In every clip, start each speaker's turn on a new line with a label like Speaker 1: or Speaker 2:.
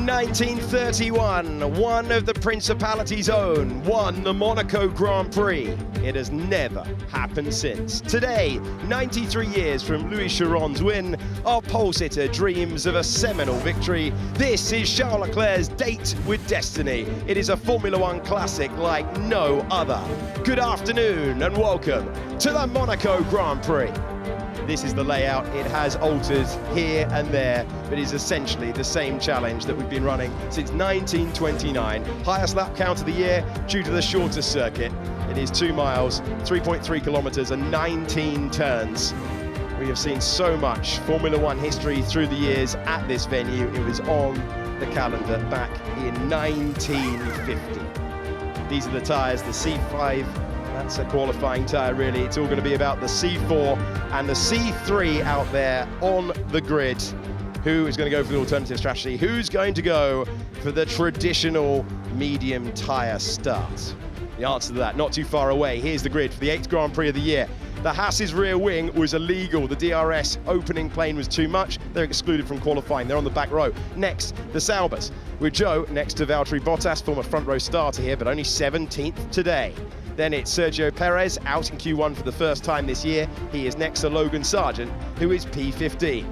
Speaker 1: In 1931, one of the Principality's own won the Monaco Grand Prix. It has never happened since. Today, 93 years from Louis Chiron's win, our pole sitter dreams of a seminal victory. This is Charles Leclerc's date with destiny. It is a Formula One classic like no other. Good afternoon and welcome to the Monaco Grand Prix. This is the layout. It has altered here and there, but is essentially the same challenge that we've been running since 1929. Highest lap count of the year due to the shorter circuit. It is 2 miles, 3.3 kilometers and 19 turns. We have seen so much Formula One history through the years at this venue. It was on the calendar back in 1950. These are the tyres, the C5. That's a qualifying tyre, really. It's all going to be about the C4 and the C3 out there on the grid. Who is going to go for the alternative strategy? Who's going to go for the traditional medium tyre start? The answer to that, not too far away. Here's the grid for the 8th Grand Prix of the year. The Haas's rear wing was illegal. The DRS opening plane was too much. They're excluded from qualifying. They're on the back row. Next, the Saubers, with Joe next to Valtteri Bottas, former front row starter here, but only 17th today. Then it's Sergio Perez, out in Q1 for the first time this year. He is next to Logan Sargent, who is P15.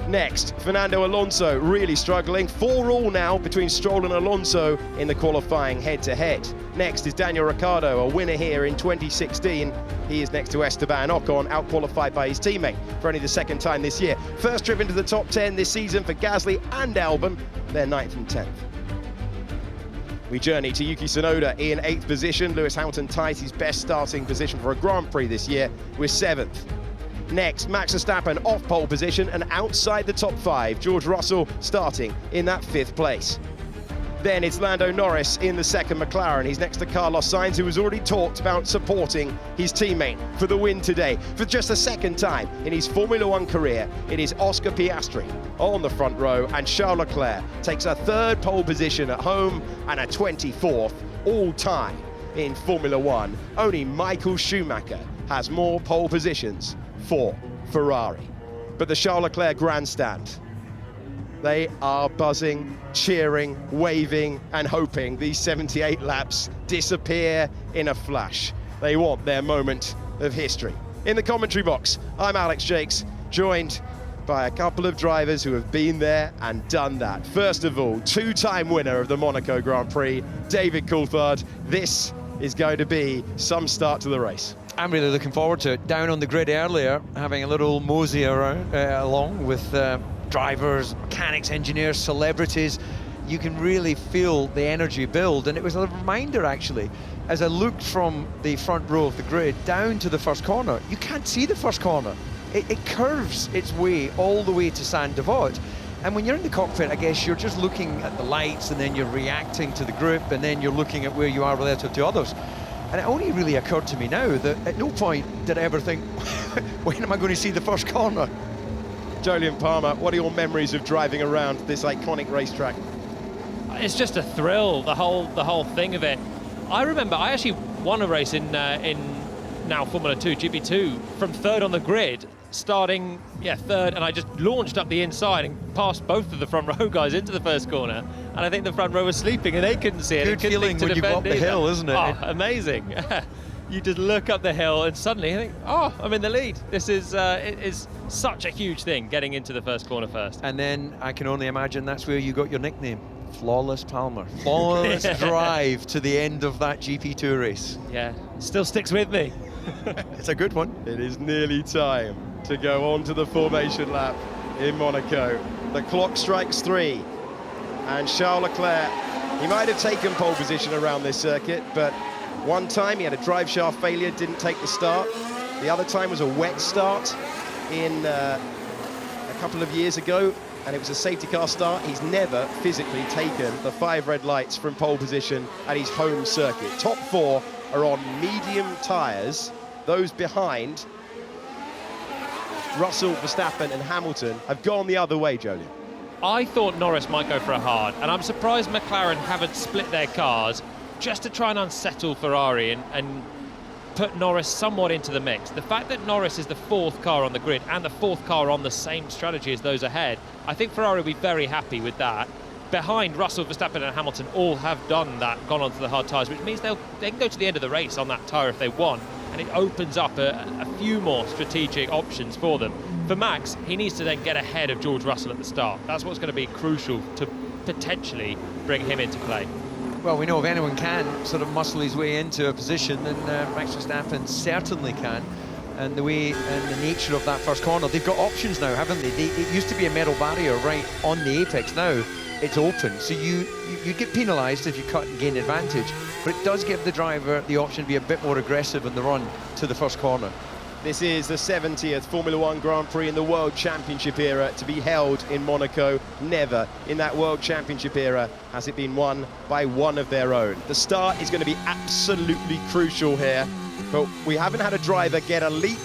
Speaker 1: Next, Fernando Alonso, really struggling. 4 all now between Stroll and Alonso in the qualifying head-to-head. Next is Daniel Ricciardo, a winner here in 2016. He is next to Esteban Ocon, out-qualified by his teammate for only the second time this year. First trip into the top 10 this season for Gasly and Albon. They're 9th and 10th. We journey to Yuki Tsunoda in 8th position. Lewis Hamilton ties his best starting position for a Grand Prix this year with 7th. Next, Max Verstappen off pole position and outside the top 5. George Russell starting in that 5th place. Then it's Lando Norris in the 2nd McLaren. He's next to Carlos Sainz, who has already talked about supporting his teammate for the win today. For just the second time in his Formula One career, it is Oscar Piastri on the front row, and Charles Leclerc takes a 3rd pole position at home and a 24th all-time in Formula One. Only Michael Schumacher has more pole positions for Ferrari. But the Charles Leclerc grandstand, they are buzzing, cheering, waving, and hoping these 78 laps disappear in a flash. They want their moment of history. In the commentary box, I'm Alex Jakes, joined by a couple of drivers who have been there and done that. First of all, 2-time winner of the Monaco Grand Prix, David Coulthard. This is going to be some start to the race.
Speaker 2: I'm really looking forward to it. Down on the grid earlier, having a little mosey around, along with drivers, mechanics, engineers, celebrities. You can really feel the energy build, and it was a reminder actually, as I looked from the front row of the grid down to the first corner, you can't see the first corner. It curves its way all the way to Saint-Devote. And when you're in the cockpit, I guess you're just looking at the lights, and then you're reacting to the group, and then you're looking at where you are relative to others. And it only really occurred to me now that at no point did I ever think, when am I going to see the first corner?
Speaker 1: Jolyon Palmer, what are your memories of driving around this iconic racetrack?
Speaker 3: It's just a thrill, the whole thing of it. I remember I actually won a race in now Formula 2, GP2, from 3rd on the grid, starting 3rd, and I just launched up the inside and passed both of the front row guys into the first corner. And I think the front row was sleeping and they couldn't see it.
Speaker 2: Good feeling when you go up the hill, isn't it?
Speaker 3: Oh, amazing. You just look up the hill and suddenly you think, oh, I'm in the lead. This is it is such a huge thing, getting into the first corner first.
Speaker 2: And then I can only imagine that's where you got your nickname, Flawless Palmer. Flawless drive to the end of that GP2 race.
Speaker 3: Yeah, still sticks with me.
Speaker 2: It's a good one.
Speaker 1: It is nearly time to go on to the formation lap in Monaco. The clock strikes 3, and Charles Leclerc, he might have taken pole position around this circuit, but one time he had a drive shaft failure, didn't take the start. The other time was a wet start in a couple of years ago, and it was a safety car start. He's never physically taken the 5 red lights from pole position at his home circuit. Top 4 are on medium tyres. Those behind, Russell, Verstappen and Hamilton, have gone the other way, Jolyon.
Speaker 3: I thought Norris might go for a hard, and I'm surprised McLaren haven't split their cars just to try and unsettle Ferrari and put Norris somewhat into the mix. The fact that Norris is the 4th car on the grid and the 4th car on the same strategy as those ahead, I think Ferrari will be very happy with that. behind Russell, Verstappen and Hamilton all have done that, gone onto the hard tyres, which means they can go to the end of the race on that tyre if they want, and it opens up a few more strategic options for them. For Max, he needs to then get ahead of George Russell at the start. That's what's going to be crucial to potentially bring him into play.
Speaker 2: Well, we know if anyone can sort of muscle his way into a position, then Max Verstappen certainly can. And the way and the nature of that first corner, they've got options now, haven't they? It used to be a metal barrier right on the apex. Now it's open, so you get penalised if you cut and gain advantage. But it does give the driver the option to be a bit more aggressive in the run to the first corner.
Speaker 1: This is the 70th Formula One Grand Prix in the World Championship era to be held in Monaco. Never in that World Championship era has it been won by one of their own. The start is going to be absolutely crucial here, but we haven't had a driver get a leap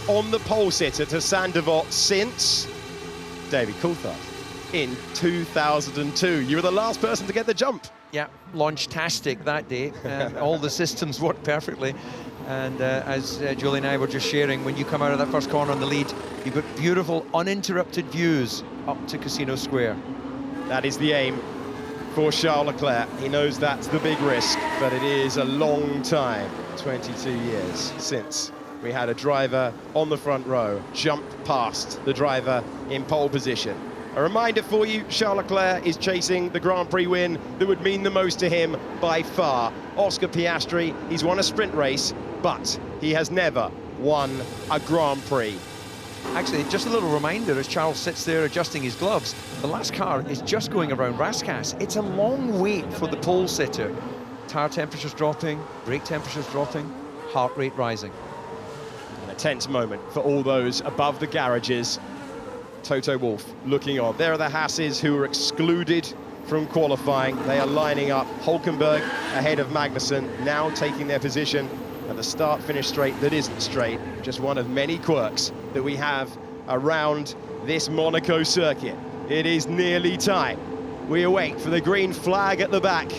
Speaker 1: on the pole sitter to Sandoval since David Coulthard in 2002. You were the last person to get the jump.
Speaker 2: Yeah, launch-tastic that day. All the systems worked perfectly. And as Julie and I were just sharing, when you come out of that first corner on the lead, you've got beautiful, uninterrupted views up to Casino Square.
Speaker 1: That is the aim for Charles Leclerc. He knows that's the big risk, but it is a long time, 22 years, since we had a driver on the front row jump past the driver in pole position. A reminder for you, Charles Leclerc is chasing the Grand Prix win that would mean the most to him by far. Oscar Piastri, he's won a sprint race, but he has never won a Grand Prix.
Speaker 2: Actually, just a little reminder as Charles sits there adjusting his gloves, the last car is just going around Rascasse. It's a long wait for the pole sitter. Tyre temperatures dropping, brake temperatures dropping, heart rate rising.
Speaker 1: And a tense moment for all those above the garages. Toto Wolff looking on. There are the Hasses who were excluded from qualifying. They are lining up. Hulkenberg ahead of Magnussen, now taking their position at the start-finish straight that isn't straight. Just one of many quirks that we have around this Monaco circuit. It is nearly time. We await for the green flag at the back.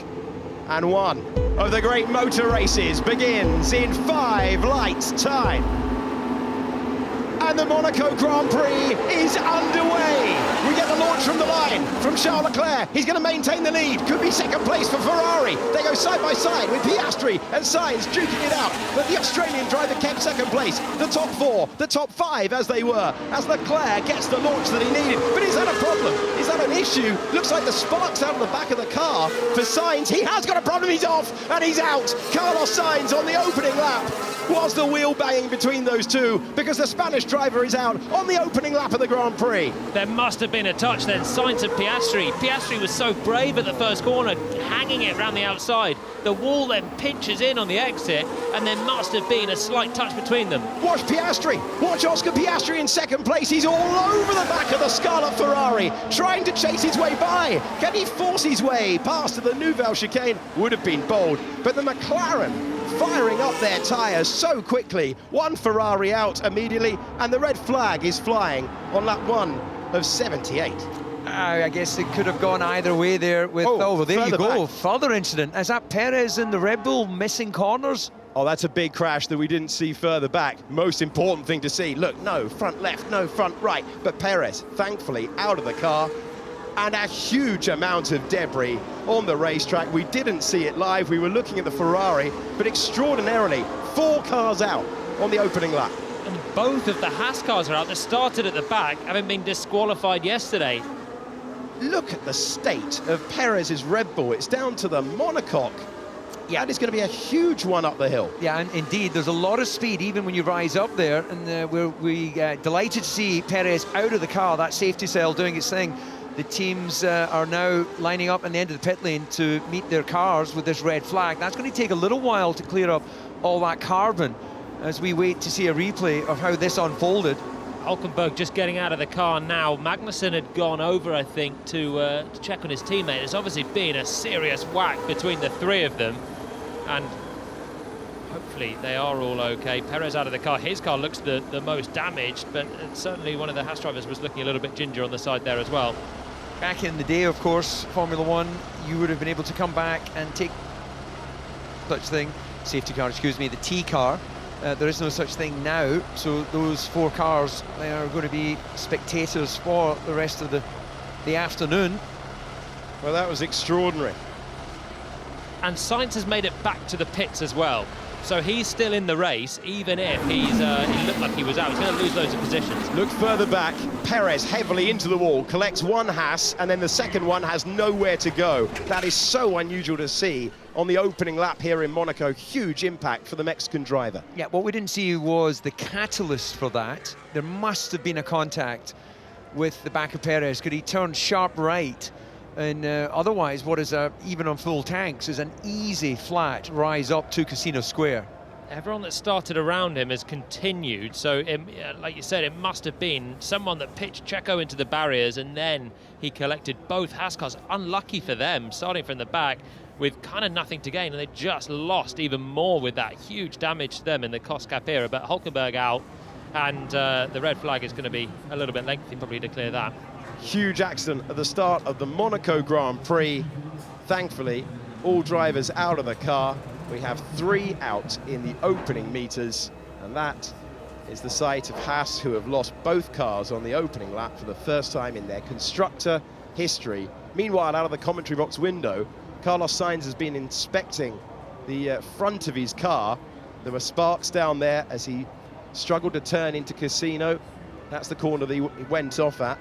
Speaker 1: And one of the great motor races begins in 5 lights time. And the Monaco Grand Prix is underway. We get the launch from the line from Charles Leclerc. He's going to maintain the lead. Could be second place for Ferrari. They go side by side with Piastri and Sainz duking it out. But the Australian driver kept second place. The top 4, the top 5 as they were, as Leclerc gets the launch that he needed. But is that a problem? Is that an issue? Looks like the sparks out of the back of the car for Sainz. He has got a problem. He's off and he's out. Carlos Sainz on the opening lap. Was the wheel banging between those two, because the Spanish driver is out on the opening lap of the Grand Prix.
Speaker 3: There must have been a touch then, Sainz and Piastri. Piastri was so brave at the first corner, hanging it around the outside. The wall then pinches in on the exit, and there must have been a slight touch between them.
Speaker 1: Watch Piastri, watch Oscar Piastri in second place. He's all over the back of the Scarlet Ferrari, trying to chase his way by. Can he force his way past to the Nouvelle chicane? Would have been bold, but the McLaren firing up their tyres so quickly. One Ferrari out immediately, and the red flag is flying on lap 1 of 78.
Speaker 2: I guess it could have gone either way there with, well, there you go, further incident. Is that Perez and the Red Bull missing corners?
Speaker 1: Oh, that's a big crash that we didn't see further back. Most important thing to see. Look, no front left, no front right, but Perez, thankfully, out of the car. And a huge amount of debris on the racetrack. We didn't see it live. We were looking at the Ferrari, but extraordinarily, 4 cars out on the opening lap.
Speaker 3: And both of the Haas cars are out. They started at the back, having been disqualified yesterday.
Speaker 1: Look at the state of Perez's Red Bull. It's down to the monocoque. Yeah, that is going to be a huge one up the hill.
Speaker 2: Yeah, and indeed, there's a lot of speed even when you rise up there. And we're delighted to see Perez out of the car, that safety cell doing its thing. The teams are now lining up in the end of the pit lane to meet their cars with this red flag. That's going to take a little while to clear up all that carbon as we wait to see a replay of how this unfolded.
Speaker 3: Hulkenberg just getting out of the car now. Magnussen had gone over, I think, to check on his teammate. There's obviously been a serious whack between the 3 of them, and hopefully they are all okay. Perez out of the car. His car looks the most damaged, but certainly one of the Haas drivers was looking a little bit ginger on the side there as well.
Speaker 2: Back in the day, of course, Formula One, you would have been able to come back and take such thing, safety car, excuse me, the T car. There is no such thing now, so those 4 cars, they are going to be spectators for the rest of the afternoon.
Speaker 1: Well, that was extraordinary.
Speaker 3: And Sainz has made it back to the pits as well. So he's still in the race, even if he looked like he was out. He's going to lose loads of positions.
Speaker 1: Look further back, Perez heavily into the wall, collects one Haas, and then the second one has nowhere to go. That is so unusual to see on the opening lap here in Monaco. Huge impact for the Mexican driver.
Speaker 2: Yeah, what we didn't see was the catalyst for that. There must have been a contact with the back of Perez. Could he turn sharp right? And otherwise, what is even on full tanks is an easy flat rise up to Casino Square.
Speaker 3: Everyone that started around him has continued, so like you said, it must have been someone that pitched Checo into the barriers, and then he collected both Haas cars. Unlucky for them, starting from the back with kind of nothing to gain, and they just lost even more with that. Huge damage to them in the cost cap era. But Hülkenberg out, and the red flag is going to be a little bit lengthy probably to clear that.
Speaker 1: Huge accident at the start of the Monaco Grand Prix. Thankfully, all drivers out of the car. We have 3 out in the opening meters, and that is the sight of Haas, who have lost both cars on the opening lap for the first time in their constructor history. Meanwhile, out of the commentary box window, Carlos Sainz has been inspecting the front of his car. There were sparks down there as he struggled to turn into Casino. That's the corner that he went off at.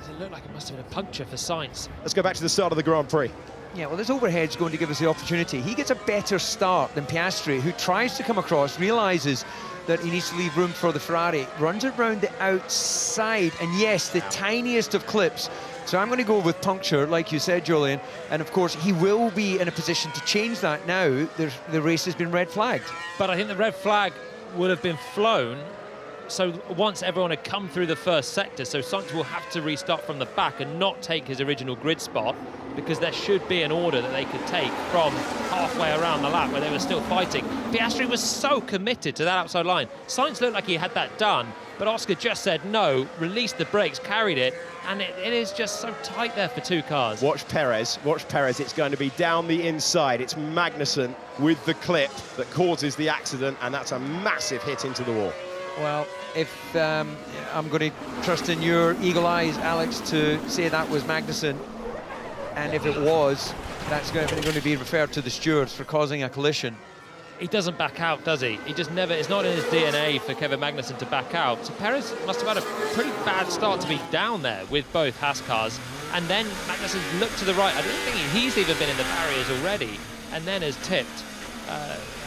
Speaker 3: It looked like it must have been a puncture for Sainz.
Speaker 1: Let's go back to the start of the Grand Prix.
Speaker 2: Yeah, well, this overhead's going to give us the opportunity. He gets a better start than Piastri, who tries to come across, realises that he needs to leave room for the Ferrari, runs around the outside, and yes, the tiniest of clips. So I'm going to go with puncture, like you said, Julian. And of course, he will be in a position to change that now. The race has been red flagged.
Speaker 3: But I think the red flag would have been flown. So once everyone had come through the first sector, so Sainz will have to restart from the back and not take his original grid spot, because there should be an order that they could take from halfway around the lap where they were still fighting. Piastri was so committed to that outside line. Sainz looked like he had that done, but Oscar just said no, released the brakes, carried it, and it is just so tight there for 2 cars.
Speaker 1: Watch Perez, it's going to be down the inside. It's Magnussen with the clip that causes the accident, and that's a massive hit into the wall.
Speaker 2: Well, if I'm going to trust in your eagle eyes, Alex, to say that was Magnussen, and if it was, that's going to be referred to the stewards for causing a collision.
Speaker 3: He doesn't back out, does he? He just never, it's not in his DNA for Kevin Magnussen to back out. So Perez must have had a pretty bad start to be down there with both Haas cars. And then Magnussen looked to the right. I don't think he's even been in the barriers already, and then has tipped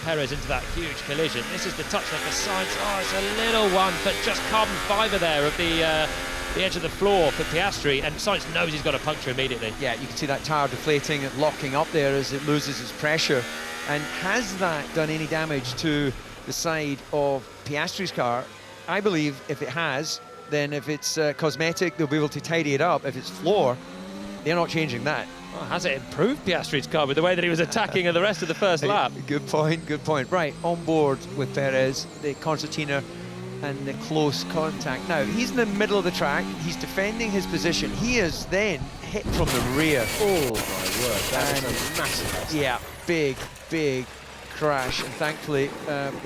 Speaker 3: Perez into that huge collision. This is the touchdown for Sainz. Oh, it's a little one, but just carbon fibre there of the edge of the floor for Piastri, and Sainz knows he's got a puncture immediately.
Speaker 2: Yeah, you can see that tyre deflating and locking up there as it loses its pressure. And has that done any damage to the side of Piastri's car? I believe if it has, then if it's cosmetic, they'll be able to tidy it up. If it's floor, they're not changing that.
Speaker 3: Well, has it improved Piastri's car with the way that he was attacking in the rest of the first lap?
Speaker 2: Good point, good point. Right, on board with Perez, the concertina and the close contact. Now, he's in the middle of the track. He's defending his position. He is then hit from the rear.
Speaker 1: Oh, my word. That is a massive accident.
Speaker 2: Yeah, big crash. And thankfully,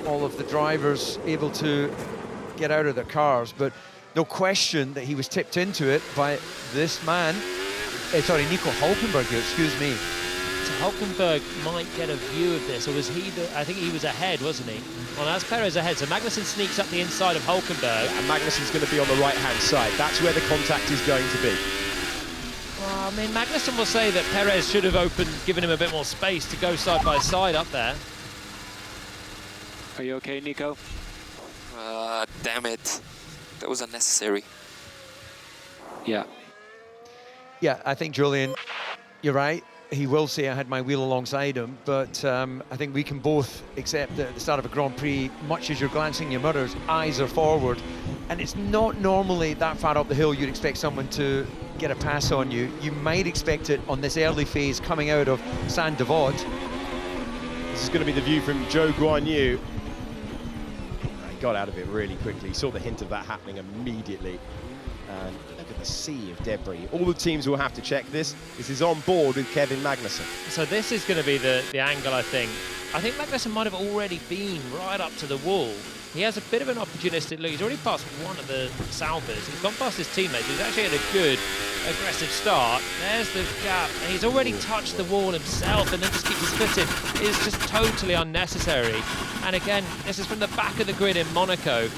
Speaker 2: all of the drivers able to get out of their cars. But no question that he was tipped into it by this man. Nico Hülkenberg here, excuse me.
Speaker 3: So Hülkenberg might get a view of this, or was he I think he was ahead, wasn't he? Well, that's Perez ahead, so Magnussen sneaks up the inside of Hülkenberg.
Speaker 1: And Magnussen's going to be on the right-hand side. That's where the contact is going to be.
Speaker 3: Well, I mean, Magnussen will say that Perez should have given him a bit more space to go side by side up there.
Speaker 4: Are you okay, Nico?
Speaker 5: Damn it. That was unnecessary.
Speaker 2: Yeah, I think, Julian, you're right. He will say I had my wheel alongside him, but I think we can both accept that at the start of a Grand Prix, much as you're glancing your mirrors, eyes are forward, and it's not normally that far up the hill you'd expect someone to get a pass on you. You might expect it on this early phase coming out of Saint-Devote.
Speaker 1: This is going to be the view from Zhou Guanyu. He got out of it really quickly. He saw the hint of that happening immediately. And look at the sea of debris. All the teams will have to check this. This is on board with Kevin Magnussen.
Speaker 3: So this is going to be the angle, I think. I think Magnussen might have already been right up to the wall. He has a bit of an opportunistic look. He's already passed one of the Salvers. He's gone past his teammates. He's actually had a good, aggressive start. There's the gap. And he's already touched the wall himself and then just keeps his foot in. It's just totally unnecessary. And again, this is from the back of the grid in Monaco.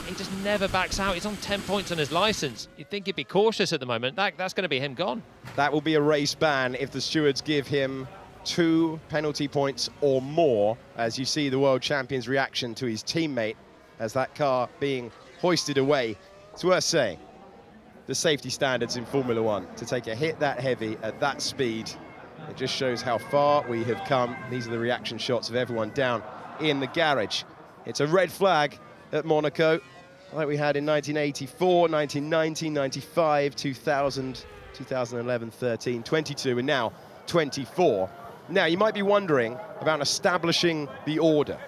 Speaker 3: He just never backs out. He's on 10 points on his license. You'd think he'd be cautious at the moment. That's going to be him gone.
Speaker 1: That will be a race ban if the stewards give him 2 penalty points or more, as you see the world champion's reaction to his teammate as that car being hoisted away. It's worth saying, the safety standards in Formula One, to take a hit that heavy at that speed, it just shows how far we have come. These are the reaction shots of everyone down in the garage. It's a red flag at Monaco, like we had in 1984, 1990, 95, 2000, 2011, 13, 22, and now 24. Now, you might be wondering about establishing the order.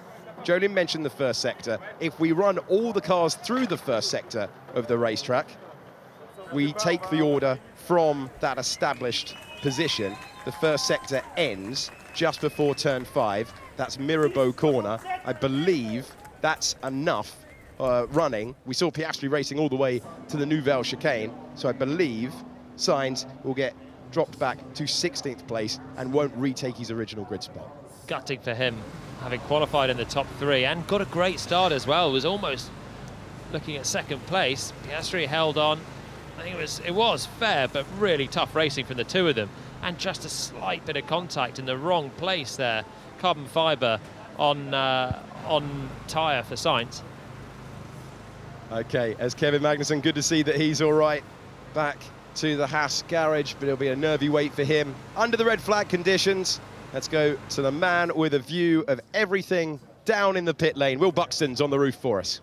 Speaker 1: Jolien mentioned the first sector. If we run all the cars through the first sector of the racetrack, we take the order from that established position. The first sector ends just before turn 5. That's Mirabeau corner. I believe that's enough running. We saw Piastri racing all the way to the Nouvelle chicane, so I believe Sainz will get dropped back to 16th place and won't retake his original grid spot.
Speaker 3: Gutting for him, having qualified in the top 3 and got a great start as well. Was almost looking at second place. Piastri held on. I think it was fair, but really tough racing from the two of them, and just a slight bit of contact in the wrong place there. Carbon fibre on tyre for Sainz.
Speaker 1: Okay, as Kevin Magnussen, good to see that he's all right. Back to the Haas garage, but it'll be a nervy wait for him. Under the red flag conditions, let's go to the man with a view of everything down in the pit lane. Will Buxton's on the roof for us.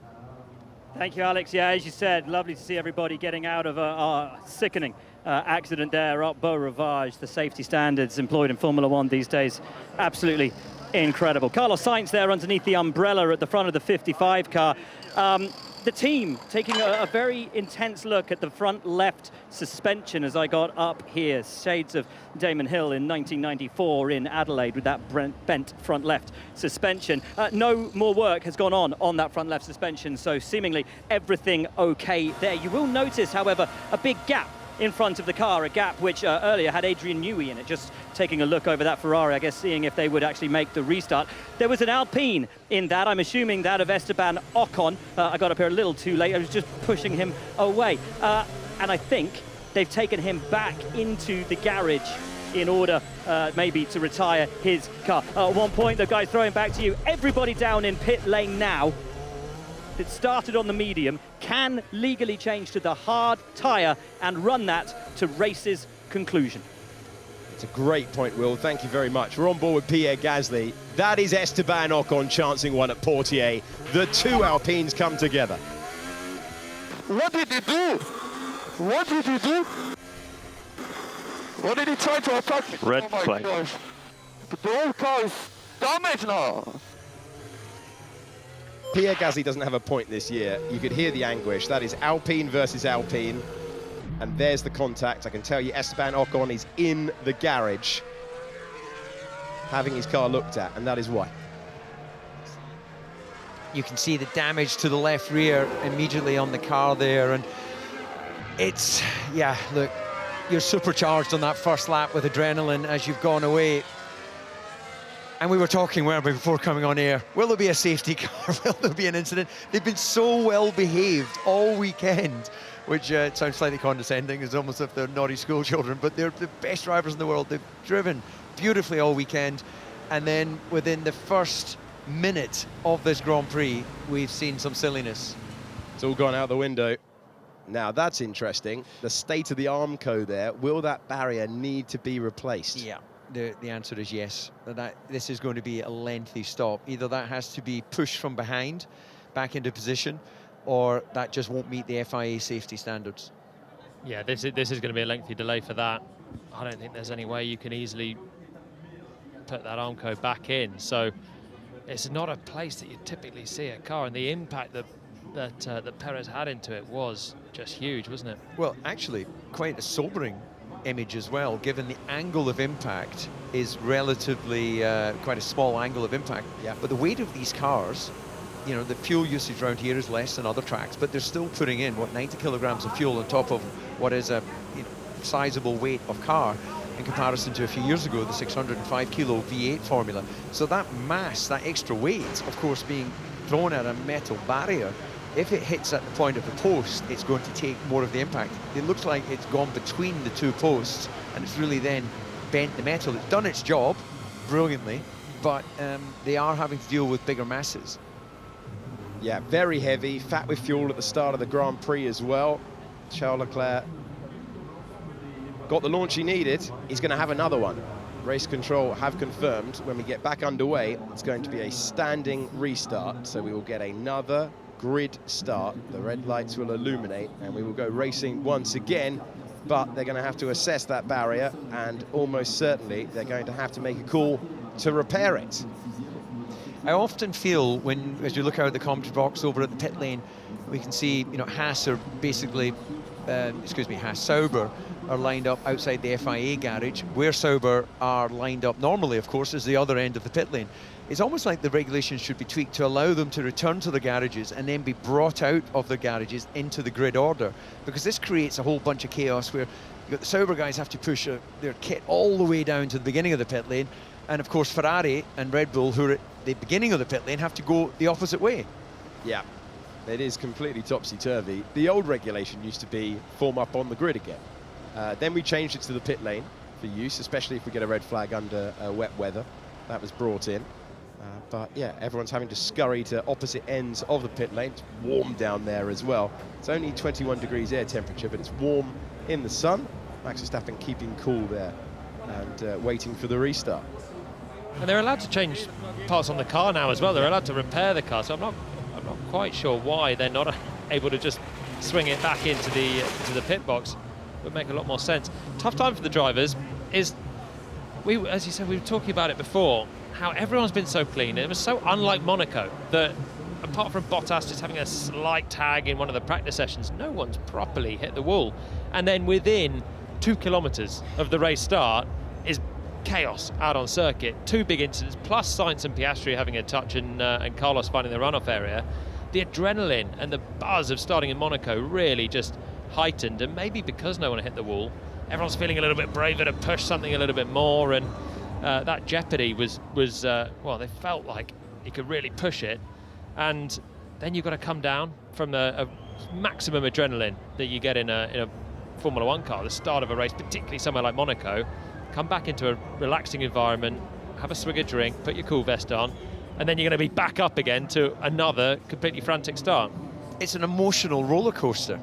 Speaker 6: Thank you, Alex. Yeah, as you said, lovely to see everybody getting out of a sickening accident there up Beau Rivage. The safety standards employed in Formula One these days, absolutely incredible. Carlos Sainz there underneath the umbrella at the front of the 55 car. The team taking a very intense look at the front left suspension as I got up here. Shades of Damon Hill in 1994 in Adelaide with that bent front left suspension. No more work has gone on that front left suspension, so seemingly everything okay there. You will notice, however, a big gap in front of the car, a gap which earlier had Adrian Newey in it. Just taking a look over that Ferrari, I guess, seeing if they would actually make the restart. There was an Alpine in that, I'm assuming that of Esteban Ocon. I got up here a little too late, I was just pushing him away. And I think they've taken him back into the garage in order maybe to retire his car. At one point, the guy's throwing back to you. Everybody down in pit lane now. That started on the medium can legally change to the hard tyre and run that to race's conclusion.
Speaker 1: It's a great point, Will. Thank you very much. We're on board with Pierre Gasly. That is Esteban Ocon chancing one at Portier. The two Alpines come together.
Speaker 7: What did he do? What did he do? What did he try to attack?
Speaker 4: Red
Speaker 7: oh my
Speaker 4: flag.
Speaker 7: gosh. But the whole car is damaged now.
Speaker 1: Pierre Gasly doesn't have a point this year. You could hear the anguish. That is Alpine versus Alpine. And there's the contact. I can tell you Esteban Ocon is in the garage having his car looked at, and that is why.
Speaker 2: You can see the damage to the left rear immediately on the car there, and it's, yeah, look, you're supercharged on that first lap with adrenaline as you've gone away. And we were talking, weren't we, before coming on air, will there be a safety car? Will there be an incident? They've been so well behaved all weekend, which sounds slightly condescending. It's almost as if they're naughty school children, but they're the best drivers in the world. They've driven beautifully all weekend. And then within the first minute of this Grand Prix, we've seen some silliness.
Speaker 1: It's all gone out the window. Now, that's interesting. The state of the Armco there, will that barrier need to be replaced?
Speaker 2: Yeah. The answer is yes. This is going to be a lengthy stop. Either that has to be pushed from behind back into position, or that just won't meet the FIA safety standards.
Speaker 3: Yeah, this is going to be a lengthy delay for that. I don't think there's any way you can easily put that Armco back in. So it's not a place that you typically see a car, and the impact that that Perez had into it was just huge, wasn't it?
Speaker 2: Well, actually, quite a sobering image as well, given the angle of impact is relatively quite a small angle of impact.
Speaker 1: Yeah.
Speaker 2: But the weight of these cars, you know, the fuel usage around here is less than other tracks, but they're still putting in, what, 90 kilograms of fuel on top of what is a sizable weight of car in comparison to a few years ago, the 605 kilo V8 formula. So that mass, that extra weight, of course, being thrown at a metal barrier, if it hits at the point of the post, it's going to take more of the impact. It looks like it's gone between the two posts, and it's really then bent the metal. It's done its job brilliantly, but they are having to deal with bigger masses.
Speaker 1: Yeah, very heavy, fat with fuel at the start of the Grand Prix as well. Charles Leclerc got the launch he needed. He's going to have another one. Race control have confirmed when we get back underway, it's going to be a standing restart, so we will get another grid start. The red lights will illuminate and we will go racing once again, but they're going to have to assess that barrier, and almost certainly they're going to have to make a call to repair it.
Speaker 2: I often feel when, as you look out the commentary box over at the pit lane, we can see, you know, Haas are basically, Haas Sauber are lined up outside the FIA garage, where Sauber are lined up normally, of course, is the other end of the pit lane. It's almost like the regulations should be tweaked to allow them to return to the garages and then be brought out of the garages into the grid order, because this creates a whole bunch of chaos where the Sauber guys have to push their kit all the way down to the beginning of the pit lane, and of course Ferrari and Red Bull, who are at the beginning of the pit lane, have to go the opposite way.
Speaker 1: Yeah, it is completely topsy-turvy. The old regulation used to be form up on the grid again. Then we changed it to the pit lane for use, especially if we get a red flag under wet weather. That was brought in. But yeah, everyone's having to scurry to opposite ends of the pit lane. It's warm down there as well. It's only 21 degrees air temperature, but it's warm in the sun. Max Verstappen keeping cool there and waiting for the restart.
Speaker 3: And they're allowed to change parts on the car now as well. They're allowed to repair the car, so I'm not quite sure why they're not able to just swing it back into the pit box. Would make a lot more sense. Tough time for the drivers is, as you said, we were talking about it before, how everyone's been so clean. It was so unlike Monaco that, apart from Bottas just having a slight tag in one of the practice sessions, no one's properly hit the wall. And then within 2 kilometers of the race start is chaos out on circuit. 2 big incidents, plus Sainz and Piastri having a touch and Carlos finding the runoff area. The adrenaline and the buzz of starting in Monaco really just heightened, and maybe because no one hit the wall, everyone's feeling a little bit braver to push something a little bit more, and that jeopardy was well, they felt like you could really push it, and then you've got to come down from a maximum adrenaline that you get in a Formula One car, the start of a race, particularly somewhere like Monaco. Come back into a relaxing environment, have a swig of drink, put your cool vest on, and then you're going to be back up again to another completely frantic start.
Speaker 2: It's an emotional roller coaster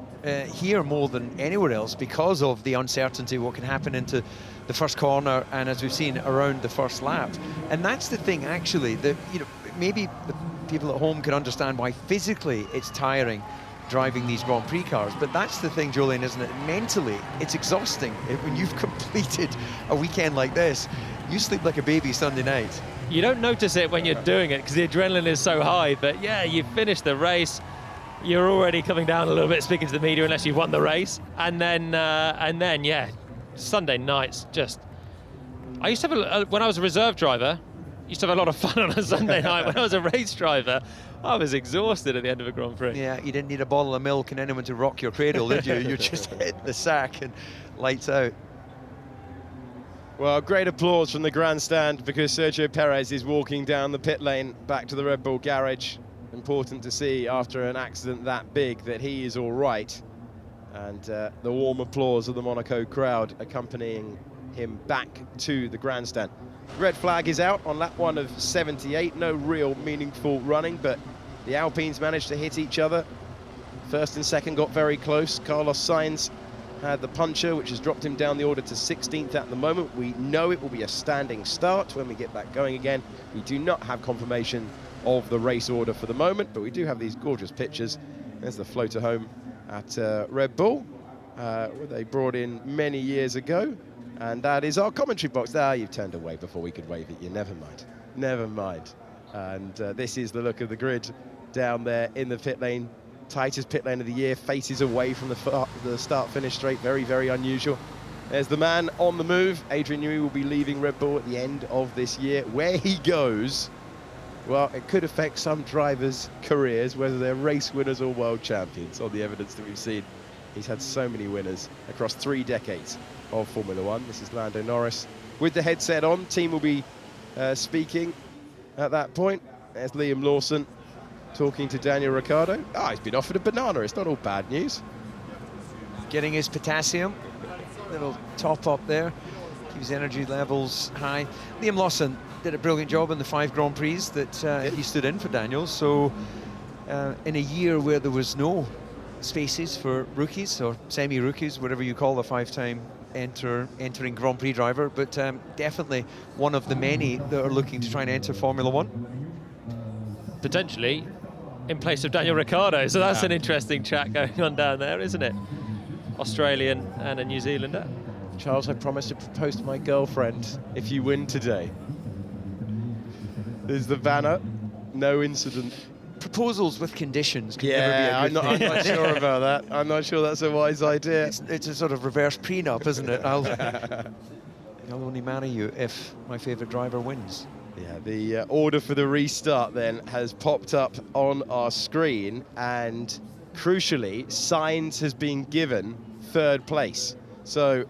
Speaker 2: here more than anywhere else, because of the uncertainty what can happen into the first corner, and as we've seen, around the first lap. And that's the thing, actually, that, you know, maybe the people at home can understand why physically it's tiring driving these Grand Prix cars, but that's the thing, Julian, isn't it? Mentally, it's exhausting. When you've completed a weekend like this, you sleep like a baby Sunday night.
Speaker 3: You don't notice it when you're doing it because the adrenaline is so high, but yeah, you finish the race, you're already coming down a little bit, speaking to the media, unless you've won the race, and then yeah, Sunday nights just. I used to have when I was a reserve driver, used to have a lot of fun on a Sunday night. When I was a race driver, I was exhausted at the end of a Grand Prix.
Speaker 2: Yeah, you didn't need a bottle of milk and anyone to rock your cradle, did you? You just hit the sack and lights out.
Speaker 1: Well, great applause from the grandstand, because Sergio Perez is walking down the pit lane back to the Red Bull garage. Important to see after an accident that big that he is all right. And the warm applause of the Monaco crowd accompanying him back to the grandstand. Red flag is out on lap 1 of 78. No real meaningful running, but the Alpines managed to hit each other. First and second got very close. Carlos Sainz had the puncher, which has dropped him down the order to 16th at the moment. We know it will be a standing start when we get back going again. We do not have confirmation of the race order for the moment, but we do have these gorgeous pictures. There's the floater home at Red Bull, they brought in many years ago, and that is our commentary box. You've turned away before we could wave at you. Never mind, never mind. And this is the look of the grid down there in the pit lane. tightest pit lane of the year, faces away from the start-finish straight. Very, very unusual. There's the man on the move. Adrian Newey will be leaving Red Bull at the end of this year. Where he goes, well, it could affect some drivers' careers, whether they're race winners or world champions, on the evidence that we've seen. He's had so many winners across 3 decades of Formula One. This is Lando Norris with the headset on. Team will be speaking at that point. There's Liam Lawson talking to Daniel Ricciardo. He's been offered a banana. It's not all bad news.
Speaker 2: Getting his potassium, little top up there, keeps energy levels high. Liam Lawson did a brilliant job in the 5 Grand Prix that he stood in for Daniel. So in a year where there was no spaces for rookies or semi-rookies, whatever you call a 5-time entering Grand Prix driver, but definitely one of the many that are looking to try and enter Formula One.
Speaker 3: Potentially in place of Daniel Ricciardo, so that's an interesting chat going on down there, isn't it? Australian and a New Zealander.
Speaker 1: Charles, I promised to propose to my girlfriend if you win today. There's the banner, no incident.
Speaker 2: Proposals with conditions can never be a good
Speaker 1: I'm
Speaker 2: thing.
Speaker 1: not sure about that. I'm not sure that's a wise idea.
Speaker 2: It's a sort of reverse prenup, isn't it? I'll only marry you if my favourite driver wins.
Speaker 1: Yeah, the order for the restart then has popped up on our screen, and crucially, Sainz has been given 3rd place. So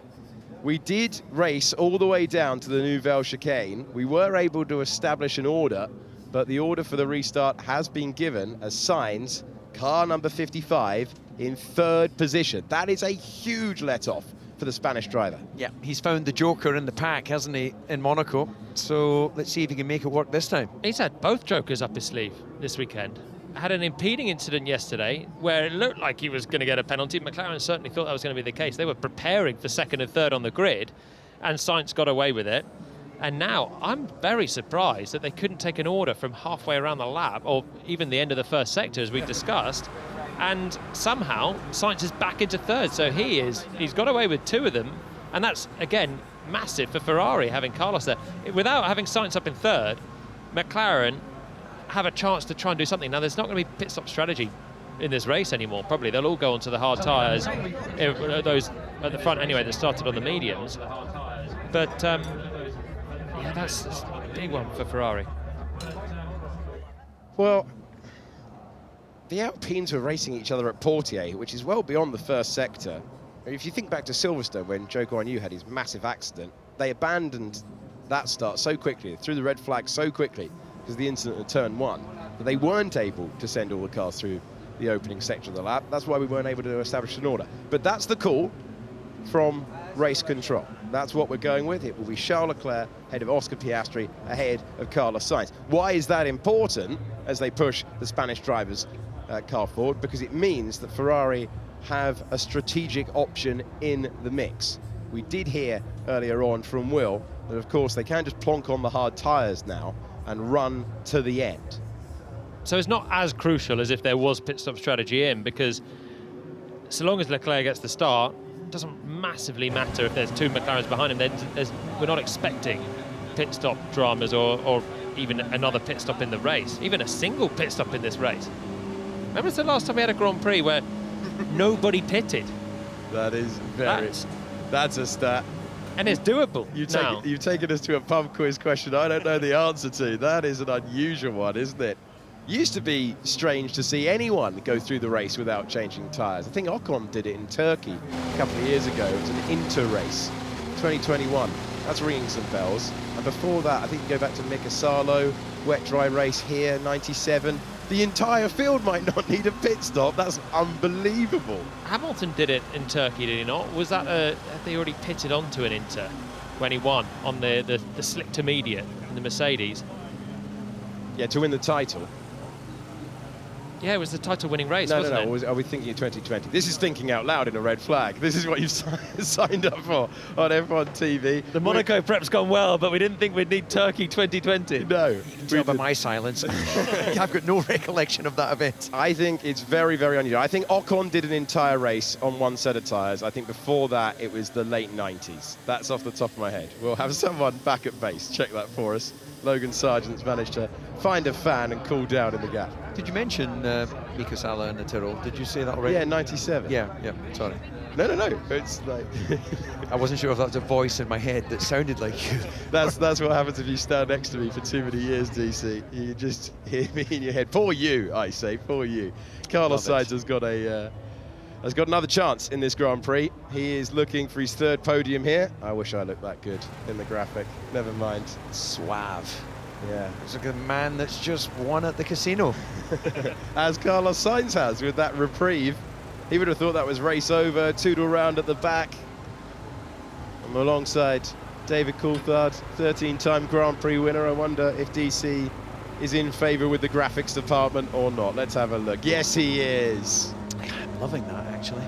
Speaker 1: we did race all the way down to the Nouvelle Chicane. We were able to establish an order, but the order for the restart has been given as Sainz, car number 55, in 3rd position. That is a huge let-off for the Spanish driver.
Speaker 2: Yeah, he's found the joker in the pack, hasn't he, in Monaco? So let's see if he can make it work this time.
Speaker 3: He's had both jokers up his sleeve this weekend. Had an impeding incident yesterday where it looked like he was going to get a penalty. McLaren certainly thought that was going to be the case. They were preparing for 2nd and 3rd on the grid, and Sainz got away with it. And now I'm very surprised that they couldn't take an order from halfway around the lap, or even the end of the 1st sector, as we discussed. And somehow Sainz is back into 3rd, so he's got away with 2 of them, and that's again massive for Ferrari having Carlos there. Without having Sainz up in 3rd, McLaren have a chance to try and do something. Now there's not going to be pit stop strategy in this race anymore. Probably they'll all go onto the hard tyres, those at the front anyway that started on the mediums. But yeah, that's a big one for Ferrari.
Speaker 1: Well, the Alpines were racing each other at Portier, which is well beyond the 1st sector. If you think back to Silverstone when Zhou Guanyu had his massive accident, they abandoned that start so quickly, threw the red flag so quickly because of the incident at turn 1, that they weren't able to send all the cars through the opening section of the lap. That's why we weren't able to establish an order. But that's the call from race control. That's what we're going with. It will be Charles Leclerc ahead of Oscar Piastri, ahead of Carlos Sainz. Why is that important as they push the Spanish drivers' car forward? Because it means that Ferrari have a strategic option in the mix. We did hear earlier on from Will that, of course, they can just plonk on the hard tyres now and run to the end.
Speaker 3: So it's not as crucial as if there was pit stop strategy in, because so long as Leclerc gets the start, it doesn't massively matter if there's 2 McLarens behind him. We're not expecting pit stop dramas or even another pit stop in the race, even a single pit stop in this race. Remember the last time we had a Grand Prix where nobody pitted?
Speaker 1: That is that's a stat.
Speaker 3: And it's doable.
Speaker 1: You've taken us to a pub quiz question I don't know the answer to. That is an unusual one, isn't it? Used to be strange to see anyone go through the race without changing tyres. I think Ocon did it in Turkey a couple of years ago. It was an inter-race, 2021. That's ringing some bells. And before that, I think you go back to Mika Salo, wet-dry race here, 97. The entire field might not need a pit stop. That's unbelievable.
Speaker 3: Hamilton did it in Turkey, did he not? Was that had they already pitted onto an Inter when he won on the slick intermediate in the Mercedes?
Speaker 1: Yeah, to win the title.
Speaker 3: Yeah, it was the title-winning race, wasn't it?
Speaker 1: Are we thinking of 2020? This is thinking out loud in a red flag. This is what you've signed up for on F1TV.
Speaker 3: The Monaco prep's gone well, but we didn't think we'd need Turkey 2020.
Speaker 1: No.
Speaker 2: You can tell by my silence. I've got no recollection of that event.
Speaker 1: I think it's very, very unusual. I think Ocon did an entire race on one set of tyres. I think before that, it was the late 90s. That's off the top of my head. We'll have someone back at base check that for us. Logan Sargent's managed to find a fan and cool down in the gap.
Speaker 2: Did you mention Mika Sala in the Tyrrell? Did you say that already?
Speaker 1: Yeah, 97.
Speaker 2: Yeah, sorry.
Speaker 1: No. It's like
Speaker 2: I wasn't sure if that was a voice in my head that sounded like you.
Speaker 1: that's what happens if you stand next to me for too many years, DC. You just hear me in your head. For you, I say, for you. Carlos Sainz has got another chance in this Grand Prix. He is looking for his third podium here. I wish I looked that good in the graphic. Never mind.
Speaker 2: Suave.
Speaker 1: Yeah.
Speaker 2: It's like a man that's just won at the casino.
Speaker 1: As Carlos Sainz has with that reprieve. He would have thought that was race over. Toodle round at the back. And alongside David Coulthard, 13-time Grand Prix winner. I wonder if DC is in favour with the graphics department or not. Let's have a look. Yes, he is.
Speaker 2: I'm loving that, actually.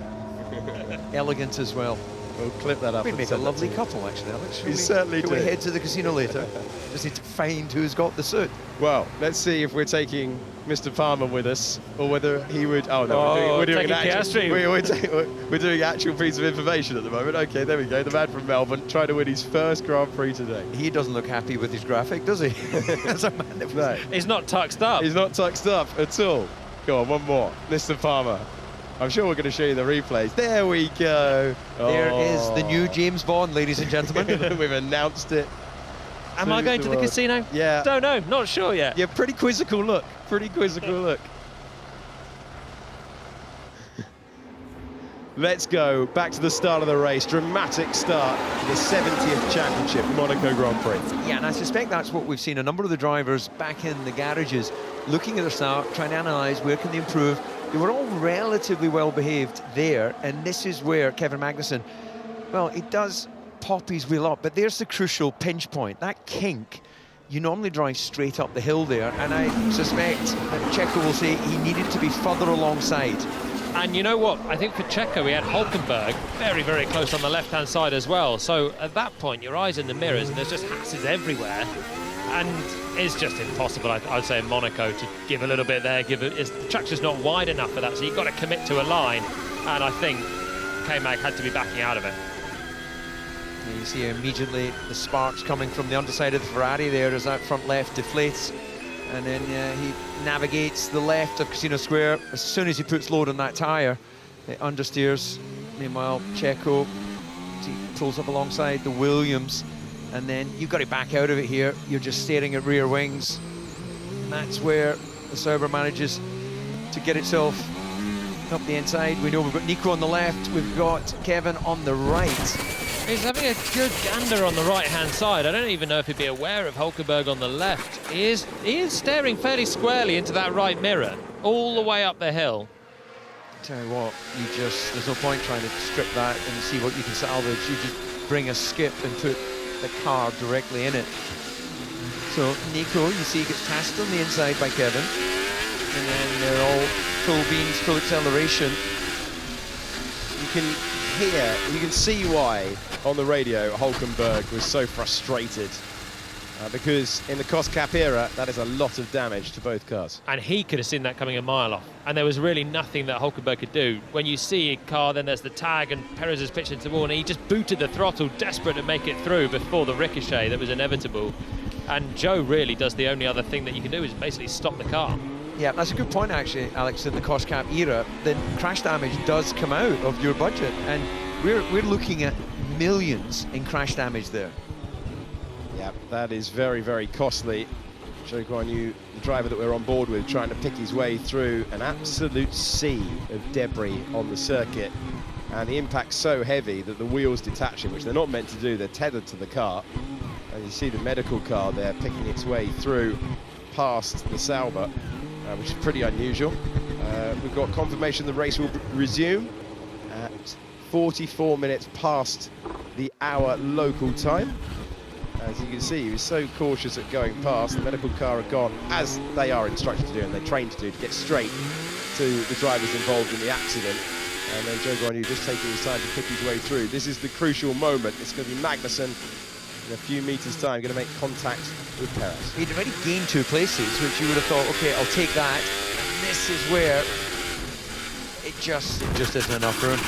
Speaker 2: Elegant as well.
Speaker 1: We'll clip that up.
Speaker 2: We'd make a lovely couple, actually, Alex.
Speaker 1: You certainly do.
Speaker 2: We head to the casino later. Just need to find who's got the suit.
Speaker 1: Well, let's see if we're taking Mr. Palmer with us, or whether he would. Oh no, we're doing an actual. We're doing actual piece of information at the moment. Okay, there we go. The man from Melbourne trying to win his first Grand Prix today.
Speaker 2: He doesn't look happy with his graphic, does he? As a man that
Speaker 1: No,
Speaker 3: He's not tucked up.
Speaker 1: he's not tucked up at all. Go on, one more, Mr. Palmer. I'm sure we're going to show you the replays. There we go.
Speaker 2: There is the new James Bond, ladies and gentlemen.
Speaker 1: We've announced it.
Speaker 3: Am I going to the
Speaker 1: world.
Speaker 3: casino?
Speaker 1: Yeah.
Speaker 3: Don't know. Not sure yet.
Speaker 1: Yeah, pretty quizzical look. Pretty quizzical look. Let's go back to the start of the race. Dramatic start to the 70th Championship Monaco Grand Prix.
Speaker 2: Yeah, and I suspect that's what we've seen. A number of the drivers back in the garages looking at their start, trying to analyse where can they improve. They were all relatively well behaved there, and this is where Kevin Magnussen, well, he does pop his wheel up, but there's the crucial pinch point. That kink, you normally drive straight up the hill there, and I suspect that Checo will say he needed to be further alongside.
Speaker 3: And you know what? I think for Checo, we had Hulkenberg very, very close on the left-hand side as well. So at that point, your eyes in the mirrors, and there's just Hasses everywhere. And it's just impossible, I'd say, in Monaco to give a little bit there. The track's just not wide enough for that, so you've got to commit to a line. And I think K-Mag had to be backing out of it.
Speaker 2: And you see immediately the sparks coming from the underside of the Ferrari there as that front left deflates. And then he navigates the left of Casino Square. As soon as he puts load on that tyre, it understeers. Meanwhile, Checo, he pulls up alongside the Williams. And then you've got to back out of it here. You're just staring at rear wings. And that's where the Sauber manages to get itself up the inside. We know we've got Nico on the left. We've got Kevin on the right.
Speaker 3: He's having a good gander on the right-hand side. I don't even know if he'd be aware of Hulkenberg on the left. He is staring fairly squarely into that right mirror, all the way up the hill.
Speaker 2: Tell you what, there's no point trying to strip that and see what you can salvage. You just bring a skip and put the car directly in it. So Nico, you see, gets tasked on the inside by Kevin, and then they're all full beans, full acceleration.
Speaker 1: You can see why on the radio Hulkenberg was so frustrated because in the cost cap era that is a lot of damage to both cars.
Speaker 3: And he could have seen that coming a mile off, and there was really nothing that Hulkenberg could do. When you see a car, then there's the tag, and Perez has pitched into the wall, and he just booted the throttle, desperate to make it through before the ricochet that was inevitable. And Joe really does the only other thing that you can do is basically stop the car.
Speaker 2: Yeah, that's a good point, actually, Alex. In the cost cap era, then crash damage does come out of your budget, and we're looking at millions in crash damage there.
Speaker 1: Yeah, that is very, very costly. Zhou Guanyu, the driver that we're on board with, trying to pick his way through an absolute sea of debris on the circuit, and the impact's so heavy that the wheels detaching, which they're not meant to do, they're tethered to the car. And you see the medical car there picking its way through past the Sauber, which is pretty unusual. We've got confirmation the race will resume at 44 minutes past the hour local time. As you can see, he was so cautious at going past. The medical car had gone, as they are instructed to do and they're trained to do, to get straight to the drivers involved in the accident. And then Zhou Guanyu just taking his time to pick his way through. This is the crucial moment. It's going to be Magnussen in a few metres' time, going to make contact with Perez.
Speaker 2: He'd already gained 2 places, which you would have thought, okay, I'll take that. And this is where it just isn't enough room.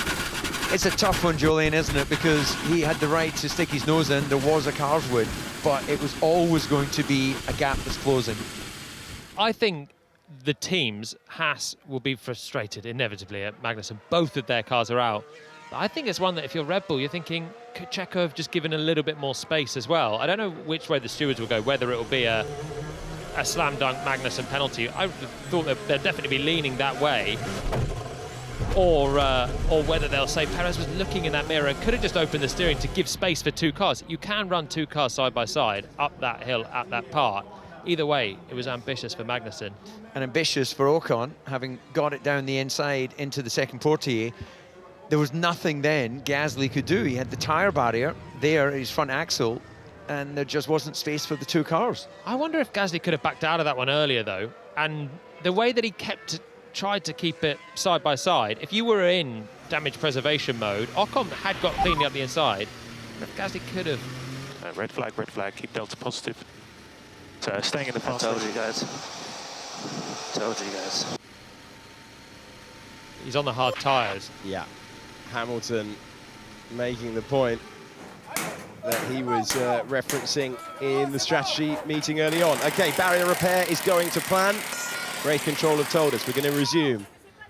Speaker 2: It's a tough one, Julian, isn't it? Because he had the right to stick his nose in. There was a car's wood. but it was always going to be a gap that's closing.
Speaker 3: I think the teams, Haas will be frustrated inevitably at Magnussen. Both of their cars are out. But I think it's one that if you're Red Bull, you're thinking, could Checo have just given a little bit more space as well? I don't know which way the stewards will go, whether it will be a slam dunk Magnussen penalty. I thought they'd definitely be leaning that way. Or whether they'll say Perez was looking in that mirror and could have just opened the steering to give space for two cars. You can run two cars side by side up that hill at that part. Either way, it was ambitious for Magnussen.
Speaker 2: And ambitious for Ocon, having got it down the inside into the second portier. There was nothing then Gasly could do. He had the tyre barrier there at his front axle, and there just wasn't space for the two cars.
Speaker 3: I wonder if Gasly could have backed out of that one earlier, though. And the way that he tried to keep it side by side, if you were in damage preservation mode, Ocon had got cleanly up the inside, but Gasly could have.
Speaker 4: Red flag, keep Delta positive. So staying in the fast lane.
Speaker 5: Told you guys.
Speaker 3: He's on the hard tyres.
Speaker 1: Yeah, Hamilton making the point that he was referencing in the strategy meeting early on. Okay, barrier repair is going to plan. Race control have told us we're going to resume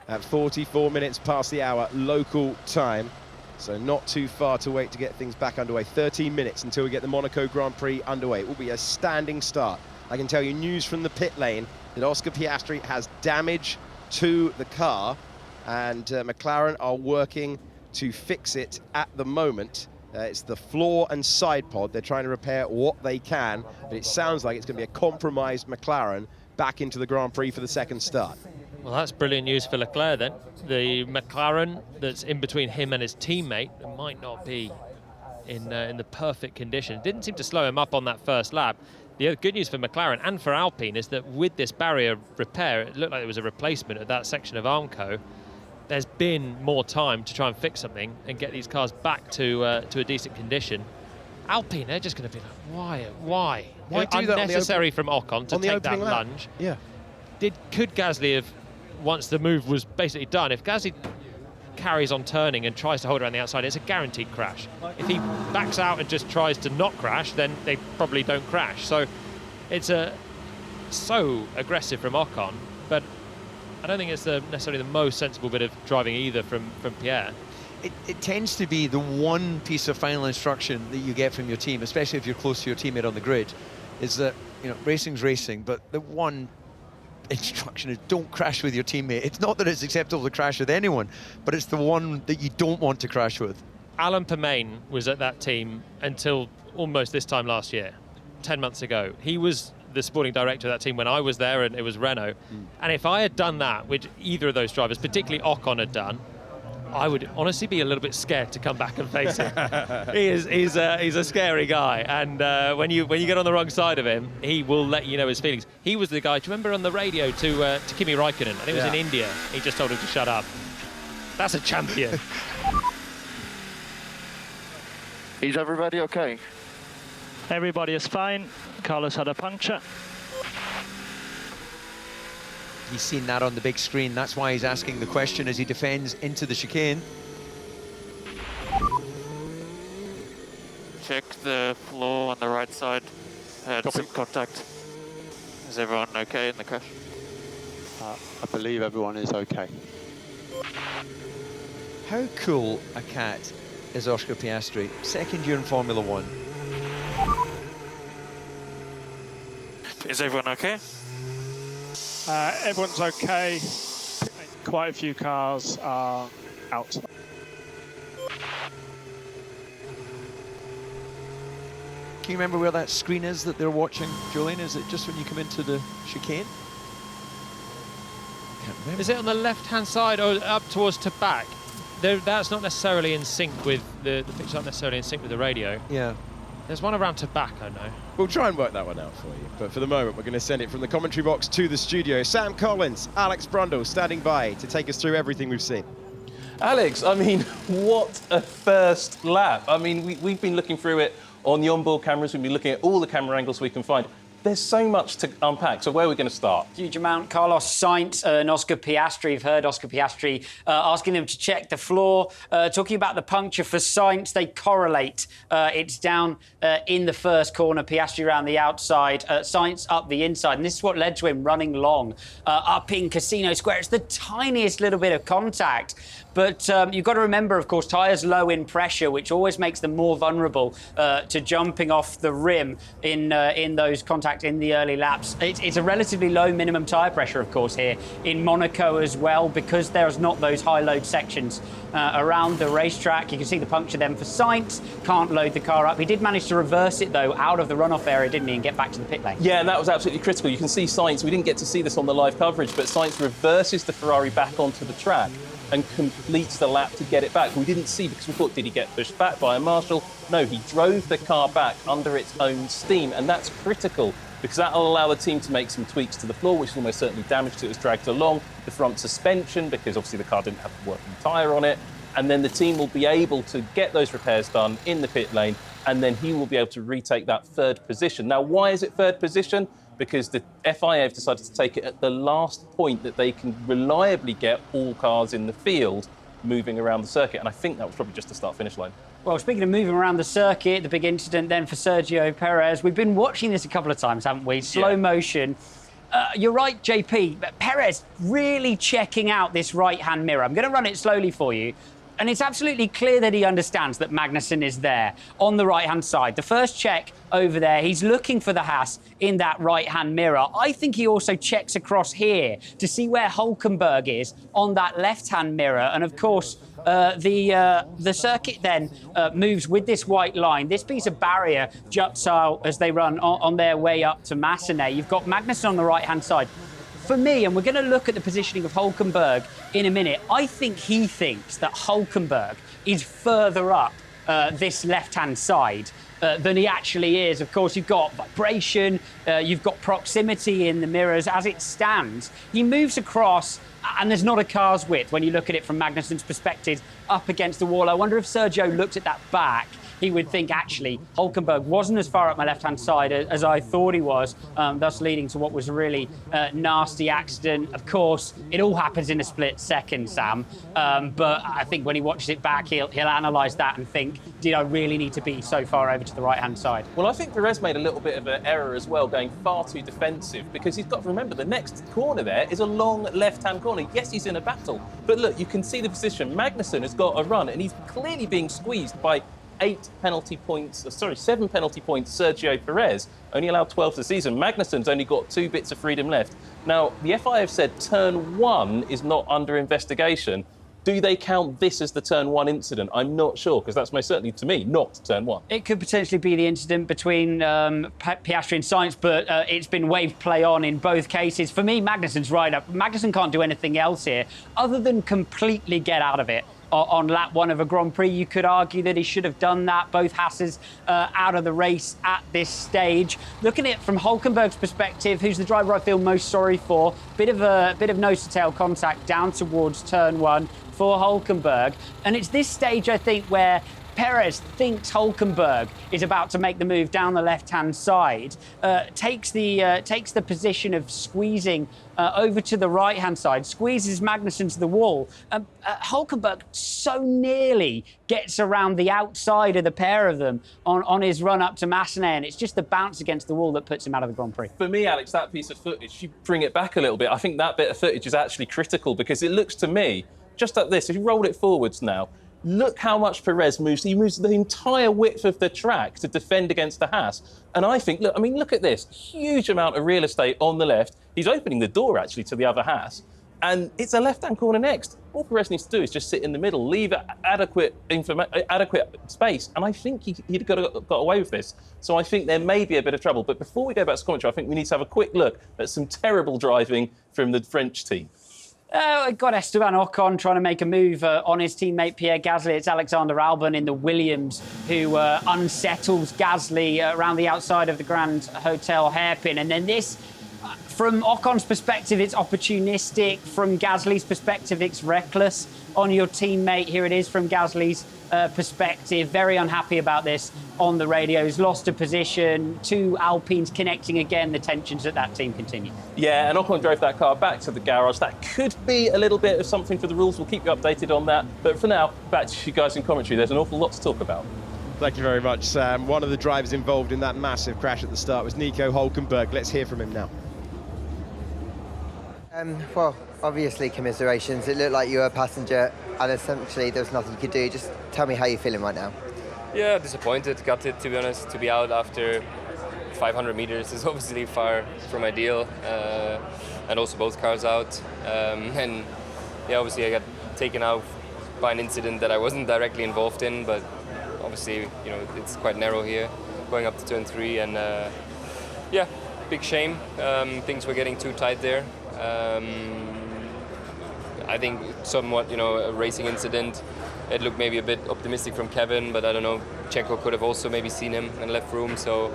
Speaker 1: at 44 minutes past the hour local time. So not too far to wait to get things back underway. 13 minutes until we get the Monaco Grand Prix underway. It will be a standing start. I can tell you news from the pit lane that Oscar Piastri has damage to the car, and McLaren are working to fix it at the moment. It's the floor and side pod. They're trying to repair what they can, but it sounds like it's going to be a compromised McLaren back into the Grand Prix for the second start.
Speaker 3: Well, that's brilliant news for Leclerc then. The McLaren that's in between him and his teammate might not be in the perfect condition. Didn't seem to slow him up on that first lap. The other good news for McLaren and for Alpine is that with this barrier repair, it looked like it was a replacement of that section of Armco. There's been more time to try and fix something and get these cars back to a decent condition. Alpine, they're just going to be like, why?
Speaker 1: Why do that?
Speaker 3: Unnecessary from Ocon to take that
Speaker 1: lap.
Speaker 3: lunge.
Speaker 1: Yeah.
Speaker 3: Could Gasly have, once the move was basically done, if Gasly carries on turning and tries to hold around the outside, it's a guaranteed crash. If he backs out and just tries to not crash, then they probably don't crash. So it's so aggressive from Ocon, but I don't think it's necessarily the most sensible bit of driving either from Pierre.
Speaker 2: It tends to be the one piece of final instruction that you get from your team, especially if you're close to your teammate on the grid, is that, you know, racing's racing, but the one instruction is don't crash with your teammate. It's not that it's acceptable to crash with anyone, but it's the one that you don't want to crash with.
Speaker 3: Alan Permain was at that team until almost this time last year, 10 months ago. He was the sporting director of that team when I was there, and it was Renault. And if I had done that, which either of those drivers, particularly Ocon, had done, I would honestly be a little bit scared to come back and face him. He's a scary guy, and when you get on the wrong side of him, he will let you know his feelings. He was the guy, do you remember on the radio to Kimi Räikkönen? I think it was in India. He just told him to shut up. That's a champion.
Speaker 7: Is everybody okay?
Speaker 8: Everybody is fine. Carlos had a puncture.
Speaker 2: He's seen that on the big screen. That's why he's asking the question as he defends into the chicane.
Speaker 9: Check the floor on the right side. Had some contact. Is everyone okay in the crash?
Speaker 4: I believe everyone is okay.
Speaker 2: How cool a cat is Oscar Piastri? Second year in Formula One.
Speaker 9: Is everyone okay?
Speaker 8: Everyone's okay. Quite a few cars are out.
Speaker 2: Can you remember where that screen is that they're watching, Julian? Is it just when you come into the chicane? I can't remember.
Speaker 3: Is it on the left-hand side or up towards to back? That's not necessarily in sync with the picture's not necessarily in sync with the radio.
Speaker 2: Yeah.
Speaker 3: There's one around to back, I know.
Speaker 1: We'll try and work that one out for you. But for the moment, we're going to send it from the commentary box to the studio. Sam Collins, Alex Brundle standing by to take us through everything we've seen.
Speaker 10: Alex, I mean, what a first lap. I mean, we've been looking through it on the onboard cameras. We've been looking at all the camera angles we can find. there's so much to unpack. So where are we going to start?
Speaker 11: Huge amount. Carlos Sainz and Oscar Piastri. You've heard Oscar Piastri asking them to check the floor, talking about the puncture for Sainz. They correlate. It's down in the first corner. Piastri around the outside, Sainz up the inside. And this is what led to him running long up in Casino Square. It's the tiniest little bit of contact. But you've got to remember, of course, tyres low in pressure, which always makes them more vulnerable to jumping off the rim in those contacts in the early laps. It's a relatively low minimum tyre pressure, of course, here in Monaco as well, because there's not those high load sections around the racetrack. You can see the puncture then for Sainz. Can't load the car up. He did manage to reverse it, though, out of the runoff area, didn't he, and get back to the pit lane.
Speaker 10: Yeah, and that was absolutely critical. You can see Sainz, we didn't get to see this on the live coverage, but Sainz reverses the Ferrari back onto the track and completes the lap to get it back. We didn't see because we thought, did he get pushed back by a marshal? No, he drove the car back under its own steam, and that's critical because that'll allow the team to make some tweaks to the floor, which is almost certainly damaged. It was dragged along. The front suspension, because obviously the car didn't have a working tyre on it. And then the team will be able to get those repairs done in the pit lane, and then he will be able to retake that third position. Now, why is it third position? Because the FIA have decided to take it at the last point that they can reliably get all cars in the field moving around the circuit. And I think that was probably just the start-finish line.
Speaker 11: Well, speaking of moving around the circuit, the big incident then for Sergio Perez. We've been watching this a couple of times, haven't we? Slow motion. You're right, JP. But Perez really checking out this right-hand mirror. I'm going to run it slowly for you. And it's absolutely clear that he understands that Magnussen is there on the right-hand side. The first check over there, he's looking for the Haas in that right-hand mirror. I think he also checks across here to see where Hülkenberg is on that left-hand mirror. And, of course, the circuit then moves with this white line. This piece of barrier juts out as they run on their way up to Massenet. You've got Magnussen on the right-hand side. For me, and we're going to look at the positioning of Hülkenberg in a minute, I think he thinks that Hülkenberg is further up this left-hand side than he actually is. Of course, you've got vibration, you've got proximity in the mirrors. As it stands, he moves across, and there's not a car's width when you look at it from Magnussen's perspective up against the wall. I wonder if Sergio looked at that back. He would think, actually, Hülkenberg wasn't as far up my left-hand side as I thought he was, thus leading to what was a really nasty accident. Of course, it all happens in a split second, Sam. But I think when he watches it back, he'll analyse that and think, did I really need to be so far over to the right-hand side?
Speaker 10: Well, I think Perez made a little bit of an error as well, going far too defensive, because he's got to remember the next corner there is a long left-hand corner. Yes, he's in a battle, but look, you can see the position. Magnussen has got a run, and he's clearly being squeezed by 7 penalty points, Sergio Perez, only allowed 12 this season. Magnussen's only got 2 bits of freedom left. Now, the FIA have said turn 1 is not under investigation. Do they count this as the turn 1 incident? I'm not sure, because that's most certainly, to me, not turn 1.
Speaker 11: It could potentially be the incident between Piastri and Sainz, but it's been waved play on in both cases. For me, Magnussen's right up. Magnussen can't do anything else here other than completely get out of it. On lap 1 of a Grand Prix, you could argue that he should have done that. Both Haas's out of the race at this stage. Looking at it from Hülkenberg's perspective, who's the driver I feel most sorry for, bit of nose-to-tail contact down towards turn 1 for Hülkenberg. And it's this stage, I think, where Perez thinks Hülkenberg is about to make the move down the left-hand side, takes the position of squeezing over to the right-hand side, squeezes Magnussen to the wall. Hülkenberg so nearly gets around the outside of the pair of them on his run up to Massenet, and it's just the bounce against the wall that puts him out of the Grand Prix.
Speaker 10: For me, Alex, that piece of footage, you bring it back a little bit, I think that bit of footage is actually critical, because it looks to me, just like this, if you roll it forwards now, look how much Perez moves. He moves the entire width of the track to defend against the Haas. And I think, look at this. Huge amount of real estate on the left. He's opening the door, actually, to the other Haas. And it's a left-hand corner next. All Perez needs to do is just sit in the middle, leave adequate space. And I think he'd got away with this. So I think there may be a bit of trouble. But before we go back to commentary, I think we need to have a quick look at some terrible driving from the French team.
Speaker 11: Got Esteban Ocon trying to make a move on his teammate Pierre Gasly. It's Alexander Albon in the Williams who unsettles Gasly around the outside of the Grand Hotel hairpin. And then this From Ocon's perspective, it's opportunistic. From Gasly's perspective, it's reckless on your teammate. Here it is from Gasly's perspective. Very unhappy about this on the radios. Lost a position. 2 Alpines connecting again. The tensions at that team continue.
Speaker 10: Yeah, and Ocon drove that car back to the garage. That could be a little bit of something for the rules. We'll keep you updated on that. But for now, back to you guys in commentary. There's an awful lot to talk about.
Speaker 1: Thank you very much, Sam. One of the drivers involved in that massive crash at the start was Nico Hülkenberg. Let's hear from him now.
Speaker 12: Well, obviously commiserations. It looked like you were a passenger and essentially there was nothing you could do. Just tell me how you're feeling right now.
Speaker 13: Yeah, disappointed, gutted, to be honest. To be out after 500 meters is obviously far from ideal. And also both cars out. And yeah, obviously I got taken out by an incident that I wasn't directly involved in, but obviously, you know, it's quite narrow here, going up to turn 3, and yeah, big shame. Things were getting too tight there. I think somewhat, you know, a racing incident. It looked maybe a bit optimistic from Kevin, but I don't know. Checo could have also maybe seen him and left room. So,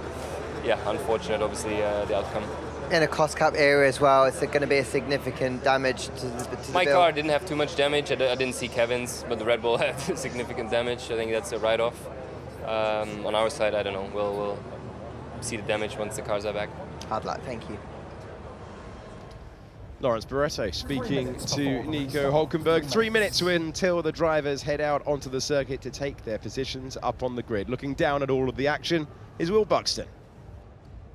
Speaker 13: yeah, unfortunate, obviously, the outcome.
Speaker 12: In a cost cap area as well, is there going to be a significant damage to the
Speaker 13: My
Speaker 12: build?
Speaker 13: car didn't have too much damage. I didn't see Kevin's, but the Red Bull had significant damage. I think that's a write-off. On our side, I don't know. We'll see the damage once the cars are back.
Speaker 12: Hard luck, thank you.
Speaker 1: Lawrence Barretto speaking to Nico Hülkenberg. 3 minutes until the drivers head out onto the circuit to take their positions up on the grid. Looking down at all of the action is Will Buxton.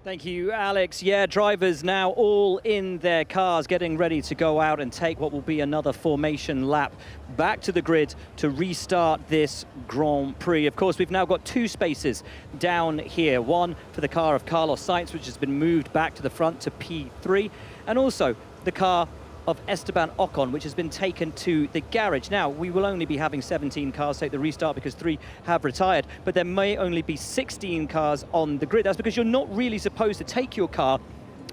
Speaker 6: Thank you, Alex. Yeah, drivers now all in their cars, getting ready to go out and take what will be another formation lap back to the grid to restart this Grand Prix. Of course, we've now got 2 spaces down here. One for the car of Carlos Sainz, which has been moved back to the front to P3, and also the car of Esteban Ocon, which has been taken to the garage. Now, we will only be having 17 cars take the restart because 3 have retired, but there may only be 16 cars on the grid. That's because you're not really supposed to take your car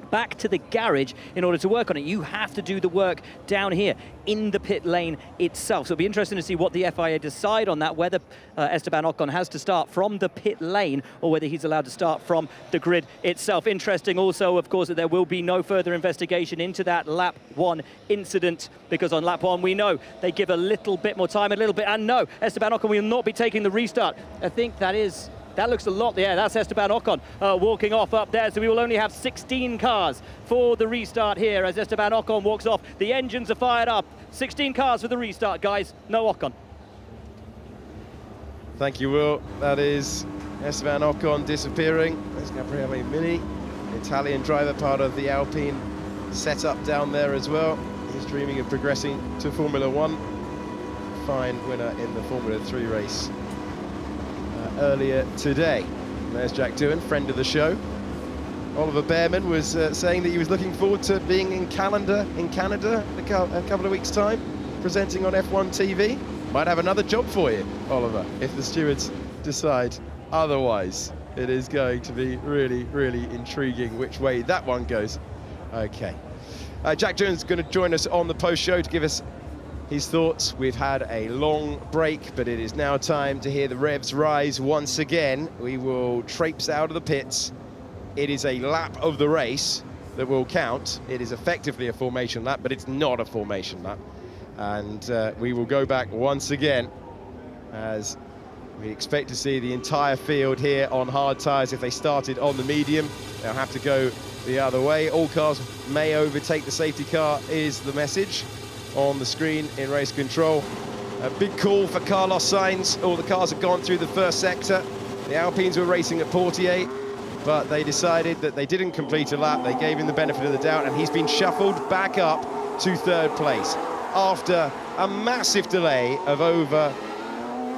Speaker 6: back to the garage in order to work on it. You have to do the work down here in the pit lane itself. So it'll be interesting to see what the FIA decide on that, whether Esteban Ocon has to start from the pit lane or whether he's allowed to start from the grid itself. Interesting also, of course, that there will be no further investigation into that lap 1 incident, because on lap 1 we know they give a little bit more time, and no, Esteban Ocon will not be taking the restart. I think that looks a lot. Yeah, that's Esteban Ocon walking off up there. So we will only have 16 cars for the restart here as Esteban Ocon walks off. The engines are fired up. 16 cars for the restart, guys. No Ocon.
Speaker 1: Thank you, Will. That is Esteban Ocon disappearing. There's Gabriele Mini, Italian driver, part of the Alpine setup down there as well. He's dreaming of progressing to Formula 1. Fine winner in the Formula 3 race earlier today. There's Jack Doohan, friend of the show. Oliver Behrman was saying that he was looking forward to being in Canada in a couple of weeks' time, presenting on F1TV. Might have another job for you, Oliver, if the stewards decide otherwise. It is going to be really, really intriguing which way that one goes. Okay. Jack Doohan's going to join us on the post-show to give us his thoughts. We've had a long break, but it is now time to hear the revs rise once again. We will traipse out of the pits. It is a lap of the race that will count. It is effectively a formation lap, but it's not a formation lap. And we will go back once again as we expect to see the entire field here on hard tyres. If they started on the medium, they'll have to go the other way. All cars may overtake the safety car is the message on the screen in race control. A big call for Carlos Sainz. All the cars have gone through the first sector. The Alpines were racing at Portier, but they decided that they didn't complete a lap. They gave him the benefit of the doubt, and he's been shuffled back up to 3rd place after a massive delay of over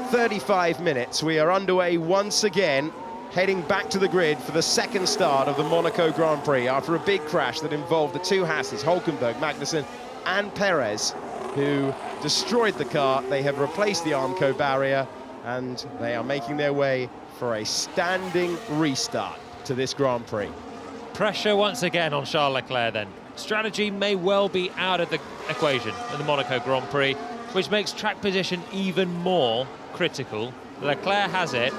Speaker 1: 35 minutes. We are underway once again, heading back to the grid for the 2nd start of the Monaco Grand Prix after a big crash that involved the 2 Hasses, Hülkenberg, Magnussen and Perez, who destroyed the car. They have replaced the Armco barrier and they are making their way for a standing restart to this Grand Prix.
Speaker 3: Pressure once again on Charles Leclerc then. Strategy may well be out of the equation in the Monaco Grand Prix, which makes track position even more critical. Leclerc has it.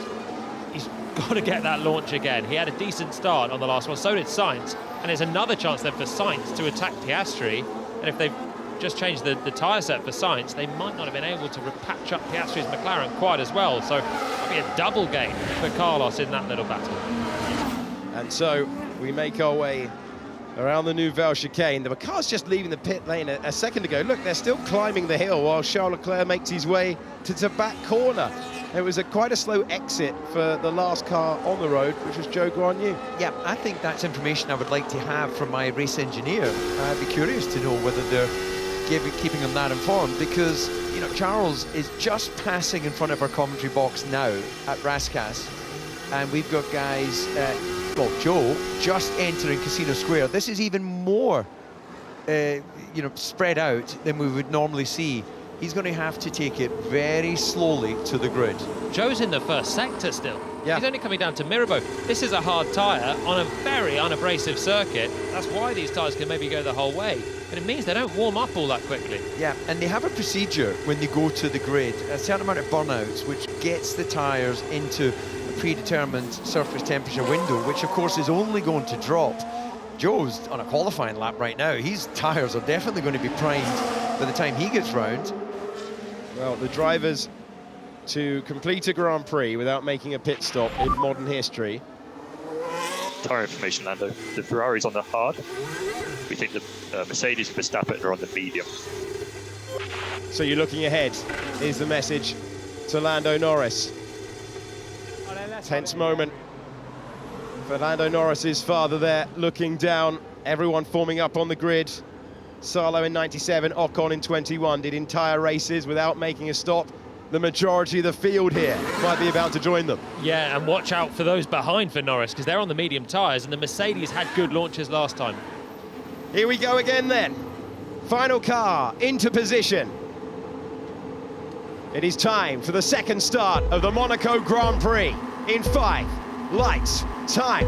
Speaker 3: He's got to get that launch again. He had a decent start on the last one, so did Sainz. And it's another chance then for Sainz to attack Piastri. And if they've just changed the tyre set for Sainz, they might not have been able to patch up Piastri's McLaren quite as well. So it'll be a double gain for Carlos in that little battle.
Speaker 1: And so we make our way around the Nouvelle chicane. The car's just leaving the pit lane a second ago. Look, they're still climbing the hill while Charles Leclerc makes his way to the back corner. It was quite a slow exit for the last car on the road, which was Joe Guan Yu.
Speaker 2: Yeah, I think that's information I would like to have from my race engineer. I'd be curious to know whether they're keeping him that informed, because, you know, Charles is just passing in front of our commentary box now at Rascasse, and we've got guys, well, Joe just entering Casino Square. This is even more, you know, spread out than we would normally see. He's going to have to take it very slowly to the grid.
Speaker 3: Joe's in the first sector still.
Speaker 1: Yeah.
Speaker 3: He's only coming down to Mirabeau. This is a hard tyre on a very unabrasive circuit. That's why these tyres can maybe go the whole way. But it means they don't warm up all that quickly.
Speaker 2: Yeah, and they have a procedure when they go to the grid, a certain amount of burnouts, which gets the tyres into a predetermined surface temperature window, which of course is only going to drop. Joe's on a qualifying lap right now. His tyres are definitely going to be primed by the time he gets round.
Speaker 1: Well, the drivers to complete a Grand Prix without making a pit stop in modern history.
Speaker 4: Tyre information, Lando. The Ferrari's on the hard. We think the Mercedes and Verstappen are on the medium.
Speaker 1: So you're looking ahead, is the message to Lando Norris. Tense moment for Lando Norris's father there, looking down, everyone forming up on the grid. Salo in 97, Ocon in 21, did entire races without making a stop. The majority of the field here might be about to join them.
Speaker 3: Yeah, and watch out for those behind for Norris, because they're on the medium tyres, and the Mercedes had good launches last time.
Speaker 1: Here we go again then. Final car into position. It is time for the second start of the Monaco Grand Prix. In 5, lights, time.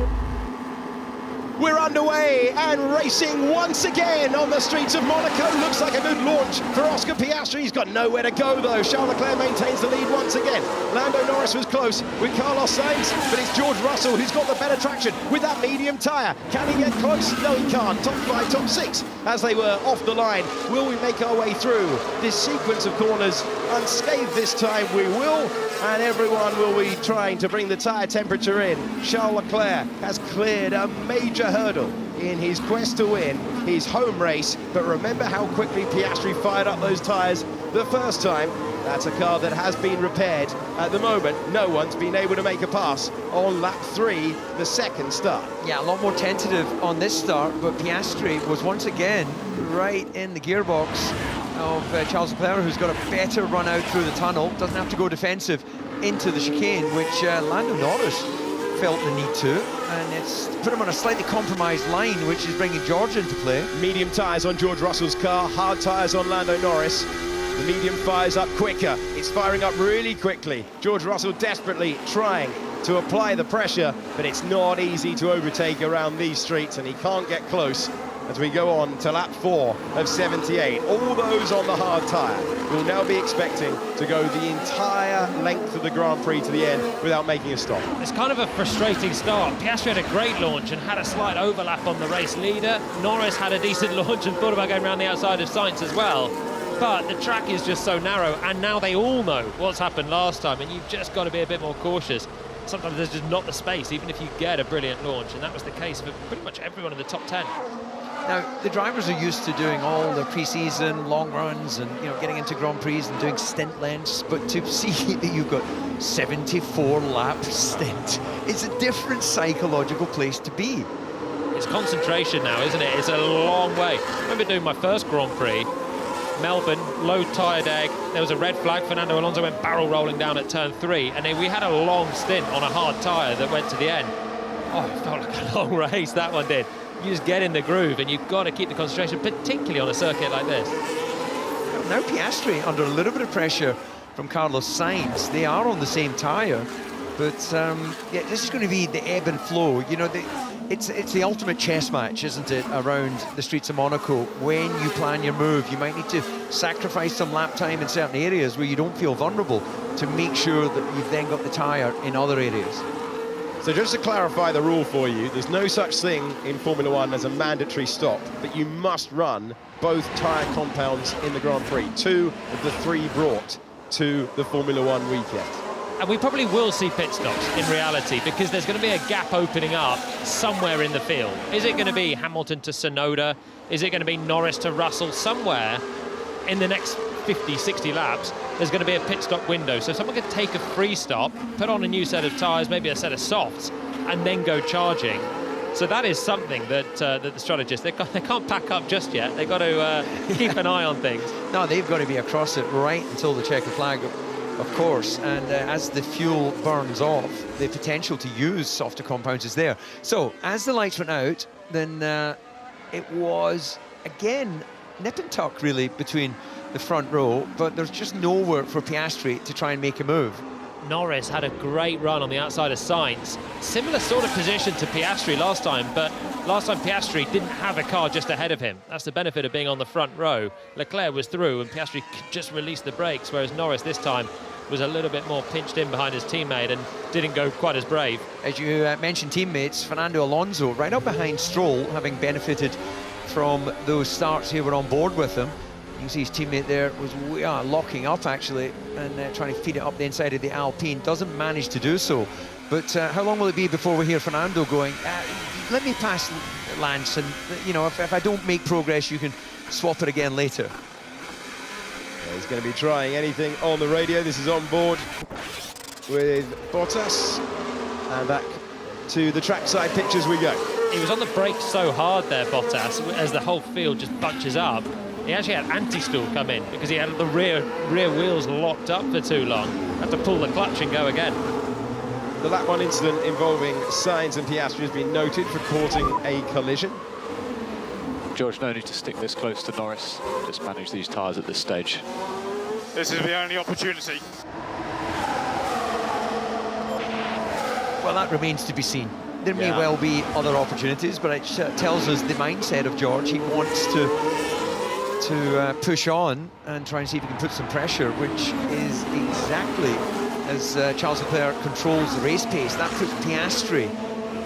Speaker 1: We're underway and racing once again on the streets of Monaco. Looks like a good launch for Oscar Piastri. He's got nowhere to go though. Charles Leclerc maintains the lead once again. Lando Norris was close with Carlos Sainz, but it's George Russell who's got the better traction with that medium tyre. Can he get close? No, he can't. Top 5, top 6 as they were off the line. Will we make our way through this sequence of corners unscathed this time? We will, and everyone will be trying to bring the tyre temperature in. Charles Leclerc has cleared a major hurdle in his quest to win his home race, but remember how quickly Piastri fired up those tyres the first time. That's a car that has been repaired. At the moment, no one's been able to make a pass on lap 3, the second start.
Speaker 2: Yeah, a lot more tentative on this start, but Piastri was once again right in the gearbox of Charles Leclerc, who's got a better run out through the tunnel, doesn't have to go defensive into the chicane, which Lando Norris felt the need to, and it's put him on a slightly compromised line, which is bringing George into play.
Speaker 1: Medium tyres on George Russell's car, hard tyres on Lando Norris. The medium fires up quicker. It's firing up really quickly. George Russell desperately trying to apply the pressure, but it's not easy to overtake around these streets, and he can't get close as we go on to lap 4 of 78. All those on the hard tyre will now be expecting to go the entire length of the Grand Prix to the end without making a stop.
Speaker 3: It's kind of a frustrating start. Piastri had a great launch and had a slight overlap on the race leader. Norris had a decent launch and thought about going around the outside of Sainz as well. But the track is just so narrow, and now they all know what's happened last time, and you've just got to be a bit more cautious. Sometimes there's just not the space, even if you get a brilliant launch, and that was the case for pretty much everyone in the top 10.
Speaker 2: Now, the drivers are used to doing all the pre-season long runs and, you know, getting into Grand Prix and doing stint lengths, but to see that you've got 74 lap stint, it's a different psychological place to be.
Speaker 3: It's concentration now, isn't it? It's a long way. I remember doing my first Grand Prix, Melbourne, low tyre deg, there was a red flag, Fernando Alonso went barrel rolling down at turn 3, and then we had a long stint on a hard tyre that went to the end. Oh, it felt like a long race, that one did. You just get in the groove, and you've got to keep the concentration, particularly on a circuit like this.
Speaker 2: Now Piastri under a little bit of pressure from Carlos Sainz. They are on the same tyre, but yeah, this is going to be the ebb and flow. You know, it's the ultimate chess match, isn't it, around the streets of Monaco. When you plan your move, you might need to sacrifice some lap time in certain areas where you don't feel vulnerable to make sure that you've then got the tyre in other areas.
Speaker 1: So just to clarify the rule for you, there's no such thing in Formula One as a mandatory stop, but you must run both tyre compounds in the Grand Prix, 2 of the 3 brought to the Formula One weekend.
Speaker 3: And we probably will see pit stops in reality, because there's going to be a gap opening up somewhere in the field. Is it going to be Hamilton to Tsunoda? Is it going to be Norris to Russell? Somewhere in the next 50, 60 laps, there's going to be a pit stop window. So someone could take a free stop, put on a new set of tyres, maybe a set of softs, and then go charging. So that is something that, that the strategists, they can't pack up just yet. They've got to keep an eye on things.
Speaker 2: No, they've got to be across it right until the checkered flag, of course. And as the fuel burns off, the potential to use softer compounds is there. So as the lights went out, then it was, again, nip and tuck, really, between the front row, but there's just nowhere for Piastri to try and make a move.
Speaker 3: Norris had a great run on the outside of Sainz. Similar sort of position to Piastri last time, but last time Piastri didn't have a car just ahead of him. That's the benefit of being on the front row. Leclerc was through and Piastri could just release the brakes, whereas Norris this time was a little bit more pinched in behind his teammate and didn't go quite as brave.
Speaker 2: As you mentioned teammates, Fernando Alonso right up behind Stroll, having benefited from those starts here, were on board with him. You can see his teammate there was locking up, actually, and trying to feed it up the inside of the Alpine. Doesn't manage to do so. But how long will it be before we hear Fernando going, let me pass Lance, and you know, if I don't make progress, you can swap it again later.
Speaker 1: Yeah, he's going to be trying anything on the radio. This is on board with Bottas, and back to the trackside pictures we go.
Speaker 3: He was on the brakes so hard there, Bottas, as the whole field just bunches up. He actually had anti-stall come in because he had the rear wheels locked up for too long. Had to pull the clutch and go again.
Speaker 1: The lap 1 incident involving Sainz and Piastri has been noted for causing a collision.
Speaker 14: George, no need to stick this close to Norris. Just manage these tyres at this stage.
Speaker 8: This is the only opportunity.
Speaker 2: Well, that remains to be seen. There may well be other opportunities, but it tells us the mindset of George. He wants to push on and try and see if he can put some pressure, which is exactly as Charles Leclerc controls the race pace. That puts Piastri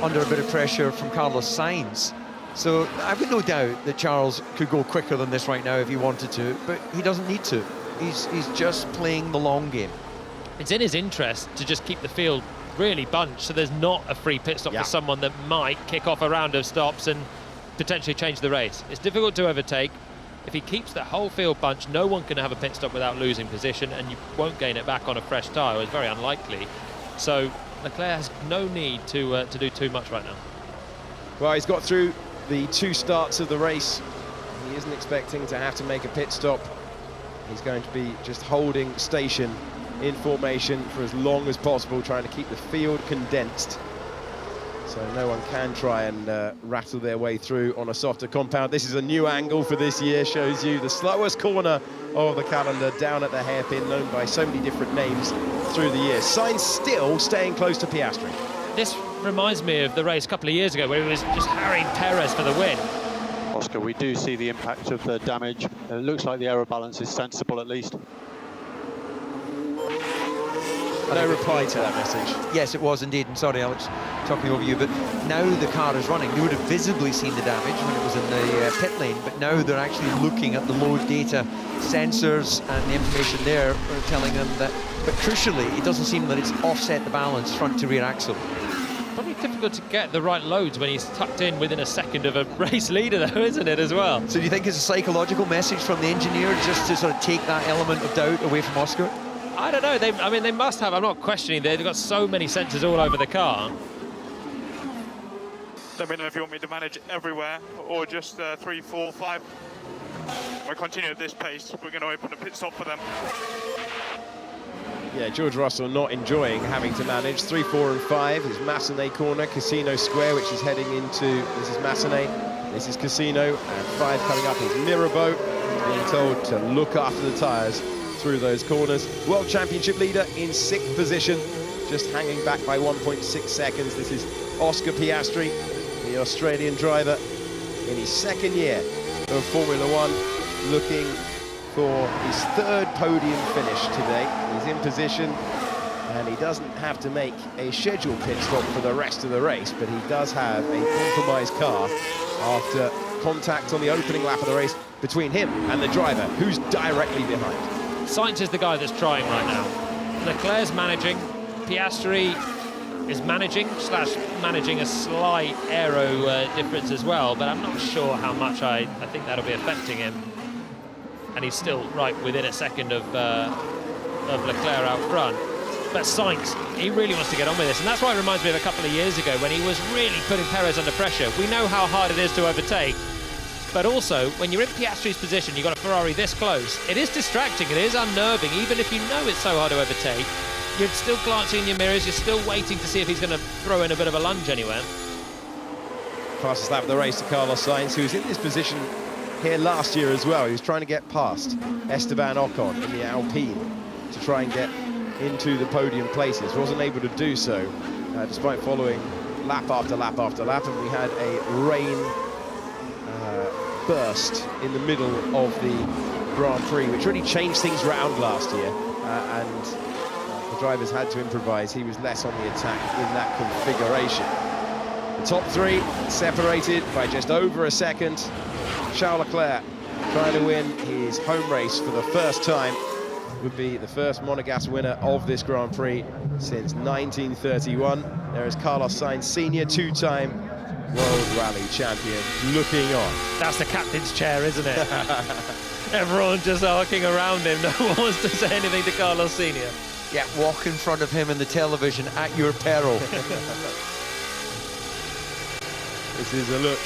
Speaker 2: under a bit of pressure from Carlos Sainz. So I've got no doubt that Charles could go quicker than this right now if he wanted to, but he doesn't need to. He's just playing the long game.
Speaker 3: It's in his interest to just keep the field really bunched, so there's not a free pit stop for someone that might kick off a round of stops and potentially change the race. It's difficult to overtake. If he keeps the whole field bunched, no one can have a pit stop without losing position, and you won't gain it back on a fresh tyre. It's very unlikely. So Leclerc has no need to do too much right now.
Speaker 1: Well, he's got through the 2 starts of the race. He isn't expecting to have to make a pit stop. He's going to be just holding station in formation for as long as possible, trying to keep the field condensed, so no one can try and rattle their way through on a softer compound. This is a new angle for this year, shows you the slowest corner of the calendar down at the hairpin, known by so many different names through the years. Sainz still staying close to Piastri.
Speaker 3: This reminds me of the race a couple of years ago where he was just harrying Perez for the win.
Speaker 14: Oscar, we do see the impact of the damage. It looks like the aero balance is sensible, at least.
Speaker 1: No reply to that message.
Speaker 2: Yes, it was indeed, and sorry Alex, talking over you, but now the car is running. You would have visibly seen the damage when it was in the pit lane, but now they're actually looking at the load data sensors, and the information there are telling them that, but crucially, it doesn't seem that it's offset the balance front to rear axle.
Speaker 3: Probably difficult to get the right loads when he's tucked in within a second of a race leader, though, isn't it, as well?
Speaker 2: So do you think it's a psychological message from the engineer just to sort of take that element of doubt away from Oscar?
Speaker 3: I don't know. They must have. I'm not questioning. They've got so many sensors all over the car.
Speaker 8: Let me know if you want me to manage everywhere or just 3, 4, 5. We'll continue at this pace. We're going to open a pit stop for them.
Speaker 1: Yeah, George Russell not enjoying having to manage 3, 4 and 5 is Massenet corner, Casino Square, which is heading into, this is Massenet, this is Casino, and 5 coming up is Mirabeau. Being told to look after the tyres through those corners. World Championship leader in 6th position, just hanging back by 1.6 seconds. This is Oscar Piastri, the Australian driver, in his 2nd year of Formula One, looking for his 3rd podium finish today. He's in position and he doesn't have to make a scheduled pit stop for the rest of the race, but he does have a compromised car after contact on the opening lap of the race between him and the driver, who's directly behind.
Speaker 3: Sainz is the guy that's trying right now. Leclerc's managing, Piastri is managing a slight aero difference as well, but I'm not sure how much I think that'll be affecting him. And he's still right within a second of Leclerc out front. But Sainz, he really wants to get on with this, and that's why it reminds me of a couple of years ago when he was really putting Perez under pressure. We know how hard it is to overtake, but also when you're in Piastri's position, you've got a Ferrari this close. It is distracting, it is unnerving, even if you know it's so hard to overtake. You're still glancing in your mirrors, you're still waiting to see if he's going to throw in a bit of a lunge anywhere.
Speaker 1: Fastest lap of the race to Carlos Sainz, who's in this position here last year as well. He was trying to get past Esteban Ocon in the Alpine to try and get into the podium places. Wasn't able to do so, despite following lap after lap after lap, and we had a rain burst in the middle of the Grand Prix, which really changed things around last year, and the drivers had to improvise. He was less on the attack in that configuration. The top three separated by just over a second. Charles Leclerc trying to win his home race for the first time. Would be the first Monegasque winner of this Grand Prix since 1931. There is Carlos Sainz Sr., two-time World Rally champion, looking on.
Speaker 3: That's the captain's chair, isn't it? Everyone just arcing around him. No one wants to say anything to Carlos Sr.
Speaker 2: Yeah, walk in front of him in the television at your peril.
Speaker 1: This is a look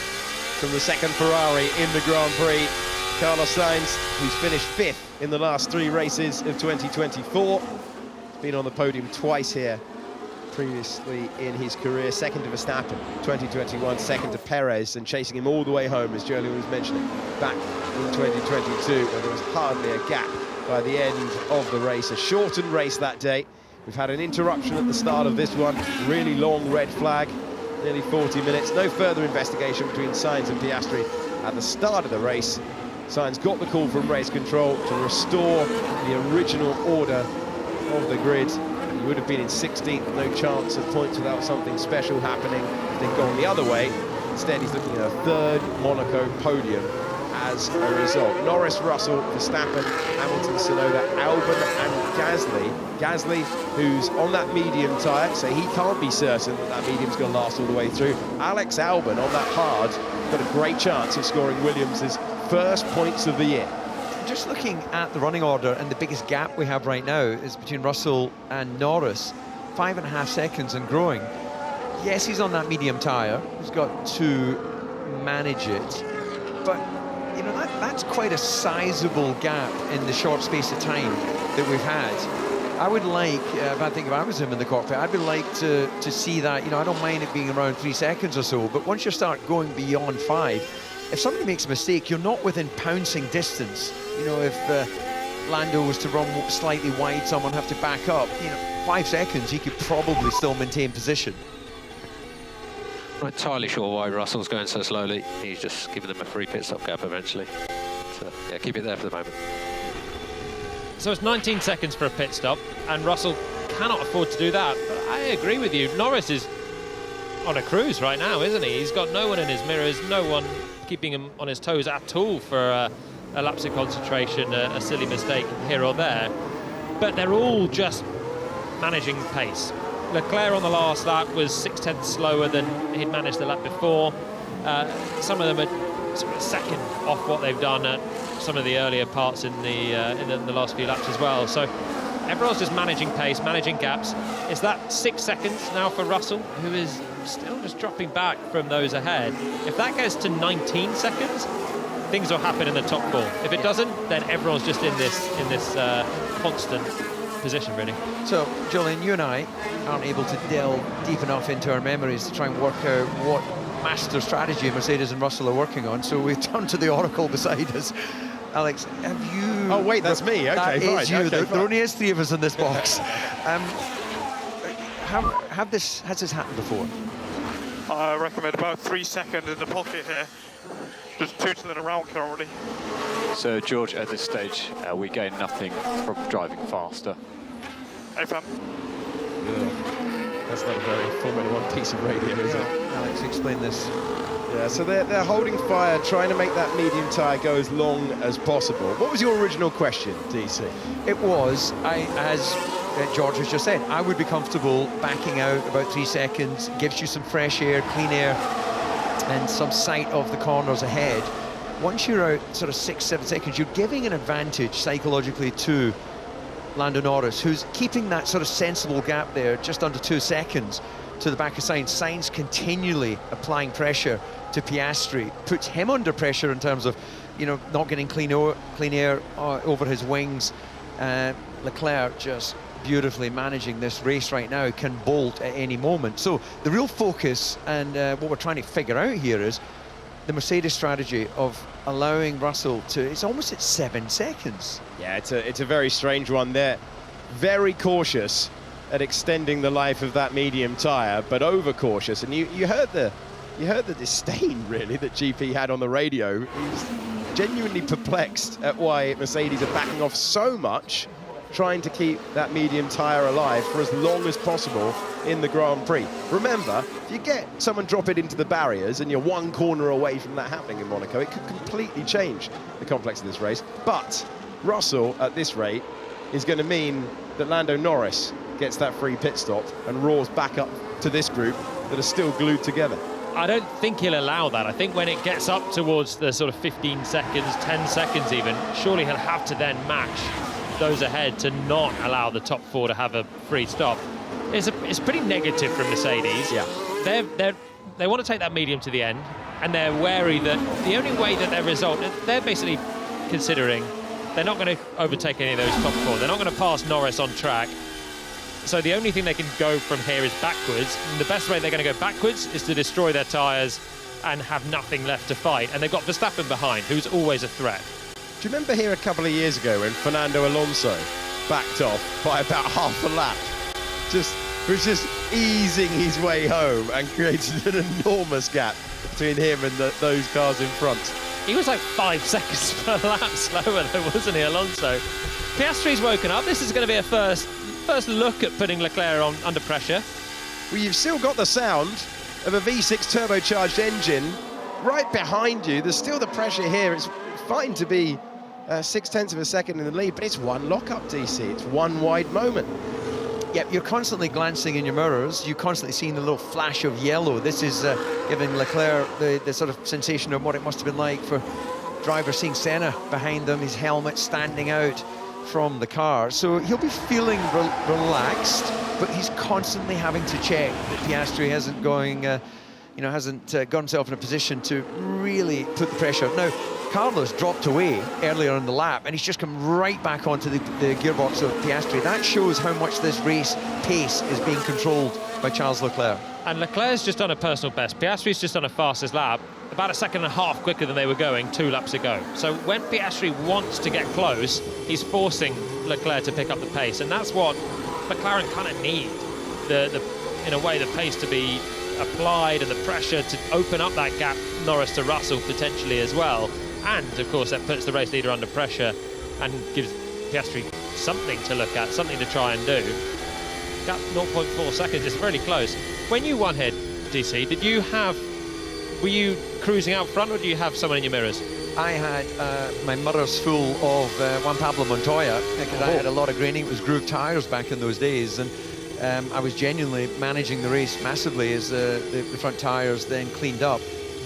Speaker 1: from the second Ferrari in the Grand Prix. Carlos Sainz, who's finished 5th in the last 3 races of 2024. He's been on the podium twice here previously in his career. Second to Verstappen, 2021, second to Perez, and chasing him all the way home, as Jolyon was mentioning, back in 2022, where there was hardly a gap by the end of the race. A shortened race that day. We've had an interruption at the start of this one, really long red flag, nearly 40 minutes. No further investigation between Sainz and Piastri at the start of the race. Sainz got the call from race control to restore the original order of the grid. He would have been in 16th, no chance of points without something special happening if they'd gone the other way. Instead, he's looking at a 3rd Monaco podium as a result. Norris, Russell, Verstappen, Hamilton, Tsunoda, Albon and Gasly. Gasly, who's on that medium tyre, so he can't be certain that that medium's going to last all the way through. Alex Albon on that hard, got a great chance of scoring Williams' first points of the year.
Speaker 2: Just looking at the running order, and the biggest gap we have right now is between Russell and Norris, 5.5 seconds and growing. Yes, he's on that medium tyre, he's got to manage it, but you know, that's quite a sizable gap in the short space of time that we've had. I would like, if I think if I was him in the cockpit, I'd like to see that, you know, I don't mind it being around 3 seconds or so, but once you start going beyond 5, if somebody makes a mistake, you're not within pouncing distance. You know, if Lando was to run slightly wide, someone have to back up, you know, 5 seconds, he could probably still maintain position.
Speaker 15: Not entirely sure why Russell's going so slowly. He's just giving them a free pit stop gap eventually. So, yeah, keep it there for the moment.
Speaker 3: So it's 19 seconds for a pit stop, and Russell cannot afford to do that. But I agree with you. Norris is on a cruise right now, isn't he? He's got no one in his mirrors, no one keeping him on his toes at all for a lapse of concentration, a silly mistake here or there. But they're all just managing pace. Leclerc on the last lap was 0.6 slower than he'd managed the lap before. Some of them are sort of a second off what they've done at some of the earlier parts in the last few laps as well. So everyone's just managing pace, managing gaps. Is that 6 seconds now for Russell, who is still just dropping back from those ahead? If that goes to 19 seconds, things will happen in the top 4. If it doesn't, then everyone's just in this constant position, really.
Speaker 2: So, Jolyon, you and I aren't able to delve deep enough into our memories to try and work out what master strategy Mercedes and Russell are working on, so we've turned to the oracle beside us. Alex, have you...
Speaker 1: Oh, wait, that's me. Okay,
Speaker 2: that
Speaker 1: fine.
Speaker 2: Is you.
Speaker 1: Okay,
Speaker 2: there only is 3 of us in this box. Has this happened before?
Speaker 8: I recommend about 3 seconds in the pocket here. Just tootling around currently.
Speaker 15: So, George, at this stage, we gain nothing from driving faster.
Speaker 8: Hey, fam.
Speaker 1: That's not a very Formula One piece of radio, is it?
Speaker 2: Alex, explain this.
Speaker 1: Yeah, so they're holding fire, trying to make that medium tyre go as long as possible. What was your original question, DC?
Speaker 2: It was, as George has just said, I would be comfortable backing out about 3 seconds, gives you some fresh air, clean air, and some sight of the corners ahead. Once you're out sort of 6-7 seconds, you're giving an advantage psychologically to Lando Norris, who's keeping that sort of sensible gap there, just under 2 seconds to the back of Sainz. Sainz continually applying pressure to Piastri, puts him under pressure in terms of, you know, not getting clean air over his wings. Leclerc just beautifully managing this race right now, can bolt at any moment. So the real focus and what we're trying to figure out here is the Mercedes strategy of allowing Russell to, it's almost at 7 seconds.
Speaker 1: Yeah, it's a very strange one. They're very cautious at extending the life of that medium tyre, but over cautious. And you heard the disdain really that GP had on the radio. He was genuinely perplexed at why Mercedes are backing off so much, trying to keep that medium tyre alive for as long as possible in the Grand Prix. Remember, if you get someone drop it into the barriers and you're one corner away from that happening in Monaco, it could completely change the complex of this race. But Russell, at this rate, is going to mean that Lando Norris gets that free pit stop and roars back up to this group that are still glued together.
Speaker 3: I don't think he'll allow that. I think when it gets up towards the sort of 15 seconds, 10 seconds even, surely he'll have to then match those ahead to not allow the top four to have a free stop. It's pretty negative from Mercedes.
Speaker 1: Yeah.
Speaker 3: They want to take that medium to the end, and they're wary that the only way that they're basically considering they're not going to overtake any of those top four. They're not going to pass Norris on track. So the only thing they can go from here is backwards. And the best way they're going to go backwards is to destroy their tyres and have nothing left to fight. And they've got Verstappen behind, who's always a threat.
Speaker 1: Do you remember here a couple of years ago when Fernando Alonso backed off by about half a lap? Was just easing his way home and created an enormous gap between him and those cars in front.
Speaker 3: He was like 5 seconds per lap slower though, wasn't he, Alonso? Piastri's woken up. This is going to be a first look at putting Leclerc under pressure.
Speaker 1: Well, you've still got the sound of a V6 turbocharged engine right behind you. There's still the pressure here. It's fine to be 0.6 of a second in the lead, but it's one lockup, DC. It's one wide moment.
Speaker 2: Yep, you're constantly glancing in your mirrors. You're constantly seeing the little flash of yellow. This is giving Leclerc the sort of sensation of what it must have been like for drivers seeing Senna behind them, his helmet standing out from the car. So he'll be feeling relaxed, but he's constantly having to check that Piastri hasn't got himself in a position to really put the pressure. Now, Carlos dropped away earlier in the lap, and he's just come right back onto the gearbox of Piastri. That shows how much this race pace is being controlled by Charles Leclerc.
Speaker 3: And Leclerc's just on a personal best. Piastri's just on a fastest lap, about 1.5 seconds quicker than they were going 2 laps ago. So when Piastri wants to get close, he's forcing Leclerc to pick up the pace, and that's what McLaren kind of need. In a way, the pace to be applied and the pressure to open up that gap, Norris to Russell potentially as well. And of course that puts the race leader under pressure and gives Piastri something to look at, something to try and do. Gap 0.4 seconds, it's really close. When you won here, DC, were you cruising out front, or do you have someone in your mirrors?
Speaker 2: I had my mirrors full of Juan Pablo Montoya, because I had a lot of graining. It was groove tyres back in those days, and I was genuinely managing the race massively as the front tyres then cleaned up.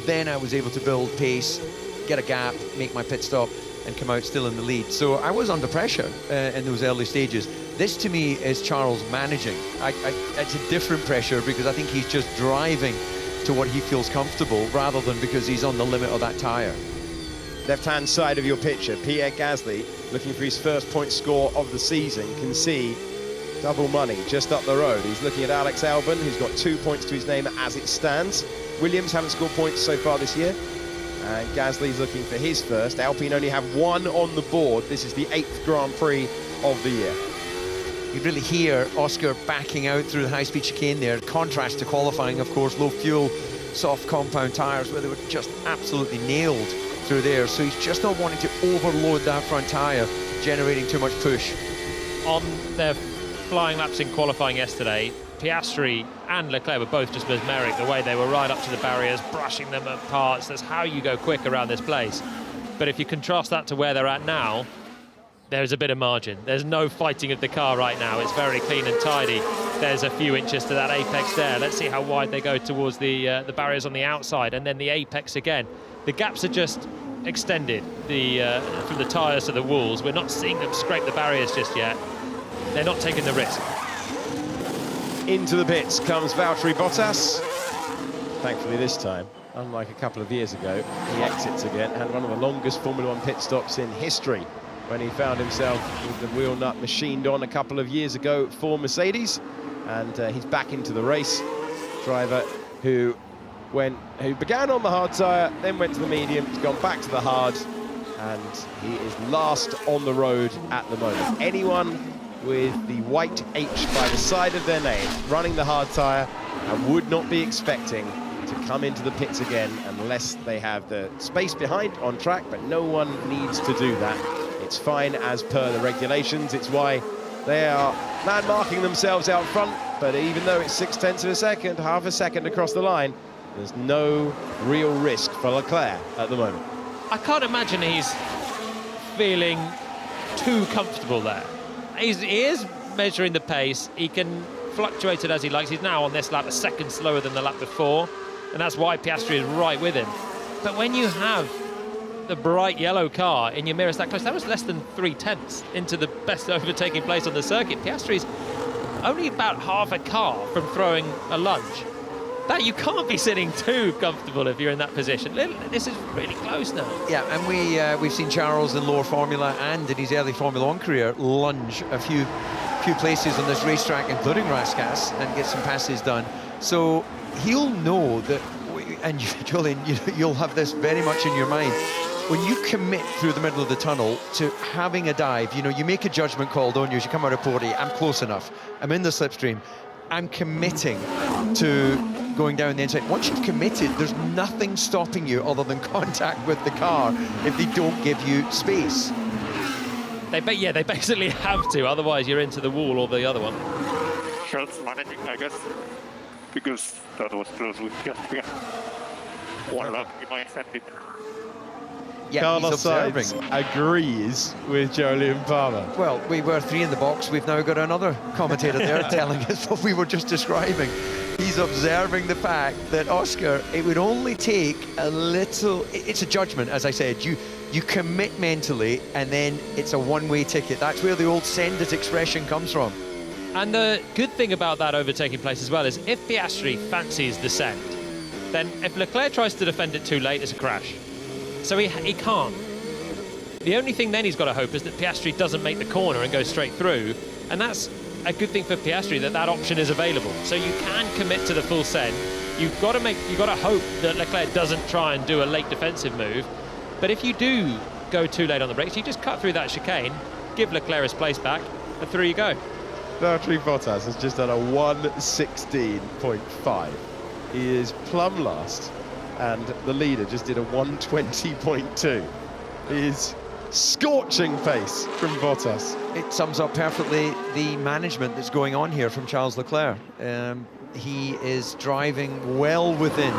Speaker 2: Then I was able to build pace, get a gap, make my pit stop, and come out still in the lead. So I was under pressure in those early stages. This to me is Charles managing. It's a different pressure, because I think he's just driving to what he feels comfortable rather than because he's on the limit of that tyre.
Speaker 1: Left-hand side of your picture, Pierre Gasly, looking for his first point score of the season, can see double money just up the road. He's looking at Alex Albon, who's got 2 points to his name as it stands. Williams haven't scored points so far this year. And Gasly's looking for his first. Alpine only have 1 on the board. This is the 8th Grand Prix of the year.
Speaker 2: You really hear Oscar backing out through the high-speed chicane there. Contrast to qualifying, of course, low fuel, soft compound tyres, where they were just absolutely nailed through there. So he's just not wanting to overload that front tyre, generating too much push.
Speaker 3: On their flying laps in qualifying yesterday. Piastri and Leclerc were both just mesmeric, the way they were right up to the barriers, brushing them apart. That's how you go quick around this place. But if you contrast that to where they're at now, there's a bit of margin. There's no fighting of the car right now. It's very clean and tidy. There's a few inches to that apex there. Let's see how wide they go towards the barriers on the outside, and then the apex again. The gaps are just extended from the tyres to the walls. We're not seeing them scrape the barriers just yet. They're not taking the risk.
Speaker 1: Into the pits comes Valtteri Bottas. Thankfully this time, unlike a couple of years ago, he exits again. Had one of the longest Formula 1 pit stops in history when he found himself with the wheel nut machined on a couple of years ago for Mercedes. And he's back into the race. Driver who began on the hard tyre, then went to the medium, has gone back to the hard, and he is last on the road at the moment. Anyone with the white H by the side of their name running the hard tyre and would not be expecting to come into the pits again unless they have the space behind on track, but no one needs to do that. It's fine as per the regulations. It's why they are landmarking themselves out front, but even though it's 0.6 of a second, half a second across the line, there's no real risk for Leclerc at the moment.
Speaker 3: I can't imagine he's feeling too comfortable there. He is measuring the pace. He can fluctuate it as he likes. He's now on this lap a second slower than the lap before, and that's why Piastri is right with him. But when you have the bright yellow car in your mirrors that close, that was less than 0.3 into the best overtaking place on the circuit. Piastri's only about half a car from throwing a lunge. That you can't be sitting too comfortable if you're in that position. This is really close now.
Speaker 2: Yeah, and we've seen Charles in lower Formula and in his early Formula 1 career lunge a few places on this racetrack, including Rascasse, and get some passes done. So he'll know that, and Julian, you'll have this very much in your mind. When you commit through the middle of the tunnel to having a dive, you make a judgment call, don't you, as you come out of Porty, I'm close enough, I'm in the slipstream, I'm committing to going down the inside. Once you've committed, there's nothing stopping you other than contact with the car if they don't give you space.
Speaker 3: They basically have to, otherwise you're into the wall or the other one.
Speaker 8: Charles managing, I guess, because that was close with Piastri. One lap, he might send it.
Speaker 2: Yeah,
Speaker 1: Carlos Sainz agrees with Jolyon Palmer.
Speaker 2: Well, we were 3 in the box. We've now got another commentator there telling us what we were just describing. He's observing the fact that, Oscar, it would only take a little... It's a judgment, as I said. You commit mentally, and then it's a one-way ticket. That's where the old send it expression comes from.
Speaker 3: And the good thing about that overtaking place as well is if Piastri fancies the send, then if Leclerc tries to defend it too late, it's a crash. So he can't. The only thing then he's got to hope is that Piastri doesn't make the corner and go straight through, and that's a good thing for Piastri that option is available. So you can commit to the full send. You've got to hope that Leclerc doesn't try and do a late defensive move. But if you do go too late on the brakes, you just cut through that chicane, give Leclerc his place back, and through you go.
Speaker 1: Valtteri Bottas has just done a 1:16.5. He is plumb last, and the leader just did a 1:20.2. He is scorching pace from Bottas.
Speaker 2: It sums up perfectly the management that's going on here from Charles Leclerc. He is driving well within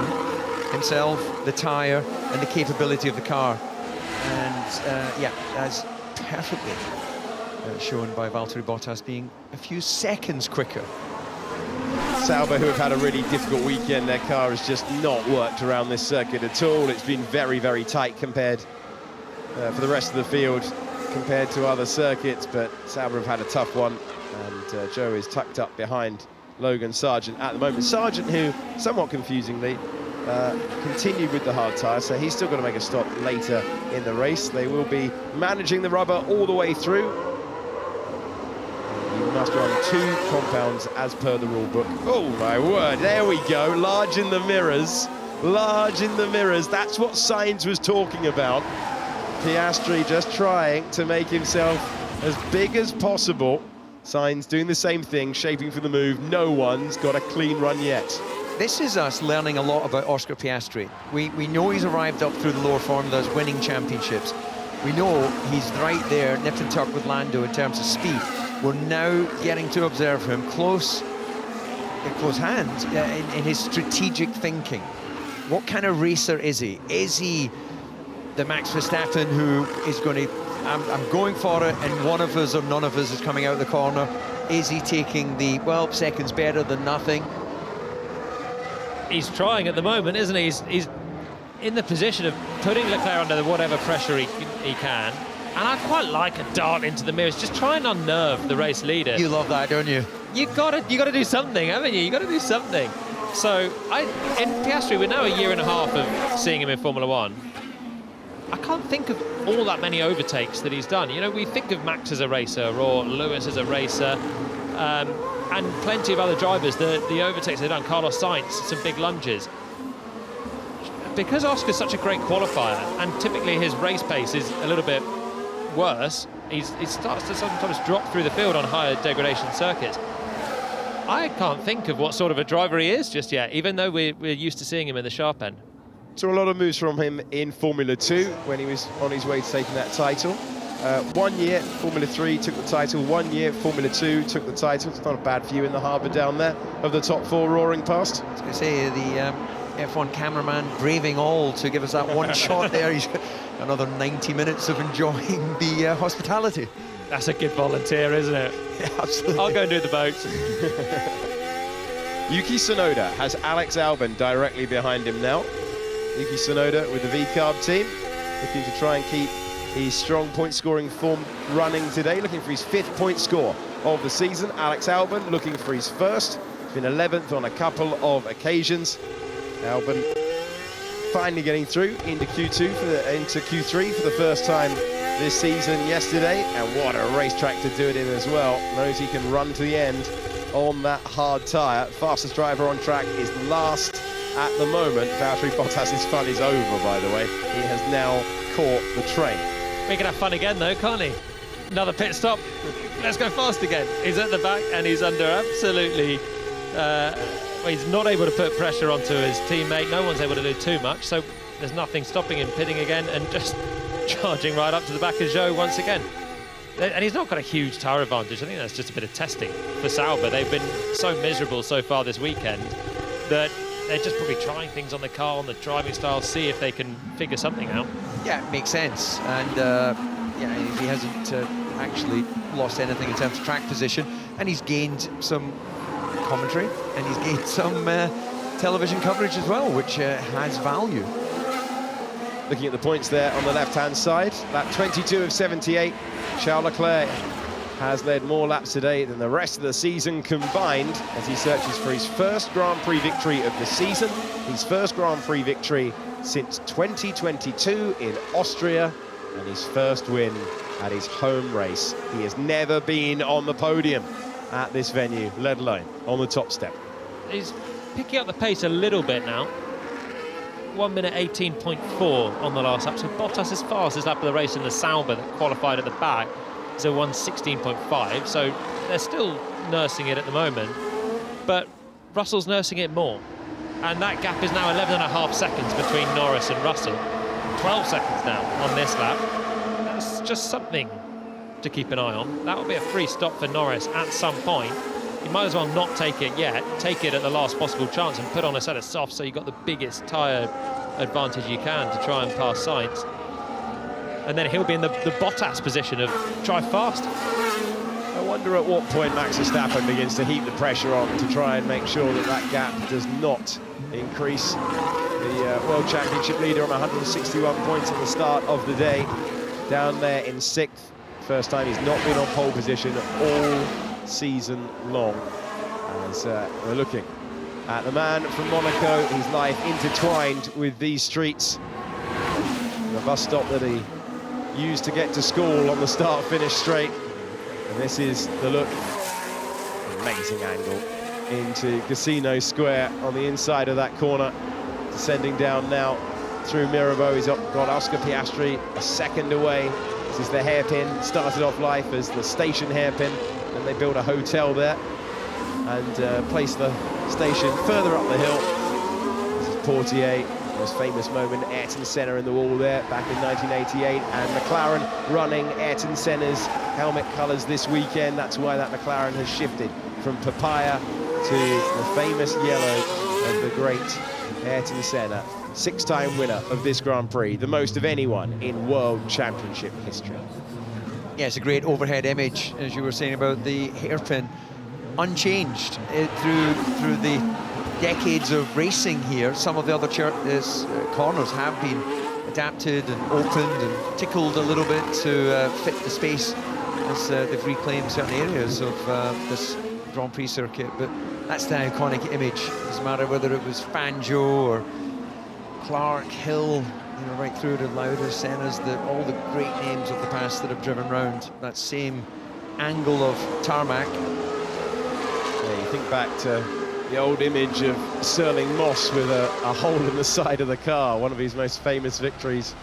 Speaker 2: himself, the tyre, and the capability of the car. And that's perfectly shown by Valtteri Bottas being a few seconds quicker.
Speaker 1: Sauber, who have had a really difficult weekend, their car has just not worked around this circuit at all. It's been very, very tight compared for the rest of the field compared to other circuits, but Sauber have had a tough one, and Joe is tucked up behind Logan Sargent at the moment. Sargent, who, somewhat confusingly, continued with the hard tyre, so he's still got to make a stop later in the race. They will be managing the rubber all the way through. You must run 2 compounds as per the rule book. Oh my word, there we go, large in the mirrors. Large in the mirrors, that's what Sainz was talking about. Piastri just trying to make himself as big as possible. Sainz doing the same thing, shaping for the move. No one's got a clean run yet.
Speaker 2: This is us learning a lot about Oscar Piastri. We know he's arrived up through the lower formulas, winning championships. We know he's right there, nip and tuck with Lando in terms of speed. we're now getting to observe him in close hand in his strategic thinking. What kind of racer is he? Is he the Max Verstappen who is going to, I'm going for it, and one of us or none of us is coming out of the corner? Is he taking the, well, seconds better than nothing?
Speaker 3: He's trying at the moment, isn't he? He's in the position of putting Leclerc under whatever pressure he can. And I quite like a dart into the mirrors, just try and unnerve the race leader.
Speaker 2: You love that, don't you?
Speaker 3: You gotta do something, haven't you? You gotta do something. So in Piastri, we're now a year and a half of seeing him in Formula One. I can't think of all that many overtakes that he's done. You know, we think of Max as a racer or Lewis as a racer, and plenty of other drivers, the overtakes they've done. Carlos Sainz, some big lunges. Because Oscar's such a great qualifier, and typically his race pace is a little bit worse, he starts to sometimes drop through the field on higher degradation circuits. I can't think of what sort of a driver he is just yet, even though we're used to seeing him in the sharp end.
Speaker 1: Saw a lot of moves from him in Formula 2 when he was on his way to taking that title. 1 year Formula 3 took the title, 1 year Formula 2 took the title. It's not a bad view in the harbour down there of the top four roaring past.
Speaker 2: I was going to say, the F1 cameraman braving all to give us that one shot there. He's got another 90 minutes of enjoying the hospitality.
Speaker 3: That's a good volunteer, isn't it?
Speaker 2: Yeah, absolutely.
Speaker 3: I'll go and do the boats.
Speaker 1: Yuki Tsunoda has Alex Albon directly behind him now. Yuki Tsunoda with the V-Carb team, looking to try and keep his strong point-scoring form running today, looking for his 5th point score of the season. Alex Albon looking for his first. He's been 11th on a couple of occasions. Albon finally getting through into Q3 for the first time this season yesterday, and what a racetrack to do it in as well. Knows he can run to the end on that hard tyre. Fastest driver on track is last at the moment. Valtteri Bottas' fun is over, by the way. He has now caught the train.
Speaker 3: We can have fun again, though, can't he? Another pit stop. Let's go fast again. He's at the back and he's under absolutely... he's not able to put pressure onto his teammate. No one's able to do too much, so there's nothing stopping him pitting again and just charging right up to the back of Zhou once again. And he's not got a huge tyre advantage. I think that's just a bit of testing for Sauber. They've been so miserable so far this weekend that they're just probably trying things on the car, on the driving style, see if they can figure something out.
Speaker 2: Yeah, it makes sense. And yeah, he hasn't actually lost anything in terms of track position, and he's gained some commentary and he's gained some television coverage as well, which has value.
Speaker 1: Looking at the points there on the left-hand side, lap 22 of 78, Charles Leclerc has led more laps today than the rest of the season combined as he searches for his first Grand Prix victory of the season, his first Grand Prix victory since 2022 in Austria, and his first win at his home race. He has never been on the podium at this venue, let alone on the top step.
Speaker 3: He's picking up the pace a little bit now. 1 minute 18.4 on the last lap. So Bottas' fastest lap of the race in the Sauber that qualified at the back is a 1:16.5. So they're still nursing it at the moment, but Russell's nursing it more. And that gap is now 11.5 seconds between Norris and Russell. 12 seconds now on this lap. That's just something to keep an eye on. That will be a free stop for Norris at some point. You might as well not take it yet. Take it at the last possible chance and put on a set of softs so you've got the biggest tyre advantage you can to try and pass Sainz. And then he'll be in the Bottas position of drive fast.
Speaker 1: I wonder at what point Max Verstappen begins to heap the pressure on to try and make sure that that gap does not increase. The World Championship leader on 161 points at the start of the day, down there in 6th. First time he's not been on pole position all season long. As we're looking at the man from Monaco, his life intertwined with these streets. The bus stop that he used to get to school on the start-finish straight. And this is the look, amazing angle, into Casino Square on the inside of that corner. Descending down now through Mirabeau, he's got Oscar Piastri a second away. This is the hairpin, started off life as the station hairpin, and they built a hotel there and placed the station further up the hill. This is Portier Most famous moment, Ayrton Senna in the wall there back in 1988, and McLaren running Ayrton Senna's helmet colours this weekend. That's why that McLaren has shifted from papaya to the famous yellow of the great Ayrton Senna. 6-time winner of this Grand Prix, the most of anyone in World Championship history.
Speaker 2: Yeah, it's a great overhead image, as you were saying about the hairpin, unchanged through the decades of racing here. Some of the other corners have been adapted and opened and tickled a little bit to fit the space as they've reclaimed certain areas of this Grand Prix circuit. But that's the iconic image. It doesn't matter whether it was Fangio or Clark, Hill, you know, right through to Lauda, Senna's, all the great names of the past that have driven round that same angle of tarmac.
Speaker 1: Yeah, you think back to the old image of Stirling Moss with a hole in the side of the car, one of his most famous victories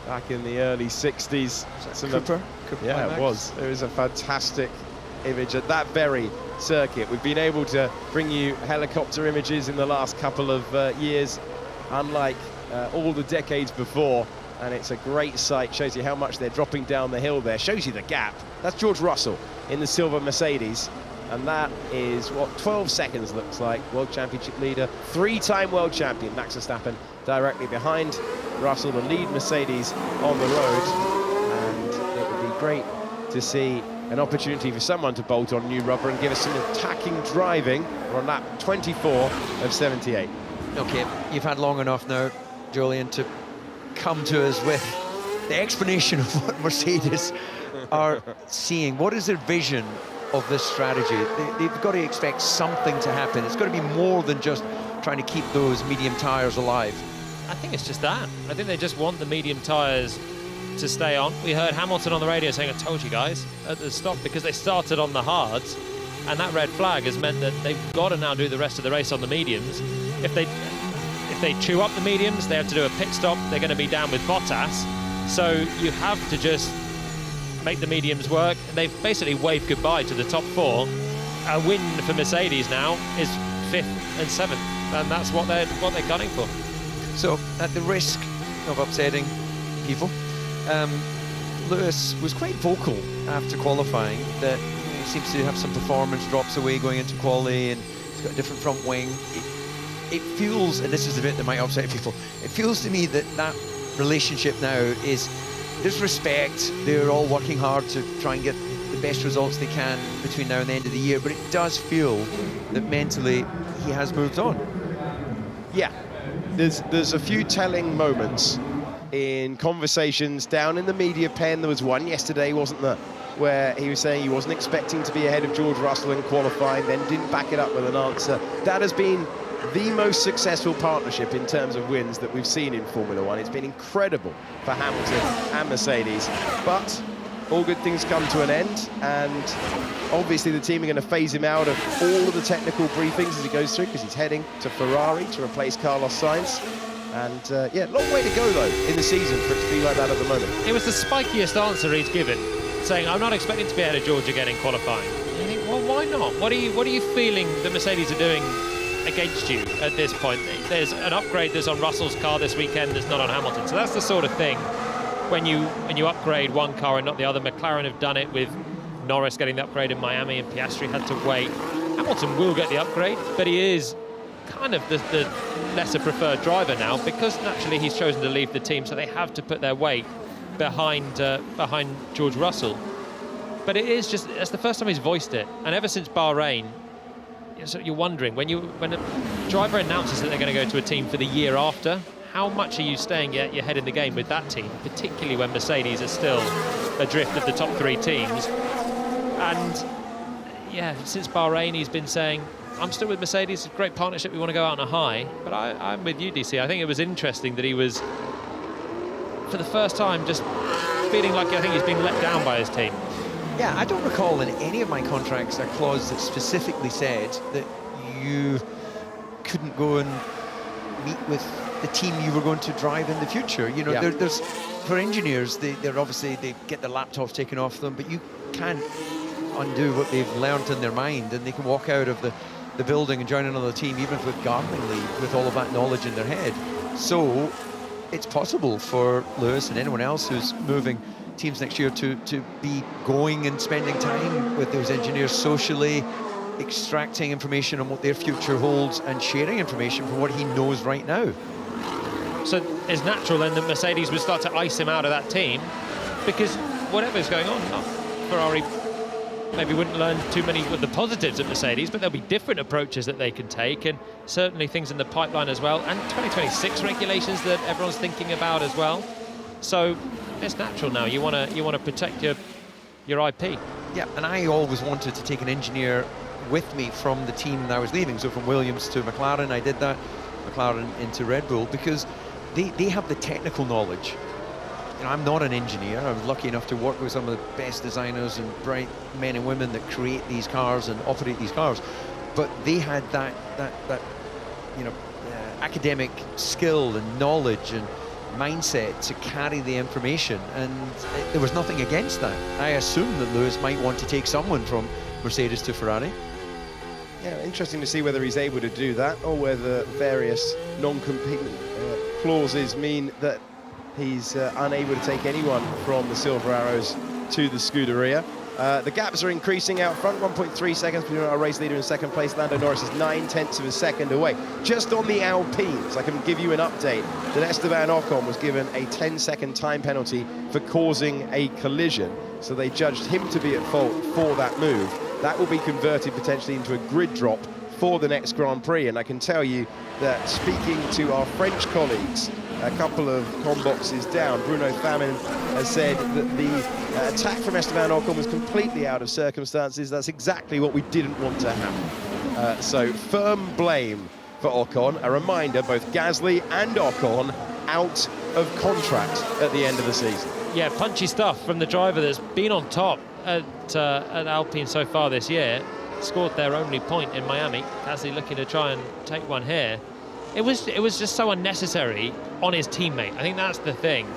Speaker 1: back in the early 60s.
Speaker 2: Cooper?
Speaker 1: Yeah, it was. It was a fantastic image at that very circuit. We've been able to bring you helicopter images in the last couple of years, unlike all the decades before, and it's a great sight. Shows you how much they're dropping down the hill there, shows you the gap. That's George Russell in the silver Mercedes, and that is what 12 seconds looks like. World Championship leader, 3-time world champion Max Verstappen directly behind Russell, the lead Mercedes on the road, and it would be great to see an opportunity for someone to bolt on new rubber and give us some attacking driving. We're on lap 24 of 78.
Speaker 2: Okay, you've had long enough now, Julian, to come to us with the explanation of what Mercedes are seeing. What is their vision of this strategy? They've got to expect something to happen. It's got to be more than just trying to keep those medium tyres alive.
Speaker 3: I think it's just that. I think they just want the medium tyres to stay on. We heard Hamilton on the radio saying, I told you guys at the stop, because they started on the hards, and that red flag has meant that they've got to now do the rest of the race on the mediums. If they chew up the mediums, they have to do a pit stop. They're going to be down with Bottas. So you have to just make the mediums work. They've basically waved goodbye to the top 4. A win for Mercedes now is 5th and 7th, and that's what they're gunning for.
Speaker 2: So at the risk of upsetting people, Lewis was quite vocal after qualifying that he seems to have some performance drops away going into quali, and he's got a different front wing. It feels, and this is the bit that might upset people, it feels to me that that relationship now is, there's respect, they're all working hard to try and get the best results they can between now and the end of the year, but it does feel that mentally he has moved on.
Speaker 1: Yeah, there's a few telling moments in conversations down in the media pen. There was one yesterday, wasn't there, where he was saying he wasn't expecting to be ahead of George Russell in qualifying, then didn't back it up with an answer. That has been the most successful partnership in terms of wins that we've seen in Formula One. It's been incredible for Hamilton and Mercedes, but all good things come to an end, and obviously the team are going to phase him out of all of the technical briefings as he goes through, because he's heading to Ferrari to replace Carlos Sainz. And yeah, long way to go though in the season for it to be like that at the moment.
Speaker 3: It was the spikiest answer he's given, saying, I'm not expecting to be ahead of George again in qualifying. And you think, well, why not? What are you feeling that Mercedes are doing against you at this point? There's an upgrade that's on Russell's car this weekend that's not on Hamilton. So that's the sort of thing when you upgrade one car and not the other. McLaren have done it with Norris getting the upgrade in Miami, and Piastri had to wait. Hamilton will get the upgrade, but he is kind of the lesser preferred driver now, because naturally he's chosen to leave the team, so they have to put their weight behind George Russell. But it is just, it's the first time he's voiced it, and ever since Bahrain, so you're wondering, when a driver announces that they're going to go to a team for the year after, how much are you staying your head in the game with that team, particularly when Mercedes is still adrift of the top 3 teams. And yeah, since Bahrain he's been saying, I'm still with Mercedes, it's a great partnership, we want to go out on a high. But I'm with you, DC. I think it was interesting that he was, for the first time, just feeling like I think he's being let down by his team.
Speaker 2: Yeah, I don't recall in any of my contracts a clause that specifically said that you couldn't go and meet with the team you were going to drive in the future. You know,
Speaker 1: yeah.
Speaker 2: there's for engineers, they're obviously, they get their laptops taken off them, but you can't undo what they've learned in their mind, and they can walk out of the building and join another team, even with gardening leave, with all of that knowledge in their head. So it's possible for Lewis and anyone else who's moving teams next year to be going and spending time with those engineers socially, extracting information on what their future holds and sharing information from what he knows right now.
Speaker 3: So it's natural then that Mercedes would start to ice him out of that team, because whatever's going on, Ferrari maybe wouldn't learn too many of the positives at Mercedes, but there'll be different approaches that they can take, and certainly things in the pipeline as well, and 2026 regulations that everyone's thinking about as well. So it's natural now. You want to protect your IP.
Speaker 2: Yeah, and I always wanted to take an engineer with me from the team that I was leaving. So from Williams to McLaren, I did that. McLaren into Red Bull, because they have the technical knowledge. You know, I'm not an engineer. I was lucky enough to work with some of the best designers and bright men and women that create these cars and operate these cars. But they had that you know, academic skill and knowledge and mindset to carry the information, and there was nothing against that. I assume that Lewis might want to take someone from Mercedes to Ferrari.
Speaker 1: Yeah, interesting to see whether he's able to do that, or whether various non-compete clauses mean that he's unable to take anyone from the Silver Arrows to the Scuderia. The gaps are increasing out front, 1.3 seconds between our race leader in second place. Lando Norris is 9/10 of a second away. Just on the Alpines, I can give you an update that Esteban Ocon was given a 10-second time penalty for causing a collision. So they judged him to be at fault for that move. That will be converted potentially into a grid drop for the next Grand Prix. And I can tell you that speaking to our French colleagues, a couple of boxes down, Bruno Famin has said that the attack from Esteban Ocon was completely out of circumstances. That's exactly what we didn't want to happen. So firm blame for Ocon. A reminder, both Gasly and Ocon out of contract at the end of the season.
Speaker 3: Yeah, punchy stuff from the driver that's been on top at Alpine so far this year. Scored their only point in Miami. Gasly looking to try and take one here. It was just so unnecessary on his teammate. I think that's the thing.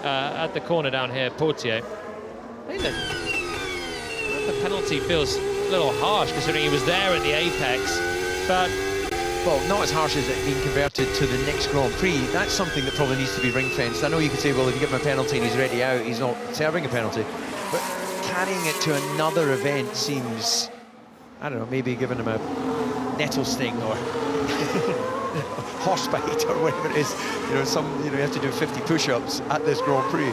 Speaker 3: At the corner down here, Portier. I think the penalty feels a little harsh considering he was there at the apex, but...
Speaker 2: Well, not as harsh as it being converted to the next Grand Prix. That's something that probably needs to be ring-fenced. I know you could say, well, if you give him a penalty and he's already out, he's not serving a penalty. But carrying it to another event seems, I don't know, maybe giving him a nettle sting or horse bite or whatever it is. You have to do 50 push-ups at this Grand Prix.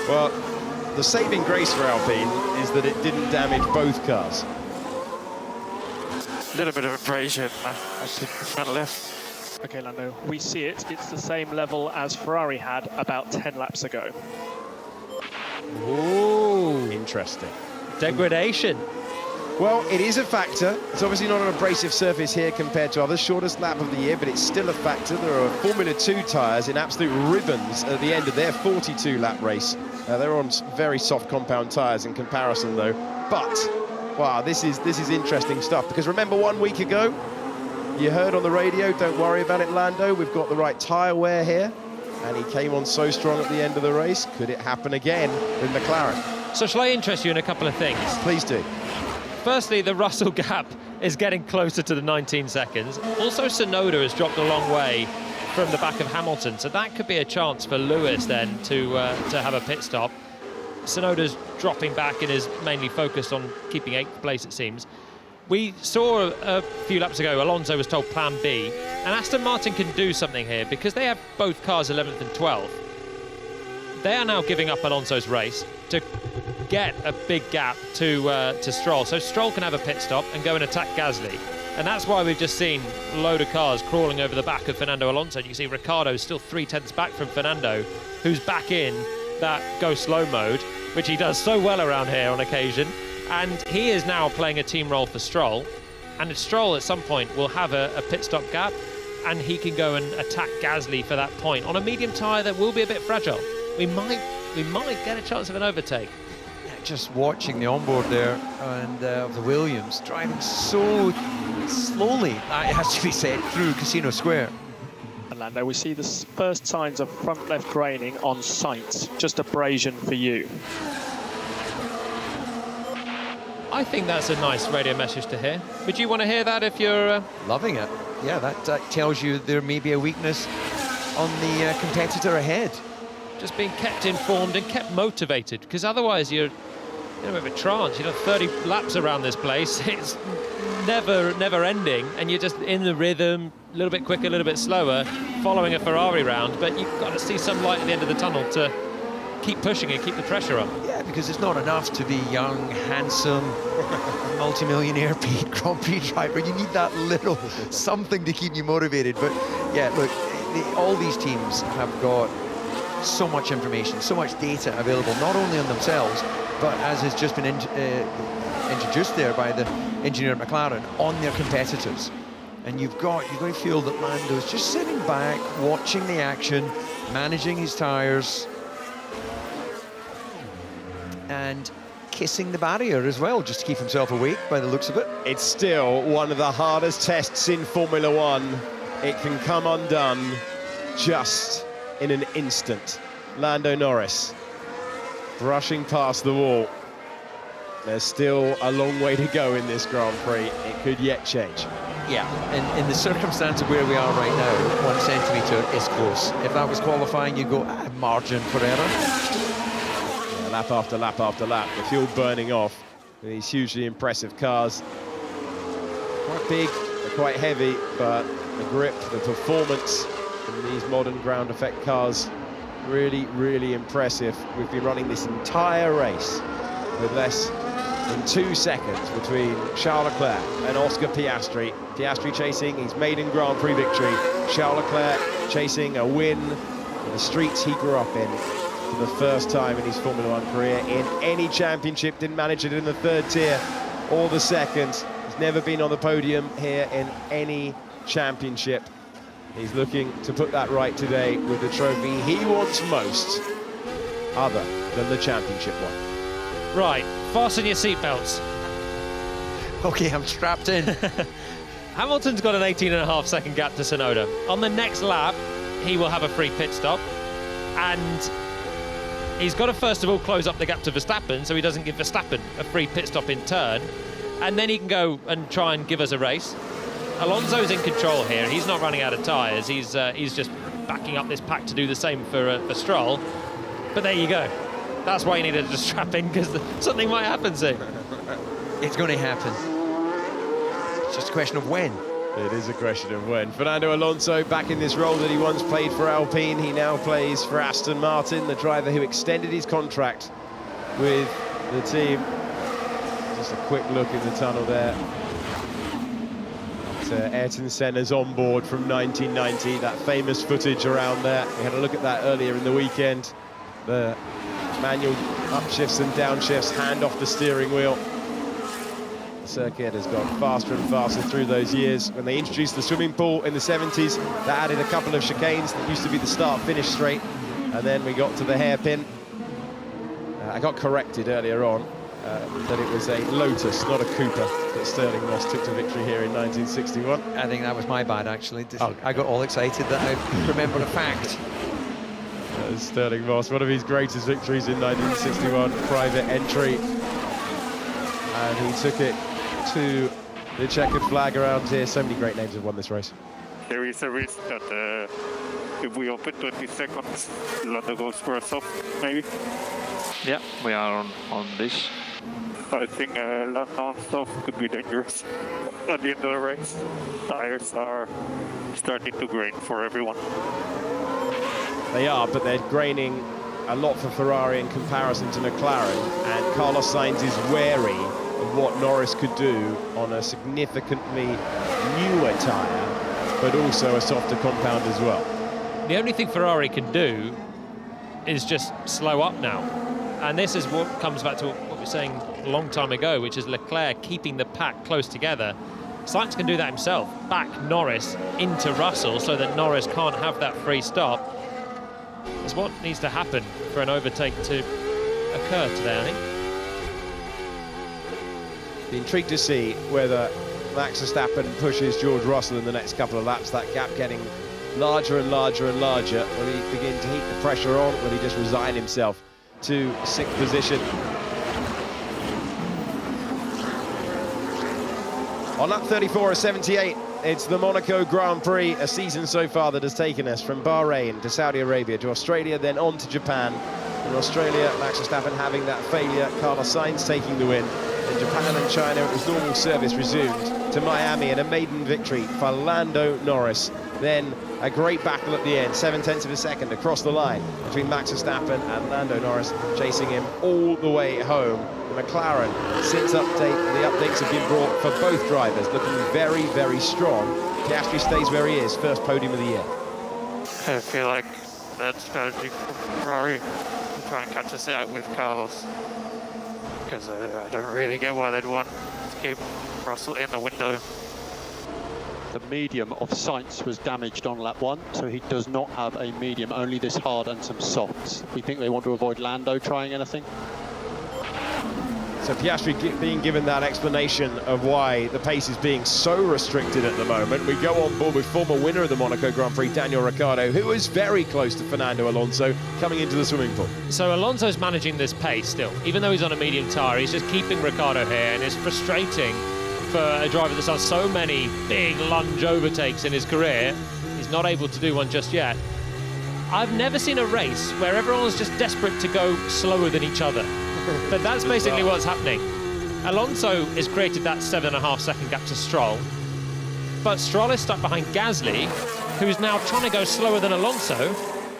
Speaker 1: Well, the saving grace for Alpine is that it didn't damage both cars.
Speaker 9: A little bit of abrasion actually front left.
Speaker 8: Okay, Lando, we see it. It's the same level as Ferrari had about 10 laps ago.
Speaker 3: Ooh,
Speaker 1: interesting.
Speaker 3: Degradation.
Speaker 1: Well, it is a factor. It's obviously not an abrasive surface here compared to others. Shortest lap of the year, but it's still a factor. There are Formula 2 tyres in absolute ribbons at the end of their 42-lap race. They're on very soft compound tyres in comparison, though. But, wow, this is interesting stuff. Because remember 1 week ago, you heard on the radio, don't worry about it, Lando. We've got the right tyre wear here. And he came on so strong at the end of the race. Could it happen again with McLaren?
Speaker 3: So shall I interest you in a couple of things?
Speaker 1: Please do.
Speaker 3: Firstly, the Russell gap is getting closer to the 19 seconds. Also, Tsunoda has dropped a long way from the back of Hamilton, so that could be a chance for Lewis then to have a pit stop. Tsunoda's dropping back and is mainly focused on keeping 8th place, it seems. We saw a few laps ago, Alonso was told plan B, and Aston Martin can do something here because they have both cars 11th and 12th. They are now giving up Alonso's race to get a big gap to Stroll. So Stroll can have a pit stop and go and attack Gasly. And that's why we've just seen a load of cars crawling over the back of Fernando Alonso. You can see Ricciardo's still 3/10 back from Fernando, who's back in that go slow mode, which he does so well around here on occasion. And he is now playing a team role for Stroll. And Stroll at some point will have a pit stop gap, and he can go and attack Gasly for that point on a medium tyre that will be a bit fragile. We might get a chance of an overtake.
Speaker 2: Just watching the onboard there and of the Williams driving so slowly, it has to be said, through Casino Square.
Speaker 8: And Lando, we see the first signs of front left graining on sight. Just abrasion for you.
Speaker 3: I think that's a nice radio message to hear. Would you want to hear that if you're...
Speaker 2: Loving it. Yeah, that tells you there may be a weakness on the competitor ahead.
Speaker 3: Just being kept informed and kept motivated, because otherwise you're in a bit of a trance. You've done 30 laps around this place. It's never ending, and you're just in the rhythm, a little bit quicker, a little bit slower, following a Ferrari round, but you've got to see some light at the end of the tunnel to keep pushing and keep the pressure up.
Speaker 2: Yeah, because it's not enough to be young, handsome, multi-millionaire Grand Prix driver. You need that little something to keep you motivated. But yeah, look, all these teams have got so much information, so much data available, not only on themselves, but as has just been introduced there by the engineer at McLaren, on their competitors. And you've got to feel that Lando's just sitting back, watching the action, managing his tyres, and kissing the barrier as well, just to keep himself awake by the looks of it.
Speaker 1: It's still one of the hardest tests in Formula One. It can come undone just in an instant. Lando Norris brushing past the wall. There's still a long way to go in this Grand Prix. It could yet change.
Speaker 2: Yeah, and in the circumstance of where we are right now, 1 centimetre is close. If that was qualifying, you'd go, margin for error.
Speaker 1: Lap after lap after lap, the fuel burning off. These hugely impressive cars. Quite big, they're quite heavy, but the grip, the performance in these modern ground effect cars, really, really impressive. We've been running this entire race with less than 2 seconds between Charles Leclerc and Oscar Piastri. Piastri chasing his maiden Grand Prix victory. Charles Leclerc chasing a win in the streets he grew up in for the first time in his Formula One career in any championship. Didn't manage it in the third tier or the second. He's never been on the podium here in any championship. He's looking to put that right today with the trophy he wants most, other than the championship one.
Speaker 3: Right, fasten your seatbelts.
Speaker 2: Okay, I'm strapped in.
Speaker 3: Hamilton's got an 18.5-second gap to Tsunoda. On the next lap, he will have a free pit stop, and he's got to first of all close up the gap to Verstappen so he doesn't give Verstappen a free pit stop in turn, and then he can go and try and give us a race. Alonso's in control here. He's not running out of tyres. He's just backing up this pack to do the same for Stroll. But there you go. That's why you needed to strap in, because something might happen soon.
Speaker 2: It's going to happen. It's just a question of when.
Speaker 1: It is a question of when. Fernando Alonso back in this role that he once played for Alpine. He now plays for Aston Martin, the driver who extended his contract with the team. Just a quick look in the tunnel there. Ayrton Senna's on board from 1990, that famous footage around there. We had a look at that earlier in the weekend. The manual upshifts and downshifts, hand off the steering wheel. The circuit has gone faster and faster through those years. When they introduced the swimming pool in the 70s, that added a couple of chicanes that used to be the start-finish straight, and then we got to the hairpin. I got corrected earlier on that it was a Lotus, not a Cooper, that Sterling Moss took to victory here in 1961.
Speaker 2: I think that was my bad, actually. I got all excited that I remembered a fact.
Speaker 1: Sterling Moss, one of his greatest victories in 1961, private entry, and he took it to the checkered flag around here. So many great names have won this race.
Speaker 8: There is a risk that if we open 20 seconds, Lando goes for a stop, maybe.
Speaker 9: Yeah, we are on this.
Speaker 8: I think Lando stop could be dangerous at the end of the race. Tires are starting to grain for everyone.
Speaker 1: They are, but they're graining a lot for Ferrari in comparison to McLaren, and Carlos Sainz is wary of what Norris could do on a significantly newer tyre, but also a softer compound as well.
Speaker 3: The only thing Ferrari can do is just slow up now. And this is what comes back to what we were saying a long time ago, which is Leclerc keeping the pack close together. Sainz can do that himself, back Norris into Russell so that Norris can't have that free stop. It's what needs to happen for an overtake to occur today, I think.
Speaker 1: Be intrigued to see whether Max Verstappen pushes George Russell in the next couple of laps, that gap getting larger and larger and larger. Will he begin to heat the pressure on? Will he just resign himself to 6th position? On lap 34 of 78, It's the Monaco Grand Prix, a season so far that has taken us from Bahrain to Saudi Arabia to Australia, then on to Japan. In Australia, Max Verstappen having that failure, Carlos Sainz taking the win. In Japan and China, it was normal service resumed. To Miami, and a maiden victory for Lando Norris. Then a great battle at the end, 7/10 of a second across the line between Max Verstappen and Lando Norris, chasing him all the way home. The McLaren, since the updates have been brought for both drivers, looking very, very strong. Piastri stays where he is, first podium of the year.
Speaker 9: I feel like that strategy for Ferrari to try and catch us out with Carlos, because I don't really get why they'd want to keep Russell in the window.
Speaker 14: The medium of Sainz was damaged on lap 1, so he does not have a medium, only this hard and some softs. Do you think they want to avoid Lando trying anything?
Speaker 1: So Piastri being given that explanation of why the pace is being so restricted at the moment. We go on board with former winner of the Monaco Grand Prix, Daniel Ricciardo, who was very close to Fernando Alonso coming into the swimming pool.
Speaker 3: So Alonso's managing this pace still. Even though he's on a medium tyre, he's just keeping Ricciardo here, and it's frustrating for a driver that's done so many big lunge overtakes in his career. He's not able to do one just yet. I've never seen a race where everyone's just desperate to go slower than each other. But that's basically what's happening. Alonso has created that 7.5 second gap to Stroll, but Stroll is stuck behind Gasly, who's now trying to go slower than Alonso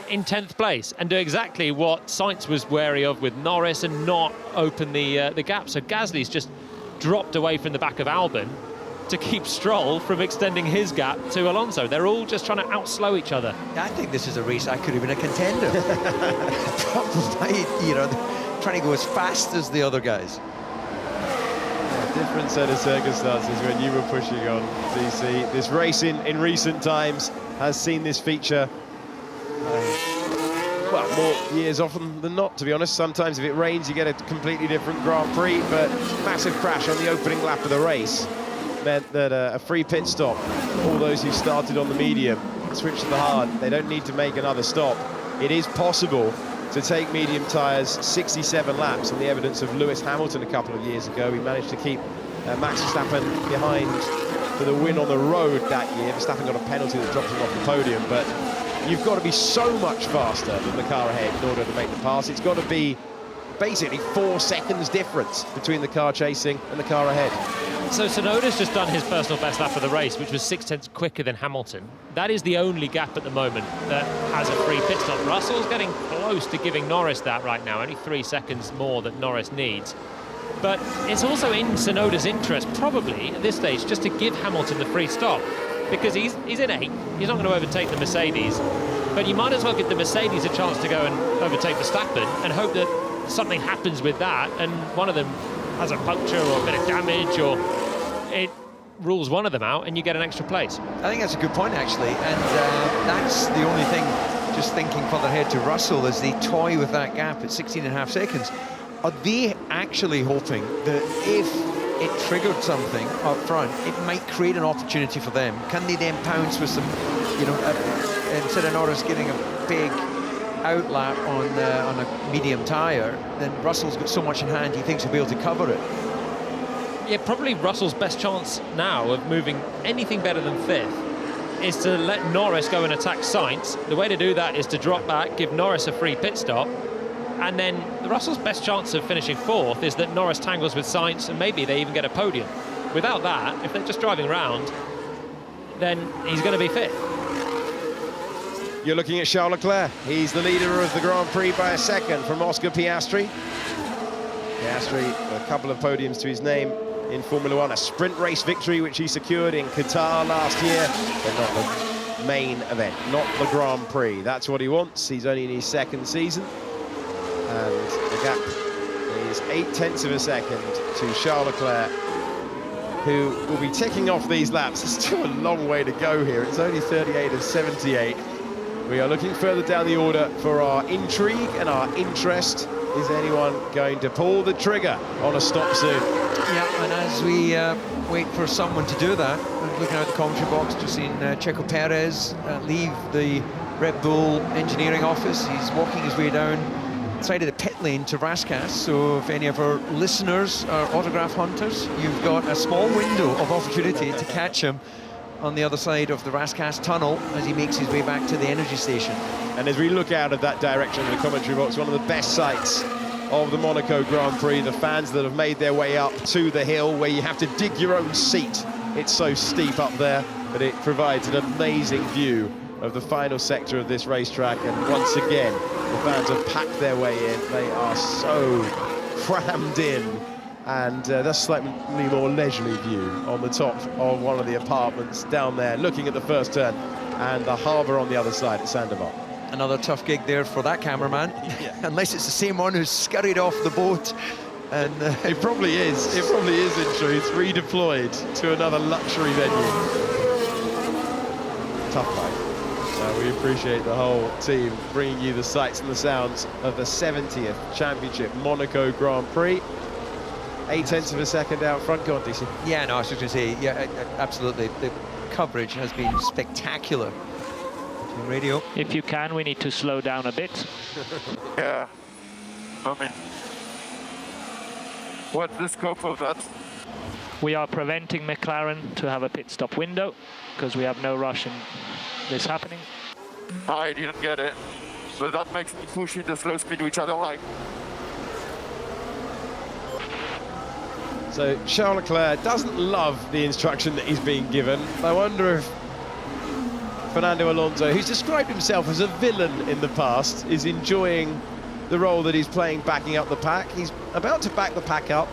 Speaker 3: in 10th place and do exactly what Sainz was wary of with Norris and not open the gap. So Gasly's just dropped away from the back of Albon to keep Stroll from extending his gap to Alonso. They're all just trying to outslow each other.
Speaker 2: I think this is a race I could have been a contender. Probably, you know, trying to go as fast as the other guys.
Speaker 1: Yeah, different set of circumstances when you were pushing on, DC. This race in recent times has seen this feature well, more years often than not, to be honest. Sometimes if it rains, you get a completely different Grand Prix, but massive crash on the opening lap of the race meant that a free pit stop. All those who started on the medium switch to the hard. They don't need to make another stop. It is possible to take medium tyres 67 laps on the evidence of Lewis Hamilton a couple of years ago. He managed to keep Max Verstappen behind for the win on the road that year. Verstappen got a penalty that dropped him off the podium, but you've got to be so much faster than the car ahead in order to make the pass. It's got to be basically 4 seconds difference between the car chasing and the car ahead.
Speaker 3: So Tsunoda's just done his personal best lap of the race, which was 6/10 quicker than Hamilton. That is the only gap at the moment that has a free pit stop. Russell's getting close to giving Norris that right now, only 3 seconds more that Norris needs. But it's also in Tsunoda's interest, probably, at this stage, just to give Hamilton the free stop, because he's in 8th. He's not going to overtake the Mercedes, but you might as well give the Mercedes a chance to go and overtake Verstappen and hope that something happens with that, and one of them has a puncture or a bit of damage, or it rules one of them out and you get an extra place.
Speaker 2: I think that's a good point, actually, and that's the only thing, just thinking further ahead to Russell, as they toy with that gap at 16.5 seconds. Are they actually hoping that if it triggered something up front, it might create an opportunity for them? Can they then pounce with some, you know, instead of Norris getting a big outlap on a medium tyre, then Russell's got so much in hand he thinks he'll be able to cover it.
Speaker 3: Yeah, probably Russell's best chance now of moving anything better than 5th is to let Norris go and attack Sainz. The way to do that is to drop back, give Norris a free pit stop, and then Russell's best chance of finishing 4th is that Norris tangles with Sainz and maybe they even get a podium. Without that, if they're just driving around, then he's going to be 5th.
Speaker 1: You're looking at Charles Leclerc. He's the leader of the Grand Prix by a second from Oscar Piastri. Piastri, a couple of podiums to his name in Formula One. A sprint race victory, which he secured in Qatar last year, but not the main event, not the Grand Prix. That's what he wants. He's only in his 2nd season. And the gap is 0.8 of a second to Charles Leclerc, who will be ticking off these laps. There's still a long way to go here. It's only 38 of 78. We are looking further down the order for our intrigue and our interest. Is anyone going to pull the trigger on a stop soon?
Speaker 2: Yeah, and as we wait for someone to do that, looking out the commentary box, just seen Checo Perez leave the Red Bull engineering office. He's walking his way down the side of the pit lane to Rascasse, so if any of our listeners are autograph hunters, you've got a small window of opportunity to catch him on the other side of the Rascasse tunnel as he makes his way back to the energy station.
Speaker 1: And as we look out of that direction in the commentary box, one of the best sights of the Monaco Grand Prix, the fans that have made their way up to the hill where you have to dig your own seat. It's so steep up there, but it provides an amazing view of the final sector of this racetrack. And once again, the fans have packed their way in. They are so crammed in. And that's slightly more leisurely view on the top of one of the apartments down there, looking at the first turn and the harbour on the other side at Sandoval.
Speaker 2: Another tough gig there for that cameraman, unless it's the same one who's scurried off the boat. And
Speaker 1: it probably is. It probably is, in truth, redeployed to another luxury venue. Tough fight. We appreciate the whole team bringing you the sights and the sounds of the 70th Championship Monaco Grand Prix. 0.8 of a second out front. Go on, DC.
Speaker 2: Yeah, no, I was just going to say, yeah, absolutely. The coverage has been spectacular. Radio.
Speaker 16: If you can, we need to slow down a bit.
Speaker 8: Yeah. I mean, what's the scope of that?
Speaker 16: We are preventing McLaren to have a pit stop window because we have no rush in this happening.
Speaker 8: I didn't get it, but that makes me push in the slow speed, which I don't like.
Speaker 1: So Charles Leclerc doesn't love the instruction that he's being given. I wonder if Fernando Alonso, who's described himself as a villain in the past, is enjoying the role that he's playing backing up the pack. He's about to back the pack up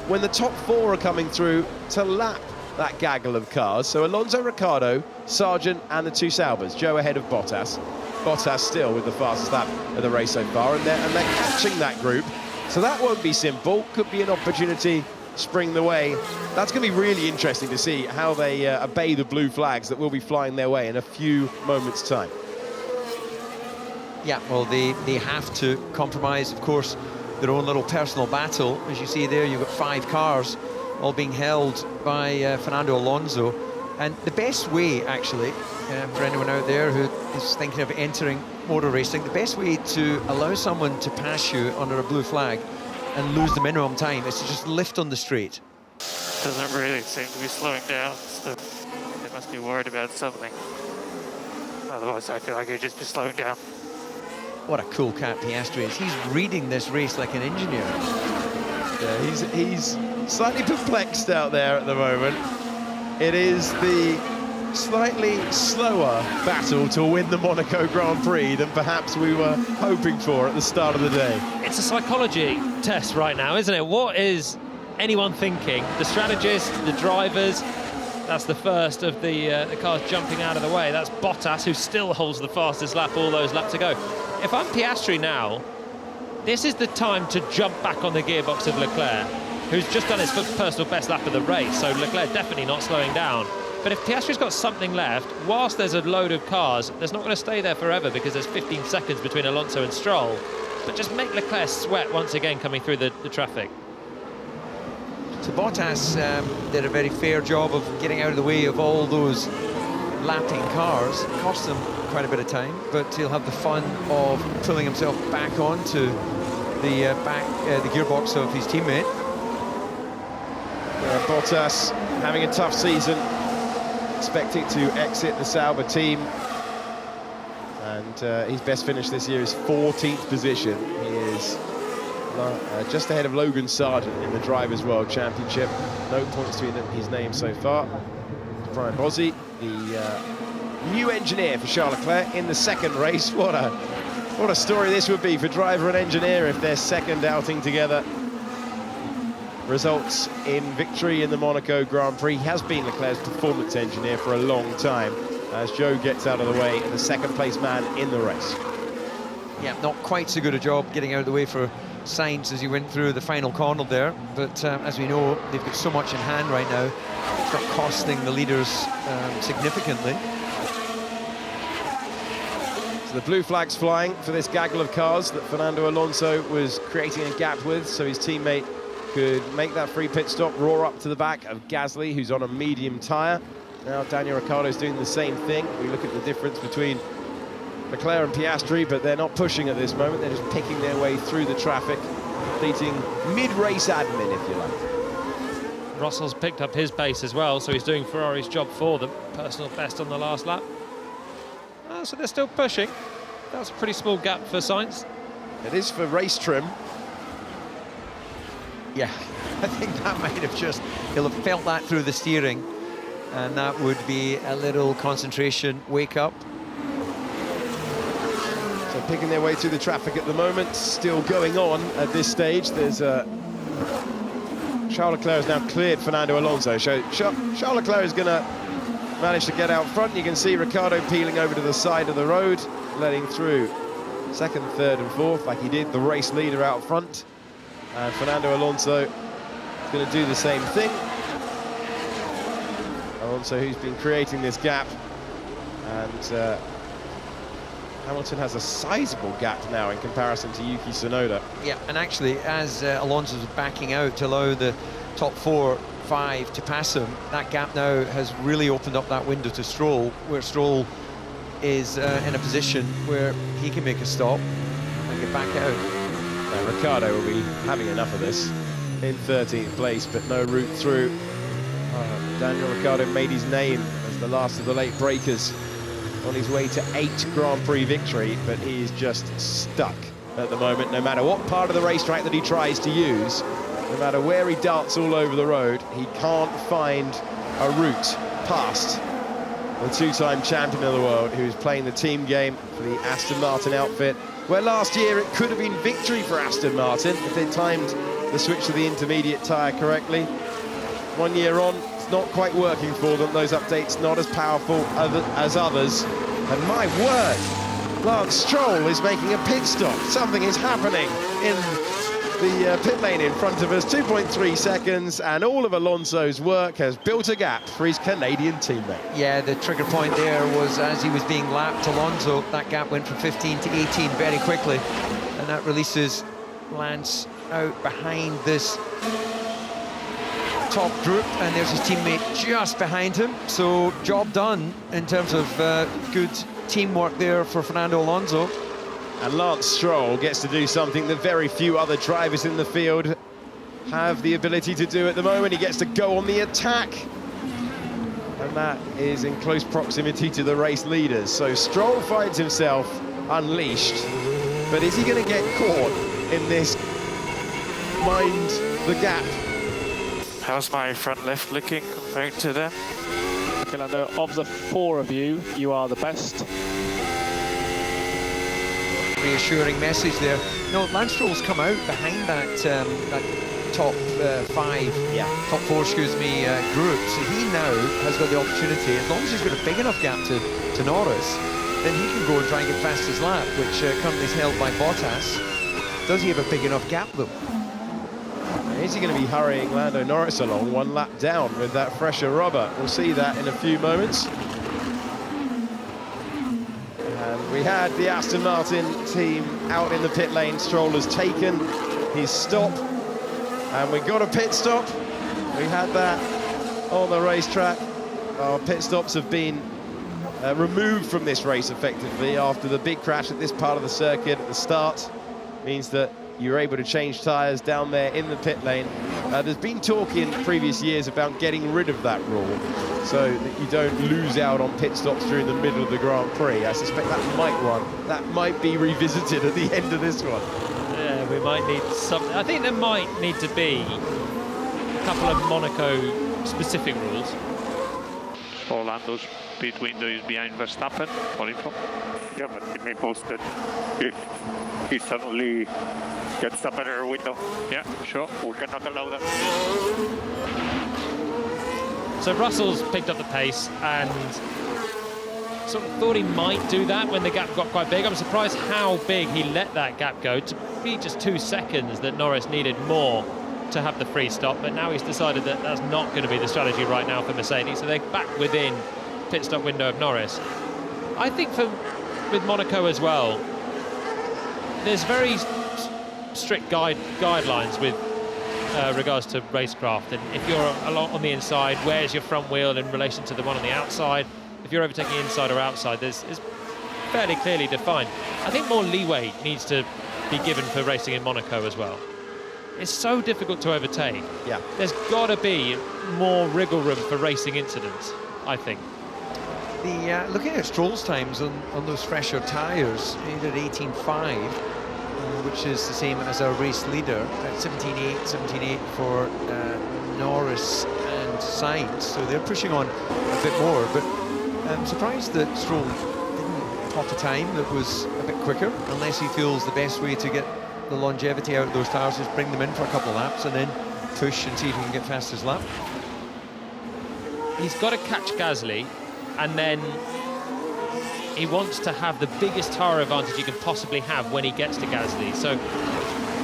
Speaker 1: when the top four are coming through to lap that gaggle of cars. So Alonso, Ricciardo, Sargent and the two Saubers. Joe ahead of Bottas. Bottas still with the fastest lap of the race so far, and they're catching that group. So that won't be simple. Could be an opportunity spring the way. That's going to be really interesting to see how they obey the blue flags that will be flying their way in a few moments' time.
Speaker 2: Yeah, well, they have to compromise, of course, their own little personal battle. As you see there, you've got 5 cars all being held by Fernando Alonso. And the best way, actually, for anyone out there who is thinking of entering motor racing, the best way to allow someone to pass you under a blue flag and lose the minimum time is to just lift on the straight.
Speaker 9: Doesn't really seem to be slowing down, so they must be worried about something. Otherwise, I feel like he'd just be slowing down.
Speaker 2: What a cool cat Piastri is. He's reading this race like an engineer.
Speaker 1: Yeah, he's slightly perplexed out there at the moment. It is the slightly slower battle to win the Monaco Grand Prix than perhaps we were hoping for at the start of the day.
Speaker 3: It's a psychology test right now, isn't it? What is anyone thinking? The strategists, the drivers. That's the first of the cars jumping out of the way. That's Bottas, who still holds the fastest lap, all those laps to go. If I'm Piastri now, this is the time to jump back on the gearbox of Leclerc, who's just done his personal best lap of the race, so Leclerc definitely not slowing down. But if Piastri's got something left, whilst there's a load of cars, there's not going to stay there forever because there's 15 seconds between Alonso and Stroll. But just make Leclerc sweat once again coming through the traffic.
Speaker 2: So Bottas did a very fair job of getting out of the way of all those lapping cars. It cost him quite a bit of time, but he'll have the fun of pulling himself back onto the the gearbox of his teammate.
Speaker 1: Bottas having a tough season, expecting to exit the Sauber team, and his best finish this year is 14th position. He is just ahead of Logan Sargent in the Drivers' World Championship. No points to his name so far. Brian Bozzi, the new engineer for Charles Leclerc in the second race. What a story this would be for driver and engineer if their second outing together results in victory in the Monaco Grand Prix. He has been Leclerc's performance engineer for a long time as Joe gets out of the way, the second place man in the race.
Speaker 2: Yeah, not quite so good a job getting out of the way for Sainz as he went through the final corner there, but as we know, they've got so much in hand right now, it's not costing the leaders significantly.
Speaker 1: So the blue flag's flying for this gaggle of cars that Fernando Alonso was creating a gap with, so his teammate could make that free pit stop, roar up to the back of Gasly, who's on a medium tyre. Now Daniel Ricciardo's doing the same thing. We look at the difference between Leclerc and Piastri, but they're not pushing at this moment. They're just picking their way through the traffic, completing mid-race admin, if you like.
Speaker 3: Russell's picked up his pace as well, so he's doing Ferrari's job for them. Personal best on the last lap. So they're still pushing. That's a pretty small gap for Sainz.
Speaker 1: It is for race trim.
Speaker 2: Yeah, I think that might have just, he'll have felt that through the steering, and that would be a little concentration wake up.
Speaker 1: So picking their way through the traffic at the moment, still going on at this stage. There's Charles Leclerc has now cleared Fernando Alonso. So Charles Leclerc is going to manage to get out front. You can see Ricciardo peeling over to the side of the road, letting through second, third and fourth, like he did the race leader out front. And Fernando Alonso is going to do the same thing. Alonso, who's been creating this gap, and Hamilton has a sizable gap now in comparison to Yuki Tsunoda.
Speaker 2: Yeah, and actually, as Alonso's backing out to allow the top 4, 5 to pass him, that gap now has really opened up that window to Stroll, where Stroll is in a position where he can make a stop and get back out.
Speaker 1: Now, Ricciardo will be having enough of this in 13th place, but no route through. Daniel Ricciardo made his name as the last of the late breakers, on his way to 8 Grand Prix victory, but he is just stuck at the moment. No matter what part of the racetrack that he tries to use, no matter where he darts all over the road, he can't find a route past the 2-time champion of the world, who's playing the team game for the Aston Martin outfit, where last year it could have been victory for Aston Martin if they timed the switch to the intermediate tyre correctly. 1 year on, it's not quite working for them. Those updates not as powerful as others. And my word, Lance Stroll is making a pit stop. Something is happening in the pit lane in front of us. 2.3 seconds, and all of Alonso's work has built a gap for his Canadian teammate.
Speaker 2: Yeah, the trigger point there was as he was being lapped, Alonso, that gap went from 15 to 18 very quickly, and that releases Lance out behind this top group, and there's his teammate just behind him. So job done in terms of good teamwork there for Fernando Alonso.
Speaker 1: And Lance Stroll gets to do something that very few other drivers in the field have the ability to do at the moment. He gets to go on the attack, and that is in close proximity to the race leaders. So Stroll finds himself unleashed, but is he going to get caught in this mind the gap?
Speaker 16: How's my front left looking compared to them? Lando, of the 4 of you, you are the best.
Speaker 2: Reassuring message there. No, Lance Stroll's come out behind that that top 5, top 4, excuse me, group. So he now has got the opportunity, as long as he's got a big enough gap to Norris, then he can go and try and get past his lap, which currently is held by Bottas. Does he have a big enough gap though?
Speaker 1: Is he going to be hurrying Lando Norris along 1 lap down with that fresher rubber? We'll see that in a few moments. And we had the Aston Martin team out in the pit lane. Stroll has taken his stop, and we got a pit stop. We had that on the racetrack. Our pit stops have been removed from this race effectively after the big crash at this part of the circuit at the start. Means that you're able to change tyres down there in the pit lane. There's been talk in previous years about getting rid of that rule so that you don't lose out on pit stops during the middle of the Grand Prix. I suspect that might be revisited at the end of this one.
Speaker 3: Yeah, we might need something. I think there might need to be a couple of Monaco-specific rules.
Speaker 16: Orlando's pit window is behind Verstappen,
Speaker 8: Yeah, but he may post it if he suddenly gets a better window.
Speaker 16: Yeah, sure.
Speaker 8: We cannot allow that.
Speaker 3: So Russell's picked up the pace and sort of thought he might do that when the gap got quite big. I'm surprised how big he let that gap go. To be just 2 seconds that Norris needed more to have the free stop, but now he's decided that that's not going to be the strategy right now for Mercedes, so they're back within pit stop window of Norris. I think with Monaco as well, there's very strict guidelines with regards to racecraft, and if you're along on the inside, where's your front wheel in relation to the one on the outside? If you're overtaking inside or outside, it's fairly clearly defined. I think more leeway needs to be given for racing in Monaco as well. it's so difficult to overtake.
Speaker 1: Yeah.
Speaker 3: There's got to be more wriggle room for racing incidents, I think.
Speaker 2: Looking at Stroll's times on those fresher tyres, he did 18.5, which is the same as our race leader, 17.8 for Norris and Sainz, so they're pushing on a bit more, but I'm surprised that Stroll didn't plot a time that was a bit quicker, unless he feels the best way to get the longevity out of those tyres is bring them in for a couple of laps and then push and see if he can get fastest lap.
Speaker 3: He's got to catch Gasly, and then he wants to have the biggest tyre advantage he can possibly have when he gets to Gasly. So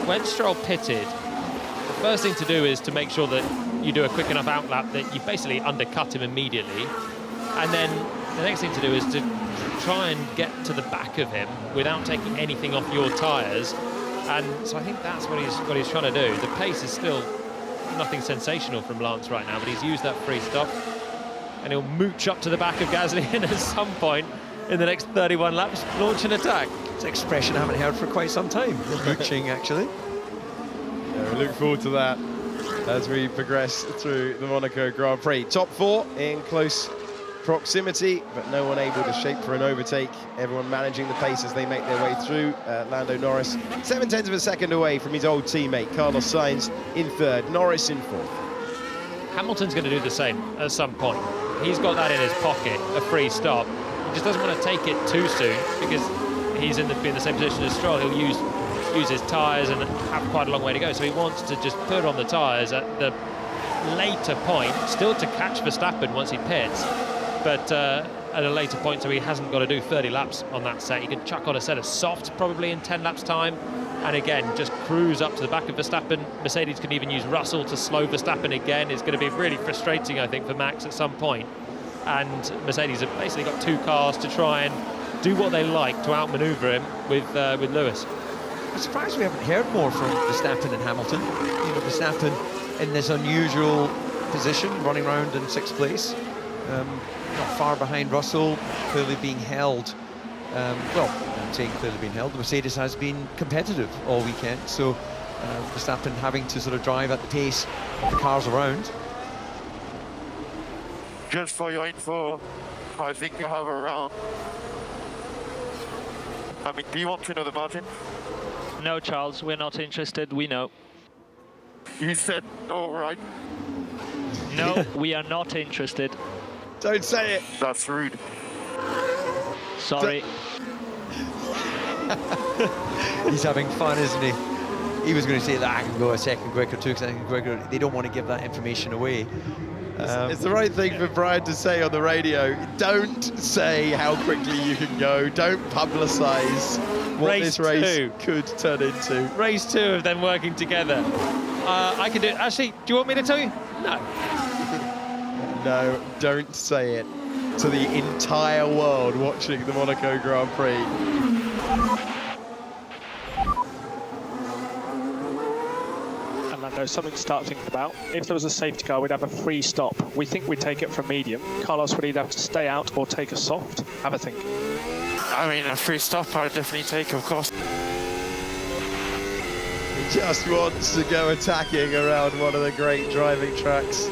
Speaker 3: when Stroll pitted, the first thing to do is to make sure that you do a quick enough outlap that you basically undercut him immediately. And then the next thing to do is to try and get to the back of him without taking anything off your tyres. And so I think that's what he's trying to do. The pace is still nothing sensational from Lance right now, but he's used that free stop. And he'll mooch up to the back of Gasly and at some point in the next 31 laps launch an attack.
Speaker 2: It's an expression I haven't heard for quite some time. Mooching, actually.
Speaker 1: Yeah, we look forward to that as we progress through the Monaco Grand Prix. Top 4 in close proximity, but no one able to shape for an overtake. Everyone managing the pace as they make their way through. Lando Norris 0.7 of a second away from his old teammate Carlos Sainz in 3rd, Norris in 4th.
Speaker 3: Hamilton's going to do the same at some point. He's got that in his pocket, a free stop. He just doesn't want to take it too soon because he's in the same position as Stroll. He'll use his tyres and have quite a long way to go. So he wants to just put on the tyres at the later point, still to catch Verstappen once he pits, but at a later point, so he hasn't got to do 30 laps on that set. He can chuck on a set of softs probably in 10 laps time, and again just cruise up to the back of Verstappen. Mercedes can even use Russell to slow Verstappen again. It's going to be really frustrating, I think, for Max at some point. And Mercedes have basically got 2 cars to try and do what they like to outmaneuver him with Lewis.
Speaker 2: I'm surprised we haven't heard more from Verstappen and Hamilton. You know, Verstappen in this unusual position, running around in 6th place. Not far behind Russell, clearly being held. Well, I'm saying clearly being held. The Mercedes has been competitive all weekend, so Verstappen having to sort of drive at the pace of the cars around.
Speaker 8: Just for your info, I think you have around... I mean, do you want to know the margin?
Speaker 16: No, Charles, we're not interested, we know.
Speaker 8: You said no, right?
Speaker 16: No, we are not interested.
Speaker 1: Don't say it.
Speaker 8: That's rude.
Speaker 16: Sorry.
Speaker 2: He's having fun, isn't he? He was going to say that I can go a second quicker, 2 seconds quicker. They don't want to give that information away.
Speaker 1: It's the right thing for Brian to say on the radio. Don't say how quickly you can go. Don't publicise what this race could turn into.
Speaker 3: Race 2 of them working together. I can do it. Actually, do you want me to tell you? No.
Speaker 1: No, don't say it to the entire world watching the Monaco Grand Prix.
Speaker 16: Lando, something to start thinking about. If there was a safety car, we'd have a free stop. We think we'd take it from medium. Carlos would either have to stay out or take a soft. Have a think.
Speaker 9: I mean, a free stop I'd definitely take, of course.
Speaker 1: He just wants to go attacking around one of the great driving tracks.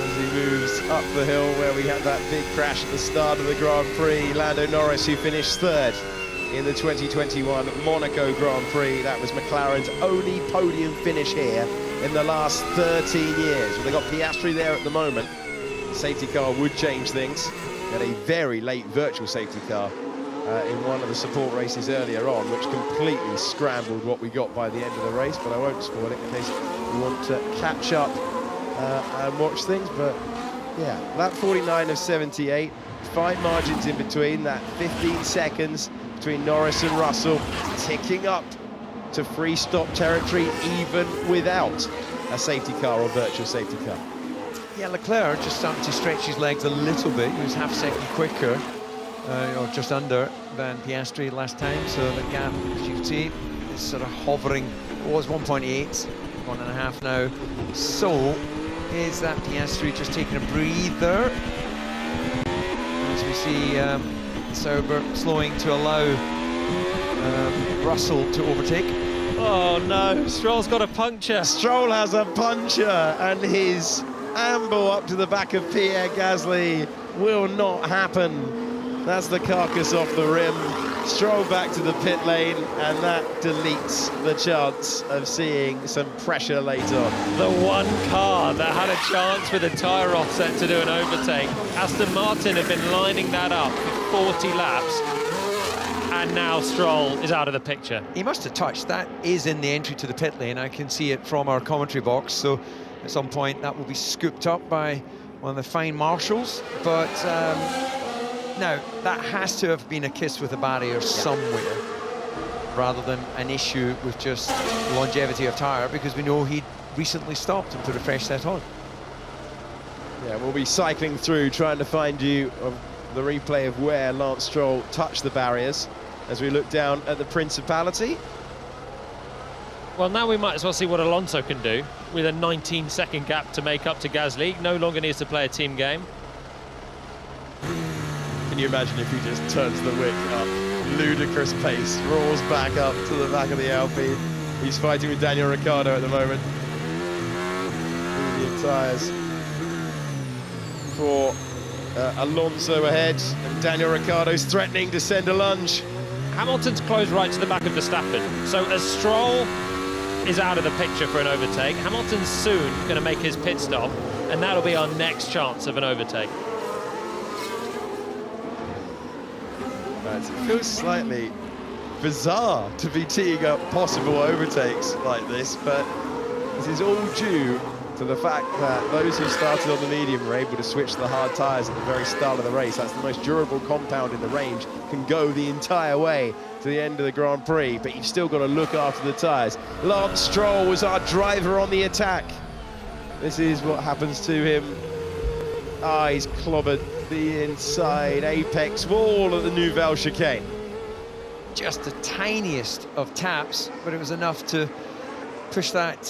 Speaker 1: As he moves up the hill where we had that big crash at the start of the Grand Prix. Lando Norris, who finished 3rd in the 2021 Monaco Grand Prix. That was McLaren's only podium finish here in the last 13 years. Well, they've got Piastri there at the moment. The safety car would change things. They had a very late virtual safety car in one of the support races earlier on, which completely scrambled what we got by the end of the race, but I won't spoil it in case you want to catch up and watch things. But yeah, lap 49 of 78, 5 margins in between, that 15 seconds between Norris and Russell, ticking up to free stop territory even without a safety car or virtual safety car.
Speaker 2: Yeah, Leclerc just starting to stretch his legs a little bit. He was half a second quicker, or just under, than Piastri last time. So the gap, as you can see, is sort of hovering. It was 1.8, 1.5 now. So is that Piastri just taking a breather? As we see Sauber slowing to allow Russell to overtake.
Speaker 3: Oh no, Stroll's got a puncture.
Speaker 1: Stroll has a puncture, and his amble up to the back of Pierre Gasly will not happen. That's the carcass off the rim. Stroll back to the pit lane, and that deletes the chance of seeing some pressure later on.
Speaker 3: The one car that had a chance with a tyre offset to do an overtake. Aston Martin have been lining that up for 40 laps, and now Stroll is out of the picture.
Speaker 2: He must have touched. That is in the entry to the pit lane. I can see it from our commentary box, so at some point that will be scooped up by one of the fine marshals, but now, that has to have been a kiss with a barrier somewhere, rather than an issue with just longevity of tyre, because we know he'd recently stopped and put a fresh set on.
Speaker 1: Yeah, we'll be cycling through, trying to find you the replay of where Lance Stroll touched the barriers as we look down at the Principality.
Speaker 3: Well, now we might as well see what Alonso can do with a 19-second gap to make up to Gasly. No longer needs to play a team game.
Speaker 1: Can you imagine if he just turns the wick up, ludicrous pace, roars back up to the back of the Alpine. He's fighting with Daniel Ricciardo at the moment. Medium tyres for Alonso ahead, and Daniel Ricciardo's threatening to send a lunge.
Speaker 3: Hamilton's closed right to the back of Verstappen, so as Stroll is out of the picture for an overtake, Hamilton's soon going to make his pit stop, and that'll be our next chance of an overtake.
Speaker 1: It feels slightly bizarre to be teeing up possible overtakes like this, but this is all due to the fact that those who started on the medium were able to switch to the hard tyres at the very start of the race. That's the most durable compound in the range, can go the entire way to the end of the Grand Prix, but you've still got to look after the tyres. Lance Stroll was our driver on the attack. This is what happens to him. He's clobbered the inside apex wall of the Nouvelle chicane.
Speaker 2: Just the tiniest of taps, but it was enough to push that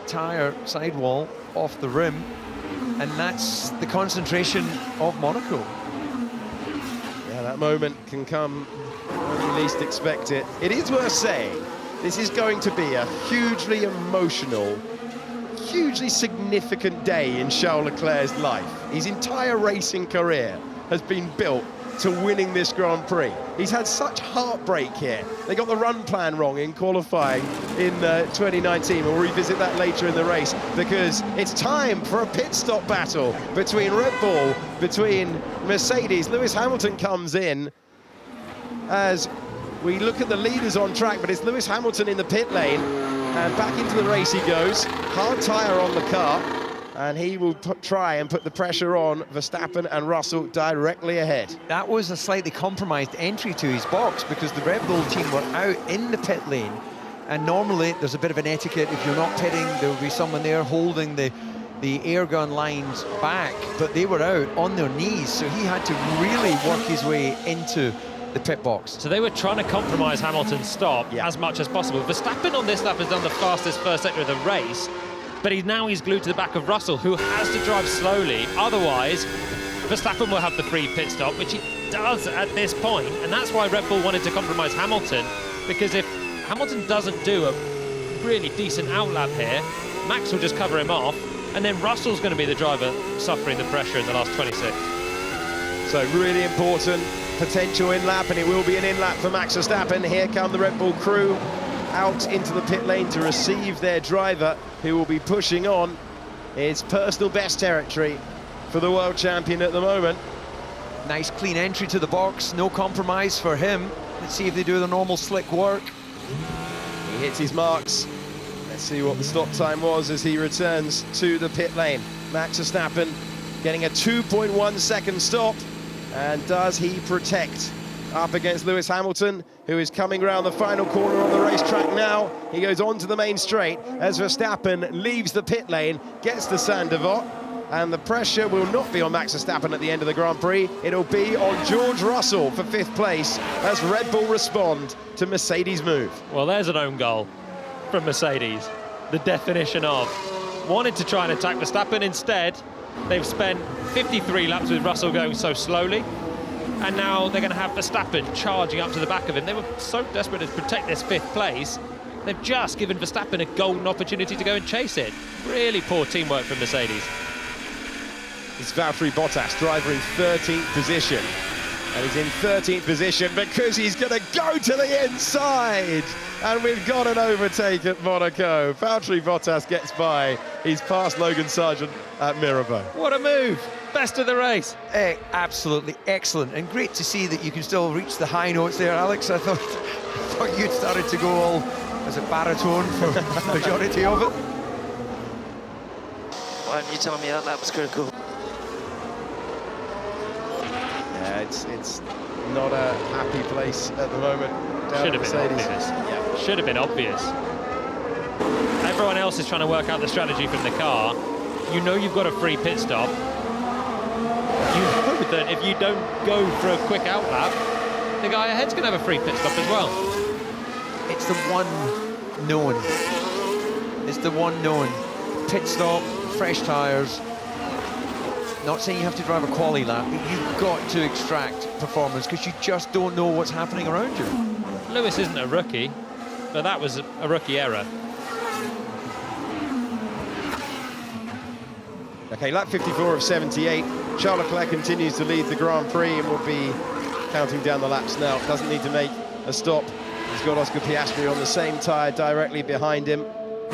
Speaker 2: tyre sidewall off the rim, and that's the concentration of Monaco.
Speaker 1: Yeah, that moment can come when you least expect it. It is worth saying, this is going to be a hugely emotional, hugely significant day in Charles Leclerc's life. His entire racing career has been built to winning this Grand Prix. He's had such heartbreak here. They got the run plan wrong in qualifying in 2019. We'll revisit that later in the race, because it's time for a pit stop battle between Red Bull, between Mercedes. Lewis Hamilton comes in as we look at the leaders on track, but it's Lewis Hamilton in the pit lane. And back into the race he goes. Hard tyre on the car, and he will try and put the pressure on Verstappen and Russell directly ahead.
Speaker 2: That was a slightly compromised entry to his box, because the Red Bull team were out in the pit lane, and normally there's a bit of an etiquette. If you're not pitting, there will be someone there holding the air gun lines back, but they were out on their knees, so he had to really work his way into the pit box.
Speaker 3: So they were trying to compromise Hamilton's stop as much as possible. Verstappen on this lap has done the fastest first sector of the race, but he's glued to the back of Russell, who has to drive slowly. Otherwise, Verstappen will have the free pit stop, which he does at this point, and that's why Red Bull wanted to compromise Hamilton, because if Hamilton doesn't do a really decent outlap here, Max will just cover him off, and then Russell's going to be the driver suffering the pressure in the last 26.
Speaker 1: So really important potential in-lap, and it will be an in-lap for Max Verstappen. Here come the Red Bull crew out into the pit lane to receive their driver, who will be pushing on. It's personal best territory for the world champion at the moment.
Speaker 2: Nice clean entry to the box, no compromise for him. Let's see if they do the normal slick work.
Speaker 1: He hits his marks. Let's see what the stop time was as he returns to the pit lane. Max Verstappen getting a 2.1 second stop. And does he protect up against Lewis Hamilton, who is coming around the final corner on the racetrack now? He goes on to the main straight as Verstappen leaves the pit lane, gets the Sandevot, and the pressure will not be on Max Verstappen at the end of the Grand Prix. It'll be on George Russell for 5th place as Red Bull respond to Mercedes' move.
Speaker 3: Well, there's an own goal from Mercedes. The definition of wanted to try and attack Verstappen. Instead, they've spent 53 laps with Russell going so slowly, And now they're going to have Verstappen charging up to the back of him. They were so desperate to protect this 5th place. They've just given Verstappen a golden opportunity to go and chase it. Really poor teamwork from Mercedes.
Speaker 1: It's Valtteri Bottas, driver in 13th position. And he's in 13th position because he's going to go to the inside. And we've got an overtake at Monaco. Valtteri Bottas gets by. He's past Logan Sargent at Mirabeau.
Speaker 3: What a move. Best of the race.
Speaker 2: Absolutely excellent, and great to see that you can still reach the high notes there, Alex. I thought you'd started to go all as a baritone for the majority of it.
Speaker 17: Why didn't you tell me that was critical?
Speaker 1: Yeah, it's not a happy place at the moment.
Speaker 3: Should have been obvious. Yeah, should have been obvious. Everyone else is trying to work out the strategy from the car. You know you've got a free pit stop. You know that if you don't go for a quick outlap, the guy ahead's going to have a free pit stop as well.
Speaker 2: It's the one known. It's the one known. Pit stop, fresh tyres. Not saying you have to drive a quali lap, but you've got to extract performance because you just don't know what's happening around you.
Speaker 3: Lewis isn't a rookie, but that was a rookie error.
Speaker 1: Okay, lap 54 of 78. Charles Leclerc continues to lead the Grand Prix and will be counting down the laps now. Doesn't need to make a stop. He's got Oscar Piastri on the same tyre directly behind him.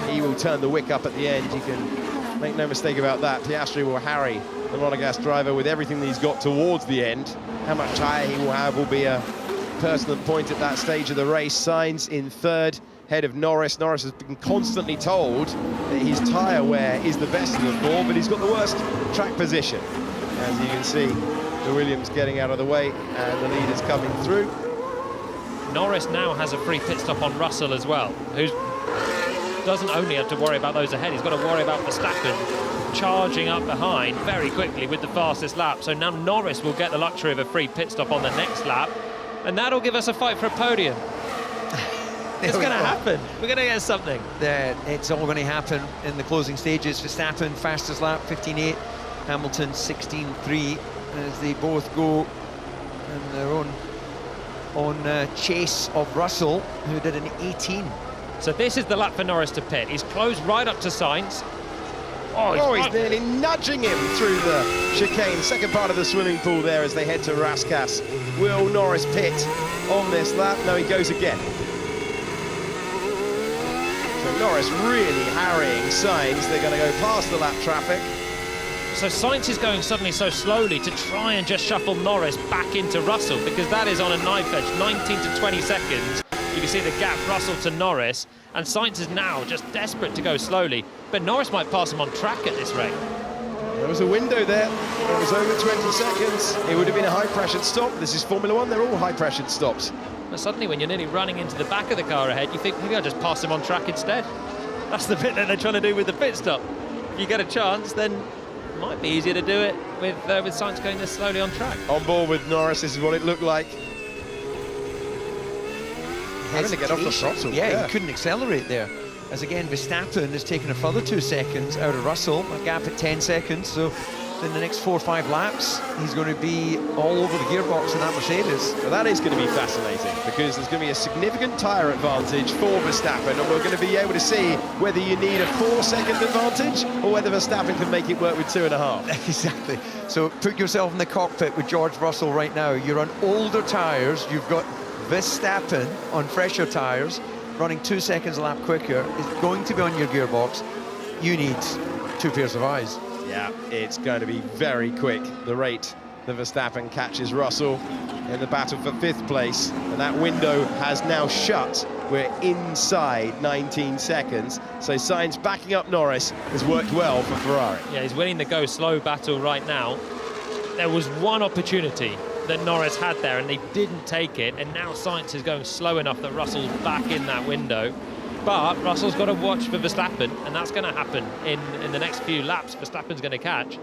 Speaker 1: He will turn the wick up at the end. You can make no mistake about that. Piastri will harry the Monegasque driver with everything that he's got towards the end. How much tyre he will have will be a personal point at that stage of the race. Sainz in 3rd, head of Norris. Norris has been constantly told that his tyre wear is the best of the 4, but he's got the worst track position. As you can see, the Williams getting out of the way and the leaders coming through.
Speaker 3: Norris now has a free pit stop on Russell as well, who doesn't only have to worry about those ahead, he's got to worry about Verstappen charging up behind very quickly with the fastest lap. So now Norris will get the luxury of a free pit stop on the next lap, and that'll give us a fight for a podium. It's going to happen. We're going to get something.
Speaker 2: It's all going to happen in the closing stages. Verstappen, fastest lap, 15.8. Hamilton, 16.3. As they both go in their own chase of Russell, who did an 18.
Speaker 3: So this is the lap for Norris to pit. He's closed right up to Sainz.
Speaker 1: He's nearly nudging him through the chicane. Second part of the swimming pool there as they head to Rascasse. Will Norris pit on this lap? No, he goes again. So Norris really harrying Sainz. They're going to go past the lap traffic.
Speaker 3: So Sainz is going suddenly so slowly to try and just shuffle Norris back into Russell, because that is on a knife edge, 19 to 20 seconds. You can see the gap, Russell to Norris, and Sainz is now just desperate to go slowly, but Norris might pass him on track at this rate.
Speaker 1: There was a window there. It was over 20 seconds. It would have been a high-pressured stop. This is Formula One. They're all high-pressured stops.
Speaker 3: But suddenly, when you're nearly running into the back of the car ahead, you think, maybe I'll just pass him on track instead. That's the bit that they're trying to do with the pit stop. If you get a chance, then it might be easier to do it with Sainz going this slowly on track.
Speaker 1: On board with Norris, this is what it looked like. Having to get off the throttle.
Speaker 2: Yeah, he couldn't accelerate there. As again, Verstappen has taken a further 2 seconds out of Russell, a gap at 10 seconds. So in the next 4 or 5 laps, he's going to be all over the gearbox in that Mercedes.
Speaker 1: Well, that is going to be fascinating, because there's going to be a significant tyre advantage for Verstappen, and we're going to be able to see whether you need a 4-second advantage or whether Verstappen can make it work with 2.5.
Speaker 2: Exactly. So put yourself in the cockpit with George Russell right now. You're on older tyres. You've got Verstappen on fresher tyres, running 2 seconds a lap quicker. Is going to be on your gearbox. You need 2 pairs of eyes.
Speaker 1: Yeah, it's going to be very quick, the rate that Verstappen catches Russell in the battle for 5th place. And that window has now shut. We're inside 19 seconds. So Sainz backing up Norris has worked well for Ferrari.
Speaker 3: Yeah, he's winning the go-slow battle right now. There was one opportunity that Norris had there, and they didn't take it. And now Sainz is going slow enough that Russell's back in that window. But Russell's got to watch for Verstappen, and that's going to happen in the next few laps. Verstappen's going to catch.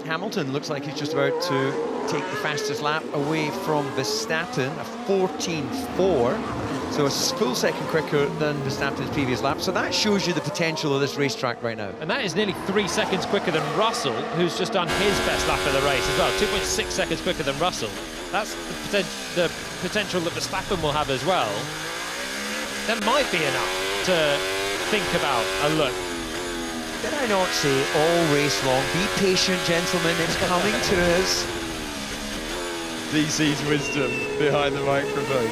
Speaker 2: Hamilton looks like he's just about to take the fastest lap away from Verstappen, a 14.4. So a full second quicker than Verstappen's previous lap. So that shows you the potential of this racetrack right now.
Speaker 3: And that is nearly 3 seconds quicker than Russell, who's just done his best lap of the race as well. 2.6 seconds quicker than Russell. that's the potential that Verstappen will have as well. That might be enough to think about a look.
Speaker 2: Did I not say all race long? Be patient, gentlemen, it's coming to us.
Speaker 1: DC's wisdom behind the microphone.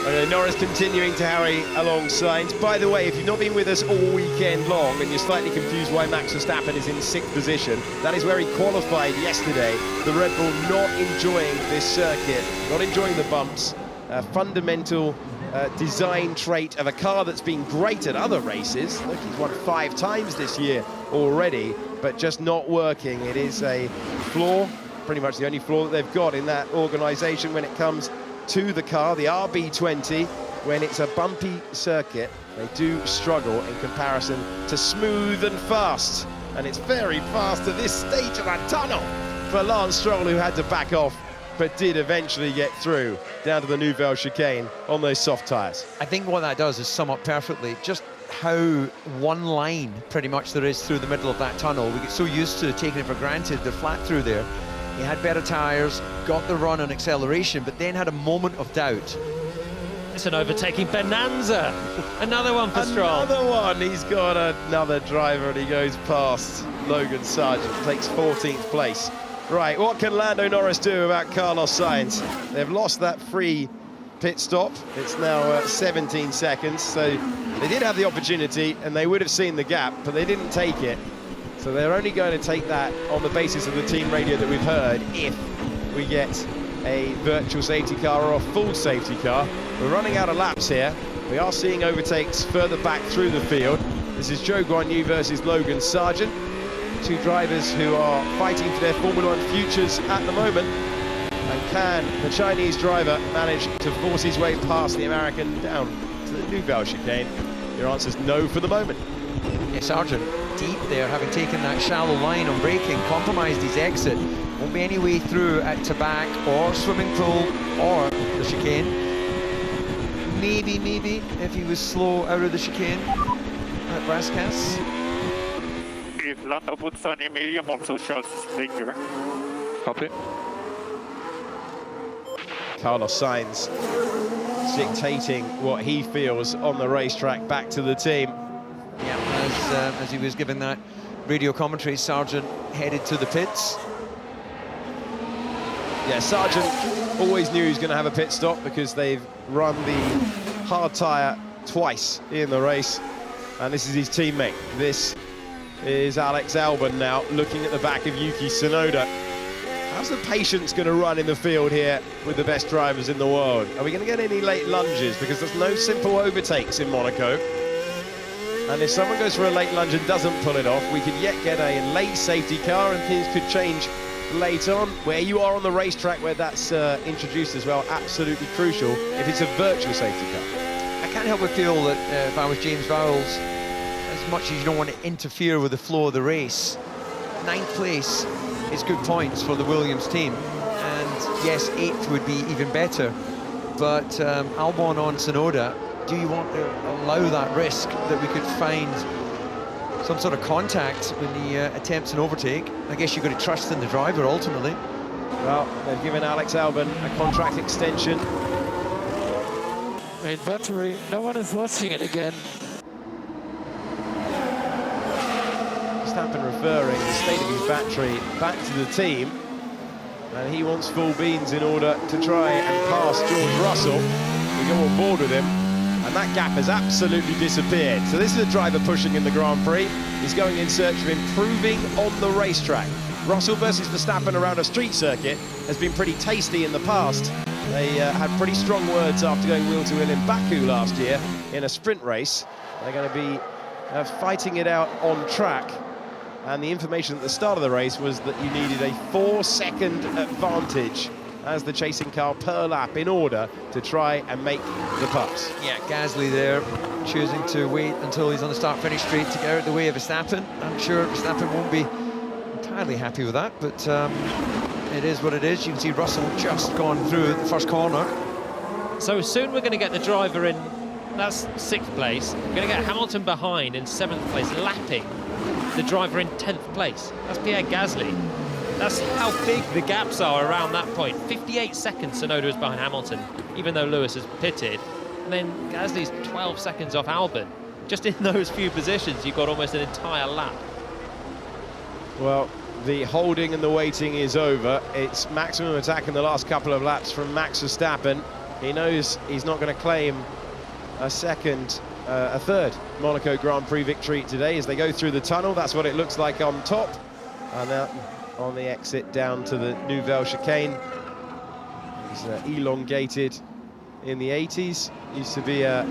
Speaker 1: Okay, Norris continuing to harry along Sainz. By the way, if you've not been with us all weekend long and you're slightly confused why Max Verstappen is in 6th position, that is where he qualified yesterday. The Red Bull not enjoying this circuit, not enjoying the bumps. A fundamental design trait of a car that's been great at other races. Look, he's won 5 times this year already, but just not working. It is a flaw, pretty much the only flaw that they've got in that organisation when it comes to the car, the RB20. When it's a bumpy circuit, they do struggle in comparison to smooth and fast. And it's very fast at this stage of the tunnel for Lance Stroll, who had to back off, but did eventually get through down to the Nouvelle chicane on those soft tyres.
Speaker 2: I think what that does is sum up perfectly just how one line pretty much there is through the middle of that tunnel. We get so used to taking it for granted, the flat through there. He had better tyres, got the run on acceleration, but then had a moment of doubt.
Speaker 3: It's an overtaking bonanza. Another one for Stroll.
Speaker 1: Another one. He's got another driver and he goes past Logan Sargent, takes 14th place. Right, what can Lando Norris do about Carlos Sainz? They've lost that free pit stop. It's now 17 seconds, so they did have the opportunity and they would have seen the gap, but they didn't take it. So they're only going to take that on the basis of the team radio that we've heard if we get a virtual safety car or a full safety car. We're running out of laps here. We are seeing overtakes further back through the field. This is Zhou Guanyu versus Logan Sargent. 2 drivers who are fighting for their Formula 1 futures at the moment. And can the Chinese driver manage to force his way past the American down to the Nouvelle chicane? Your answer's no for the moment.
Speaker 2: Yeah, Sargent deep there, having taken that shallow line on braking, compromised his exit. Won't be any way through at Tabac or Swimming Pool or the chicane. Maybe if he was slow out of the chicane at Brascas.
Speaker 8: If Lando puts on a medium, also shows danger.
Speaker 14: Copy.
Speaker 1: Carlos Sainz dictating what he feels on the racetrack back to the team.
Speaker 2: Yeah, as he was giving that radio commentary, Sargent headed to the pits.
Speaker 1: Yeah, Sargent always knew he was going to have a pit stop because they've run the hard tyre twice in the race. And this is his teammate. This is Alex Albon now looking at the back of Yuki Tsunoda. How's the patience going to run in the field here with the best drivers in the world? Are we going to get any late lunges? Because there's no simple overtakes in Monaco. And if someone goes for a late lunge and doesn't pull it off, we could yet get a late safety car and things could change late on. Where you are on the racetrack where that's introduced as well, absolutely crucial if it's a virtual safety car.
Speaker 2: I can't help but feel that if I was James Vowles, as much as you don't want to interfere with the flow of the race, 9th place is good points for the Williams team. And yes, 8th would be even better. But Albon on Tsunoda, do you want to allow that risk that we could find some sort of contact when he attempts an overtake? I guess you've got to trust in the driver ultimately.
Speaker 1: Well, they've given Alex Albon a contract extension.
Speaker 9: Main battery, no one is watching it again.
Speaker 1: Verstappen referring the state of his battery back to the team. And he wants full beans in order to try and pass George Russell. We go on board with him. And that gap has absolutely disappeared. So this is a driver pushing in the Grand Prix. He's going in search of improving on the racetrack. Russell versus Verstappen around a street circuit has been pretty tasty in the past. They had pretty strong words after going wheel-to-wheel in Baku last year in a sprint race. They're going to be fighting it out on track. And the information at the start of the race was that you needed a 4-second advantage as the chasing car per lap in order to try and make the pass.
Speaker 2: Yeah, Gasly there, choosing to wait until he's on the start-finish straight to get out of the way of Verstappen. I'm sure Verstappen won't be entirely happy with that, but it is what it is. You can see Russell just gone through the first corner.
Speaker 3: So soon we're going to get the driver in, that's 6th place. We're going to get Hamilton behind in 7th place, lapping the driver in 10th place. That's Pierre Gasly. That's how big the gaps are around that point. 58 seconds Tsunoda is behind Hamilton, even though Lewis has pitted. And then Gasly's 12 seconds off Albon. Just in those few positions, you've got almost an entire lap.
Speaker 1: Well, the holding and the waiting is over. It's maximum attack in the last couple of laps from Max Verstappen. He knows he's not going to claim a third Monaco Grand Prix victory today as they go through the tunnel. That's what it looks like on top. And now on the exit down to the Nouvelle chicane. It's elongated in the 80s. Used to be a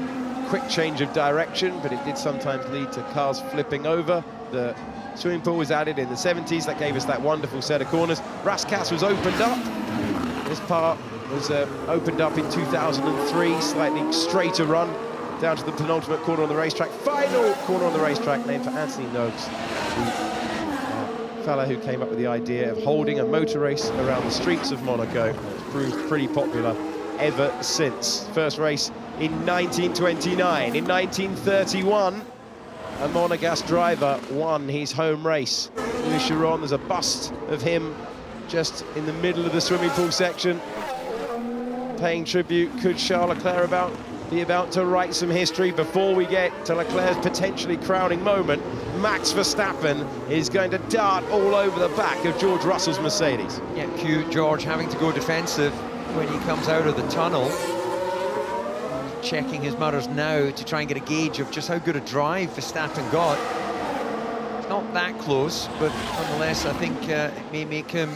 Speaker 1: quick change of direction, but it did sometimes lead to cars flipping over. The swimming pool was added in the 70s. That gave us that wonderful set of corners. Rascasse was opened up. This part was opened up in 2003, slightly straighter run down to the penultimate corner on the racetrack. Final corner on the racetrack, named for Anthony Noakes, the fella who came up with the idea of holding a motor race around the streets of Monaco. It's proved pretty popular ever since. First race in 1929. In 1931, a Monegasque driver won his home race. Louis Chiron, there's a bust of him just in the middle of the swimming pool section, paying tribute. Could Charles Leclerc be about to write some history? Before we get to Leclerc's potentially crowning moment, Max Verstappen is going to dart all over the back of George Russell's Mercedes.
Speaker 2: Yeah, cue George having to go defensive when he comes out of the tunnel. Checking his mutters now to try and get a gauge of just how good a drive Verstappen got. It's not that close, but nonetheless, I think it may make him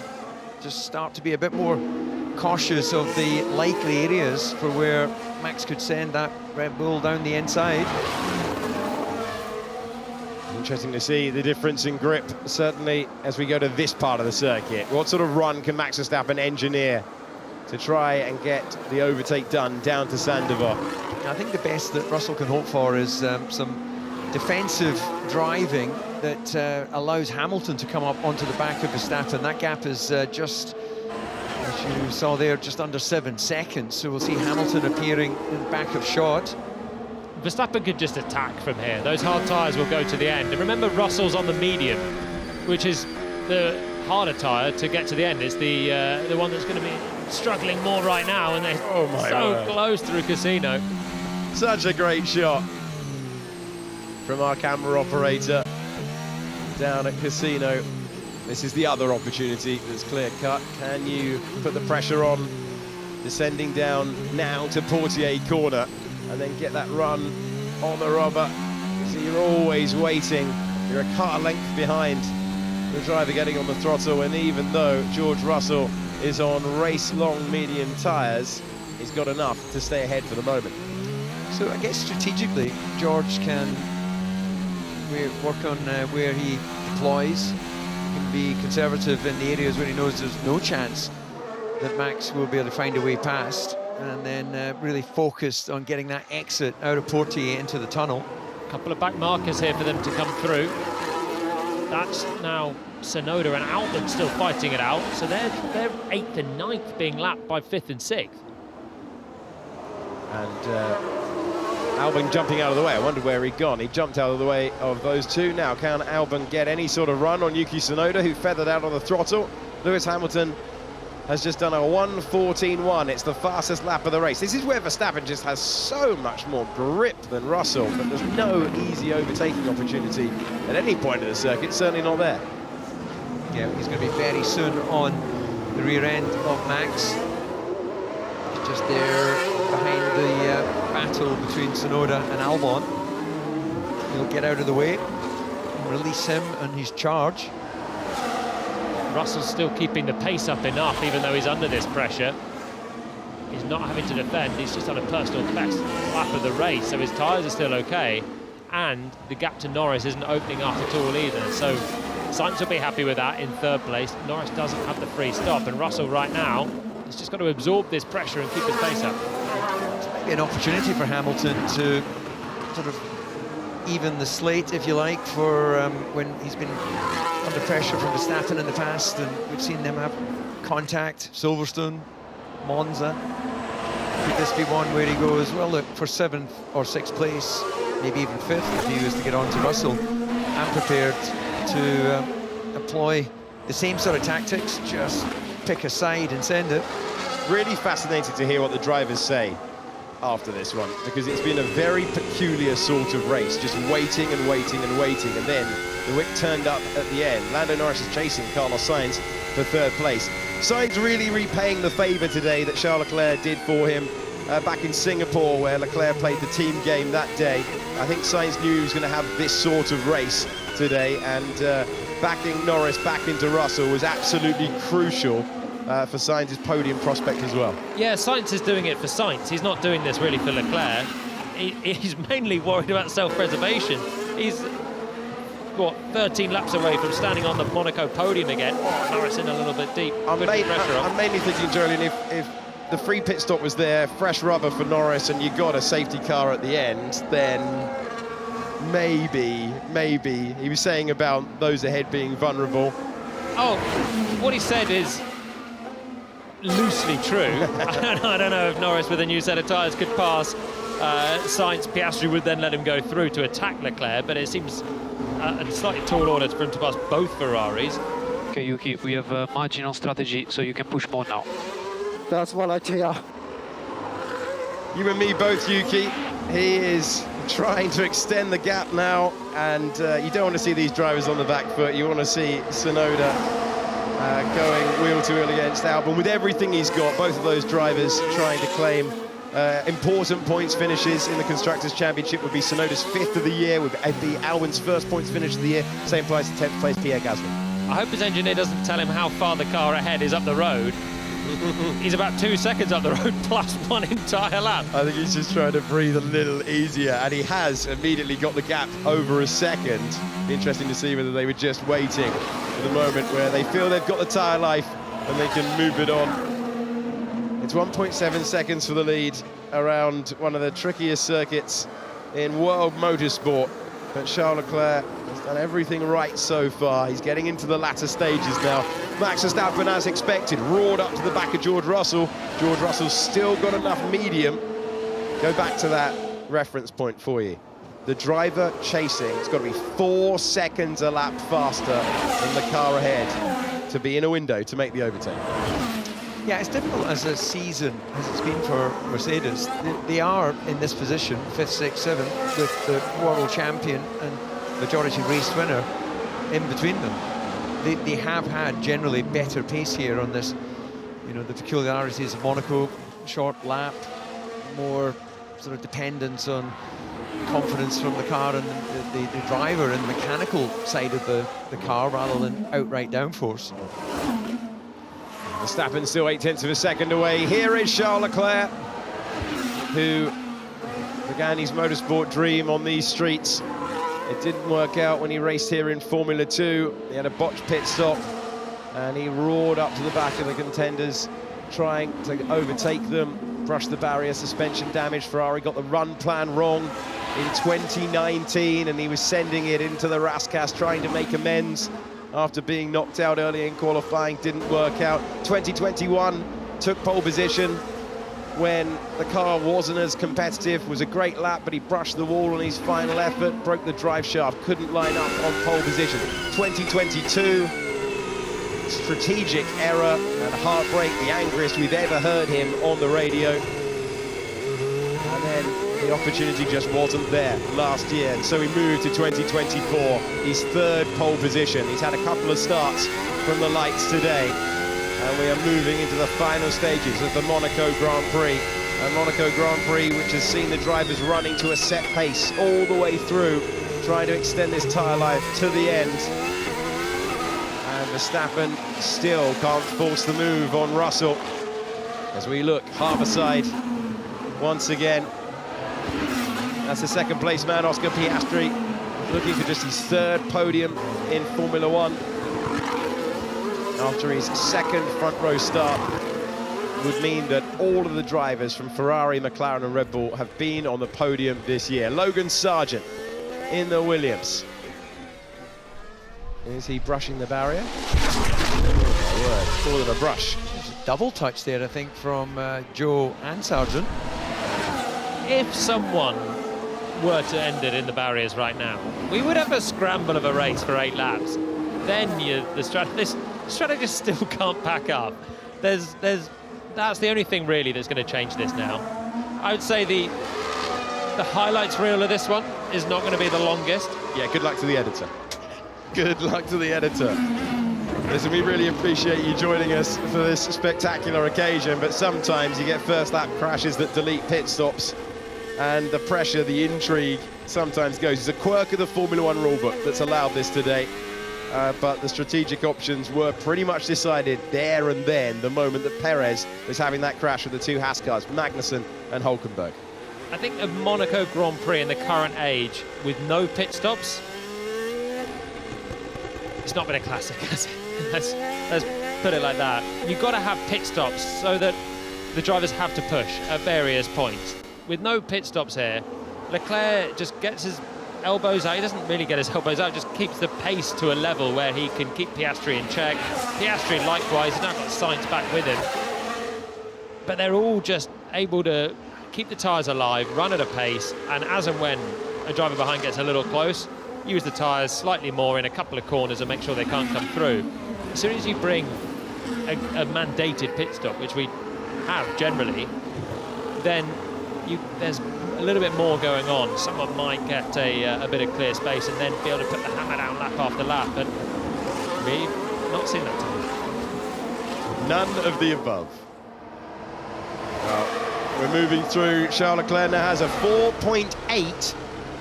Speaker 2: just start to be a bit more cautious of the likely areas for where Max could send that Red Bull down the inside.
Speaker 1: Interesting to see the difference in grip, certainly as we go to this part of the circuit. What sort of run can Max Verstappen engineer to try and get the overtake done down to Sandoval?
Speaker 2: I think the best that Russell can hope for is some defensive driving that allows Hamilton to come up onto the back of Verstappen. That gap is just, as you saw there, just under 7 seconds. So we'll see Hamilton appearing in the back of shot.
Speaker 3: Verstappen could just attack from here. Those hard tyres will go to the end. And remember, Russell's on the medium, which is the harder tyre to get to the end. It's the one that's going to be struggling more right now, and they're so close through Casino.
Speaker 1: Such a great shot from our camera operator down at Casino. This is the other opportunity that's clear-cut. Can you put the pressure on, descending down now to Portier corner, and then get that run on the rubber? So you're always waiting. You're a car length behind the driver getting on the throttle, and even though George Russell is on race-long medium tyres, he's got enough to stay ahead for the moment.
Speaker 2: So I guess strategically, George can work on where he deploys. He can be conservative in the areas where he knows there's no chance that Max will be able to find a way past, and then really focused on getting that exit out of Portier into the tunnel.
Speaker 3: A couple of back markers here for them to come through. That's now Tsunoda and Albon still fighting it out, so they're 8th and 9th being lapped by 5th and 6th.
Speaker 1: And Albon jumping out of the way. I wondered where he'd gone. He jumped out of the way of those two. Now, can Albon get any sort of run on Yuki Tsunoda, who feathered out on the throttle? Lewis Hamilton has just done a 1:14.1. It's the fastest lap of the race. This is where Verstappen just has so much more grip than Russell, but there's no easy overtaking opportunity at any point in the circuit, certainly not there.
Speaker 2: Yeah, he's going to be very soon on the rear end of Max. He's just there behind the battle between Tsunoda and Albon. He'll get out of the way and release him on his charge.
Speaker 3: Russell's still keeping the pace up enough, even though he's under this pressure. He's not having to defend. He's just on a personal best lap of the race, so his tyres are still okay. And the gap to Norris isn't opening up at all either. So Sainz will be happy with that in 3rd place. Norris doesn't have the free stop, and Russell right now has just got to absorb this pressure and keep his pace up.
Speaker 2: It's maybe an opportunity for Hamilton to sort of even the slate, if you like, for when he's been under pressure from Verstappen in the past, and we've seen them have contact. Silverstone, Monza. Could this be one where he goes, well, look, for 7th or 6th place, maybe even 5th if he was to get on to Russell? I'm prepared to employ the same sort of tactics, just pick a side and send it.
Speaker 1: Really fascinated to hear what the drivers say after this one, because it's been a very peculiar sort of race, just waiting and waiting and waiting, and then the wick turned up at the end. Lando Norris is chasing Carlos Sainz for third place. Sainz really repaying the favour today that Charles Leclerc did for him back in Singapore, where Leclerc played the team game that day. I think Sainz knew he was going to have this sort of race today, and backing Norris back into Russell was absolutely crucial for Sainz's podium prospect as well.
Speaker 3: Yeah, Sainz is doing it for Sainz. He's not doing this really for Leclerc. He's mainly worried about self-preservation. He's, what, 13 laps away from standing on the Monaco podium again. Oh, Norris in a little bit deep.
Speaker 1: I'm mainly thinking, Julian, if the free pit stop was there, fresh rubber for Norris, and you got a safety car at the end, then maybe he was saying about those ahead being vulnerable.
Speaker 3: Oh, what he said is loosely true. I don't know if Norris with a new set of tyres could pass Sainz. Piastri would then let him go through to attack Leclerc, but it seems a slightly tall order for him to pass both Ferraris.
Speaker 15: Okay, Yuki, we have a marginal strategy, so you can push more now.
Speaker 7: That's what I tell you.
Speaker 1: You and me both, Yuki. He is trying to extend the gap now, and you don't want to see these drivers on the back foot. You want to see Tsunoda going wheel to wheel against Albon with everything he's got. Both of those drivers trying to claim important points finishes in the Constructors' Championship. Would be Tsunoda's 5th of the year, would be Albon's first points finish of the year. Same price to 10th place Pierre Gasly.
Speaker 3: I hope his engineer doesn't tell him how far the car ahead is up the road. He's about 2 seconds up the road plus one entire lap.
Speaker 1: I think he's just trying to breathe a little easier, and he has immediately got the gap over a second. Interesting to see whether they were just waiting for the moment where they feel they've got the tyre life and they can move it on. It's 1.7 seconds for the lead around one of the trickiest circuits in world motorsport. But Charles Leclerc has done everything right so far. He's getting into the latter stages now. Max Verstappen, as expected, roared up to the back of George Russell. George Russell's still got enough medium. Go back to that reference point for you. The driver chasing has got to be 4 seconds a lap faster than the car ahead to be in a window to make the overtake.
Speaker 2: Yeah, it's difficult as a season as it's been for Mercedes. They are in this position, 5th, 6th, 7th, with the world champion and majority race winner in between them. They have had generally better pace here on this, you know, the peculiarities of Monaco, short lap, more sort of dependence on confidence from the car and the driver and the mechanical side of the car rather than outright downforce.
Speaker 1: Verstappen still 0.8 of a second away. Here is Charles Leclerc, who began his motorsport dream on these streets. It didn't work out when he raced here in Formula 2. He had a botched pit stop, and he roared up to the back of the contenders, trying to overtake them, brush the barrier, suspension damage. Ferrari got the run plan wrong in 2019, and he was sending it into the Rascasse, trying to make amends after being knocked out early in qualifying. Didn't work out. 2021 took pole position when the car wasn't as competitive. Was a great lap, but he brushed the wall on his final effort, broke the drive shaft, couldn't line up on pole position. 2022, strategic error and heartbreak, the angriest we've ever heard him on the radio. And then the opportunity just wasn't there last year, and so he moved to 2024, his 3rd pole position. He's had a couple of starts from the lights today, and we are moving into the final stages of the Monaco Grand Prix. A Monaco Grand Prix which has seen the drivers running to a set pace all the way through, trying to extend this tyre life to the end. And Verstappen still can't force the move on Russell. As we look harborside once again, that's the 2nd place man, Oscar Piastri, looking for just his 3rd podium in Formula 1. After his 2nd front row start, would mean that all of the drivers from Ferrari, McLaren and Red Bull have been on the podium this year. Logan Sargent in the Williams. Is he brushing the barrier? Oh my word, more than a brush.
Speaker 2: There's a double touch there, I think, from Joe and Sargent.
Speaker 3: If someone were to end it in the barriers right now, we would have a scramble of a race for 8 laps. Then strategists still can't pack up. That's the only thing really that's going to change this now. I would say the highlights reel of this one is not going to be the longest.
Speaker 1: Yeah, good luck to the editor. Good luck to the editor. Listen, we really appreciate you joining us for this spectacular occasion, but sometimes you get first lap crashes that delete pit stops, and the pressure, the intrigue sometimes goes. It's a quirk of the Formula One rulebook that's allowed this today, but the strategic options were pretty much decided there and then, the moment that Perez was having that crash with the two Haas cars, Magnussen and Hülkenberg.
Speaker 3: I think a Monaco Grand Prix in the current age with no pit stops, it's not been a classic, has it? Let's put it like that. You've got to have pit stops so that the drivers have to push at various points. With no pit stops here, Leclerc just gets his elbows out. He doesn't really get his elbows out, just keeps the pace to a level where he can keep Piastri in check. Piastri likewise, he's now got Sainz back with him. But they're all just able to keep the tyres alive, run at a pace, and as and when a driver behind gets a little close, use the tyres slightly more in a couple of corners and make sure they can't come through. As soon as you bring a mandated pit stop, which we have generally, then there's a little bit more going on. Someone might get a bit of clear space and then be able to put the hammer down lap after lap, but we've not seen that today.
Speaker 1: None of the above. Well, we're moving through. Charles Leclerc now has a 4.8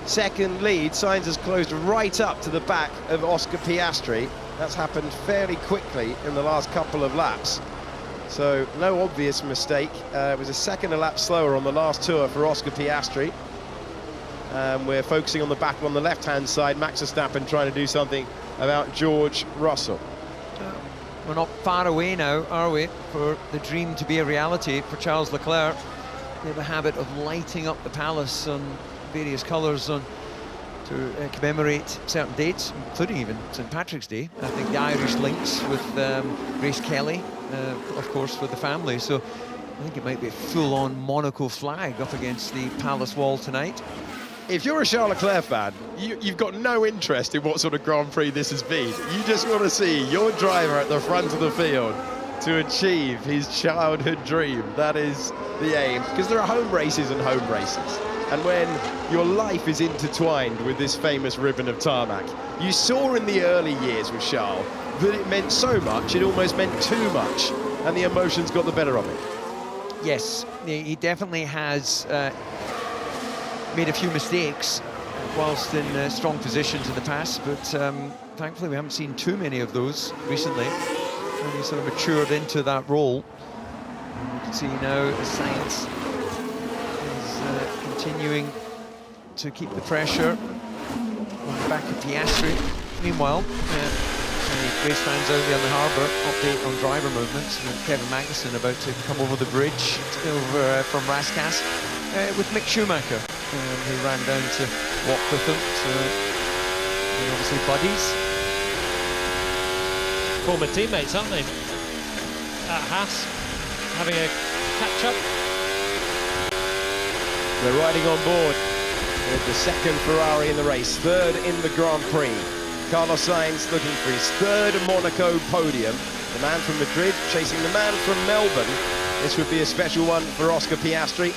Speaker 1: second lead. Sainz has closed right up to the back of Oscar Piastri. That's happened fairly quickly in the last couple of laps. So no obvious mistake. It was a second a lap slower on the last tour for Oscar Piastri. We're focusing on the battle on the left-hand side. Max Verstappen trying to do something about George Russell.
Speaker 2: We're not far away now, are we, for the dream to be a reality for Charles Leclerc. They have a habit of lighting up the palace on various colours to commemorate certain dates, including even St Patrick's Day. I think the Irish links with Grace Kelly, of course, with the family. So I think it might be a full-on Monaco flag up against the palace wall tonight.
Speaker 1: If you're a Charles Leclerc fan, you've got no interest in what sort of Grand Prix this has been. You just want to see your driver at the front of the field to achieve his childhood dream. That is the aim, because there are home races and home races. And when your life is intertwined with this famous ribbon of tarmac, you saw in the early years with Charles that it meant so much, it almost meant too much, and the emotions got the better of it.
Speaker 2: Yes, he definitely has made a few mistakes whilst in strong positions in the past, but thankfully we haven't seen too many of those recently. And he sort of matured into that role. And you can see now Sainz is continuing to keep the pressure on the back of Piastri. Meanwhile, race fans out there on the harbour, update on driver movements. Kevin Magnussen about to come over the bridge over from Raskas with Mick Schumacher, who ran down to walk with him. So they're obviously buddies.
Speaker 3: Former teammates, aren't they? At Haas, having a catch-up.
Speaker 1: We're riding on board with the second Ferrari in the race, third in the Grand Prix. Carlos Sainz looking for his third Monaco podium. The man from Madrid chasing the man from Melbourne. This would be a special one for Oscar Piastri,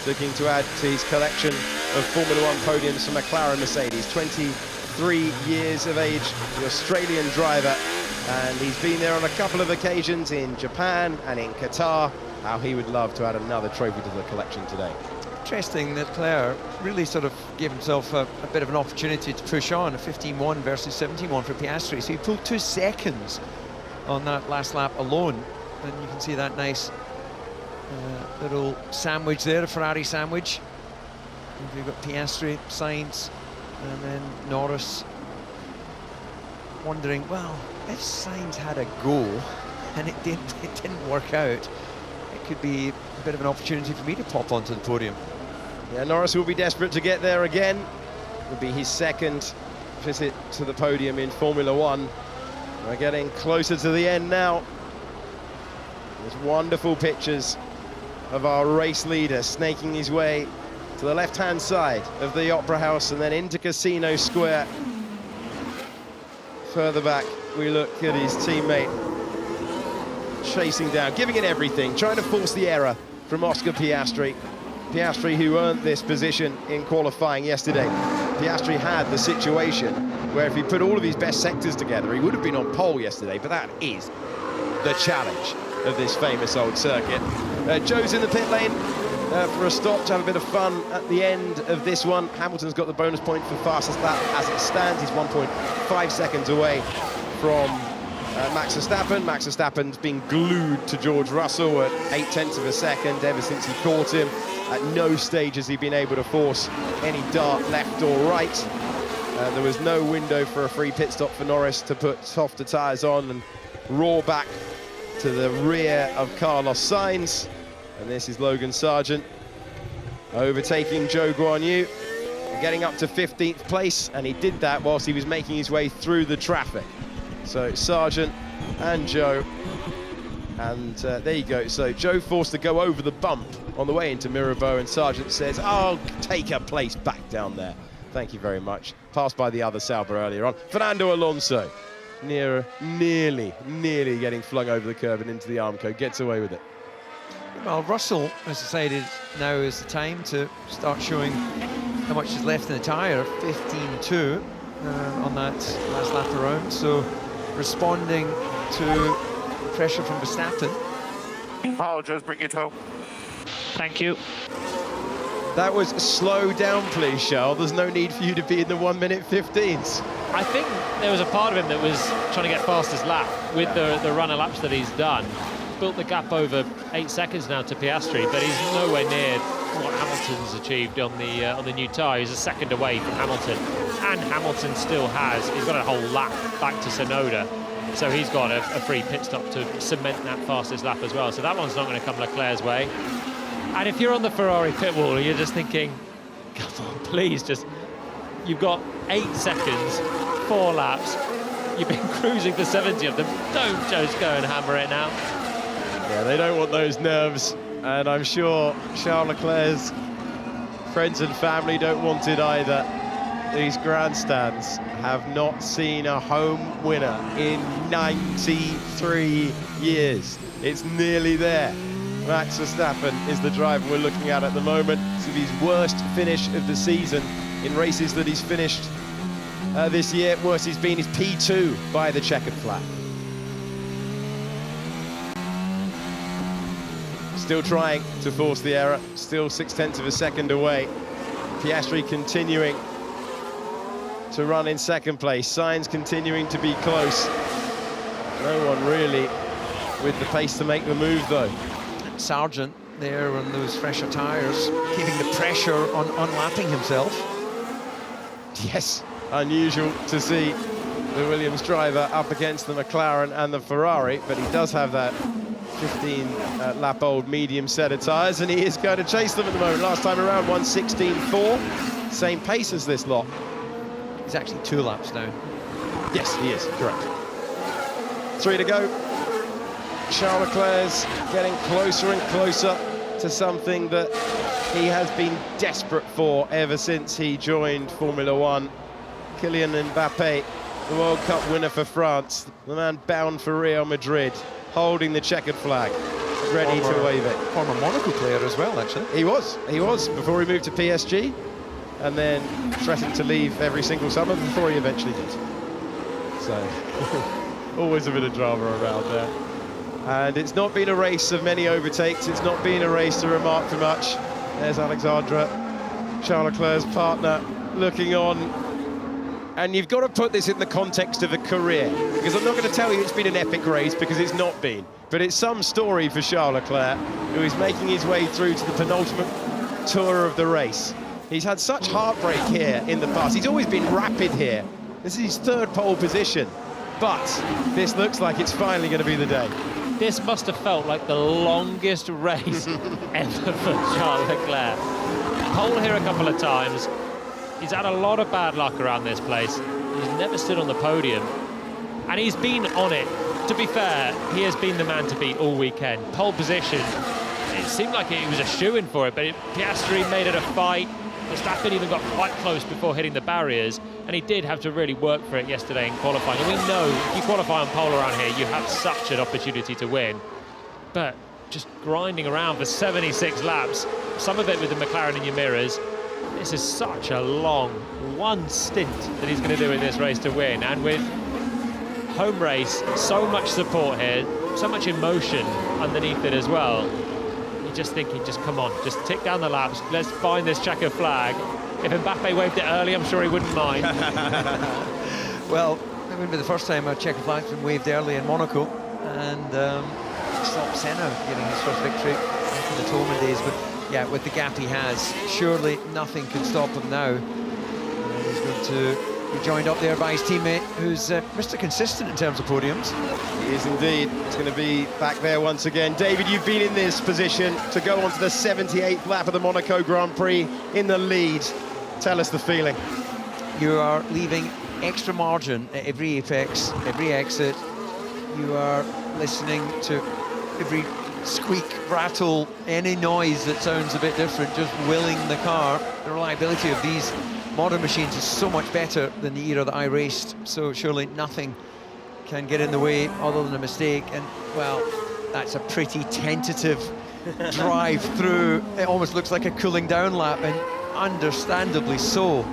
Speaker 1: looking to add to his collection of Formula One podiums for McLaren Mercedes. 23 years of age, the Australian driver, and he's been there on a couple of occasions in Japan and in Qatar. How he would love to add another trophy to the collection today.
Speaker 2: Interesting that Leclerc really sort of gave himself a bit of an opportunity to push on, a 15-1 versus 17-1 for Piastri. So he pulled 2 seconds on that last lap alone, and you can see that nice little sandwich there, a Ferrari sandwich. And we've got Piastri, Sainz, and then Norris. Wondering, well, if Sainz had a go and it didn't work out, it could be a bit of an opportunity for me to pop onto the podium.
Speaker 1: Yeah, Norris will be desperate to get there again. It will be his second visit to the podium in Formula One. We're getting closer to the end now. There's wonderful pictures of our race leader snaking his way to the left-hand side of the Opera House and then into Casino Square. Further back, we look at his teammate chasing down, giving it everything, trying to force the error from Oscar Piastri. Piastri, who earned this position in qualifying yesterday. Piastri had the situation where if he put all of his best sectors together, he would have been on pole yesterday, but that is the challenge of this famous old circuit. Joe's in the pit lane for a stop to have a bit of fun at the end of this one. Hamilton's got the bonus point for fastest lap as it stands. He's 1.5 seconds away from Max Verstappen. Max Verstappen's been glued to George Russell at 0.8 of a second ever since he caught him. At no stage has he been able to force any dart left or right. There was no window for a free pit stop for Norris to put softer tyres on and roar back to the rear of Carlos Sainz. And this is Logan Sargent overtaking Zhou Guanyu, getting up to 15th place, and he did that whilst he was making his way through the traffic. So Sargent and Zhou, and there you go. So Zhou forced to go over the bump on the way into Mirabeau, and Sargent says, "I'll take a place back down there. Thank you very much." Passed by the other Sauber earlier on. Fernando Alonso, nearly getting flung over the curb and into the Armco, gets away with it.
Speaker 2: Well, Russell has decided now is the time to start showing how much is left in the tyre. 15.2 on that last lap around, so responding to pressure from Verstappen.
Speaker 8: I'll just bring it home.
Speaker 16: Thank you.
Speaker 1: That was slow down, please, Charles. There's no need for you to be in the 1:15s.
Speaker 3: I think there was a part of him that was trying to get fastest lap with the runner laps that he's done. Built the gap over 8 seconds now to Piastri, but he's nowhere near what Hamilton's achieved on the new tyre. He's a second away from Hamilton, and Hamilton still he's got a whole lap back to Sonoda, so he's got a free pit stop to cement that fastest lap as well. So that one's not going to come Leclerc's way. And if you're on the Ferrari pit wall, you're just thinking, come on, please, you've got 8 seconds, 4 laps, you've been cruising for 70 of them, don't just go and hammer it now.
Speaker 1: Yeah, they don't want those nerves, and I'm sure Charles Leclerc's friends and family don't want it either. These grandstands have not seen a home winner in 93 years. It's nearly there. Max Verstappen is the driver we're looking at the moment. It's his worst finish of the season in races that he's finished this year. Worst he's been is P2 by the checkered flag. Still trying to force the error, still 0.6 of a second away. Piastri continuing to run in second place. Sainz continuing to be close. No one really with the pace to make the move, though.
Speaker 2: Sargent there on those fresher tyres, keeping the pressure on unlapping himself.
Speaker 1: Yes, unusual to see the Williams driver up against the McLaren and the Ferrari, but he does have that 15-lap-old medium set of tyres, and he is going to chase them at the moment. Last time around, 1:16.4, same pace as this lot.
Speaker 2: He's actually 2 laps down.
Speaker 1: Yes, he is, correct. 3 to go. Charles Leclerc's getting closer and closer to something that he has been desperate for ever since he joined Formula One. Kylian Mbappé, the World Cup winner for France, the man bound for Real Madrid, holding the checkered flag, ready to wave it.
Speaker 2: Former Monaco player as well, actually.
Speaker 1: He was before he moved to PSG, and then threatened to leave every single summer before he eventually did. So, always a bit of drama around there. And it's not been a race of many overtakes, it's not been a race to remark for much. There's Alexandra, Charles Leclerc's partner, looking on. And you've got to put this in the context of a career, because I'm not going to tell you it's been an epic race, because it's not been. But it's some story for Charles Leclerc, who is making his way through to the penultimate tour of the race. He's had such heartbreak here in the past. He's always been rapid here. This is his 3rd pole position, but this looks like it's finally going to be the day.
Speaker 3: This must have felt like the longest race ever for Charles Leclerc. Pole here a couple of times. He's had a lot of bad luck around this place. He's never stood on the podium, and he's been on it. To be fair, he has been the man to beat all weekend. Pole position, it seemed like he was a shoo-in for it, but Piastri made it a fight. Verstappen even got quite close before hitting the barriers, and he did have to really work for it yesterday in qualifying. And we know if you qualify on pole around here, you have such an opportunity to win. but just grinding around for 76 laps, some of it with the McLaren in your mirrors. This is such a long one stint that he's going to do in this race to win, and with home race, so much support here, so much emotion underneath it as well. You're just thinking, just come on, just tick down the laps, let's find this checker flag. If Mbappe waved it early, I'm sure he wouldn't mind.
Speaker 2: Well, that wouldn't be the first time a checker flag's been waved early in Monaco, and stopped Senna getting his first victory back in the Tolman days. But yeah, with the gap he has, surely nothing can stop him now. He's going to be joined up there by his teammate, who's Mr. Consistent in terms of podiums.
Speaker 1: He is indeed. It's going to be back there once again. David, you've been in this position to go on to the 78th lap of the Monaco Grand Prix in the lead. Tell us the feeling.
Speaker 2: You are leaving extra margin at every apex, every exit. You are listening to every squeak, rattle, any noise that sounds a bit different, just willing the car. The reliability of these modern machines is so much better than the era that I raced, so surely nothing can get in the way other than a mistake. And well, that's a pretty tentative drive through. It almost looks like a cooling down lap, and understandably so,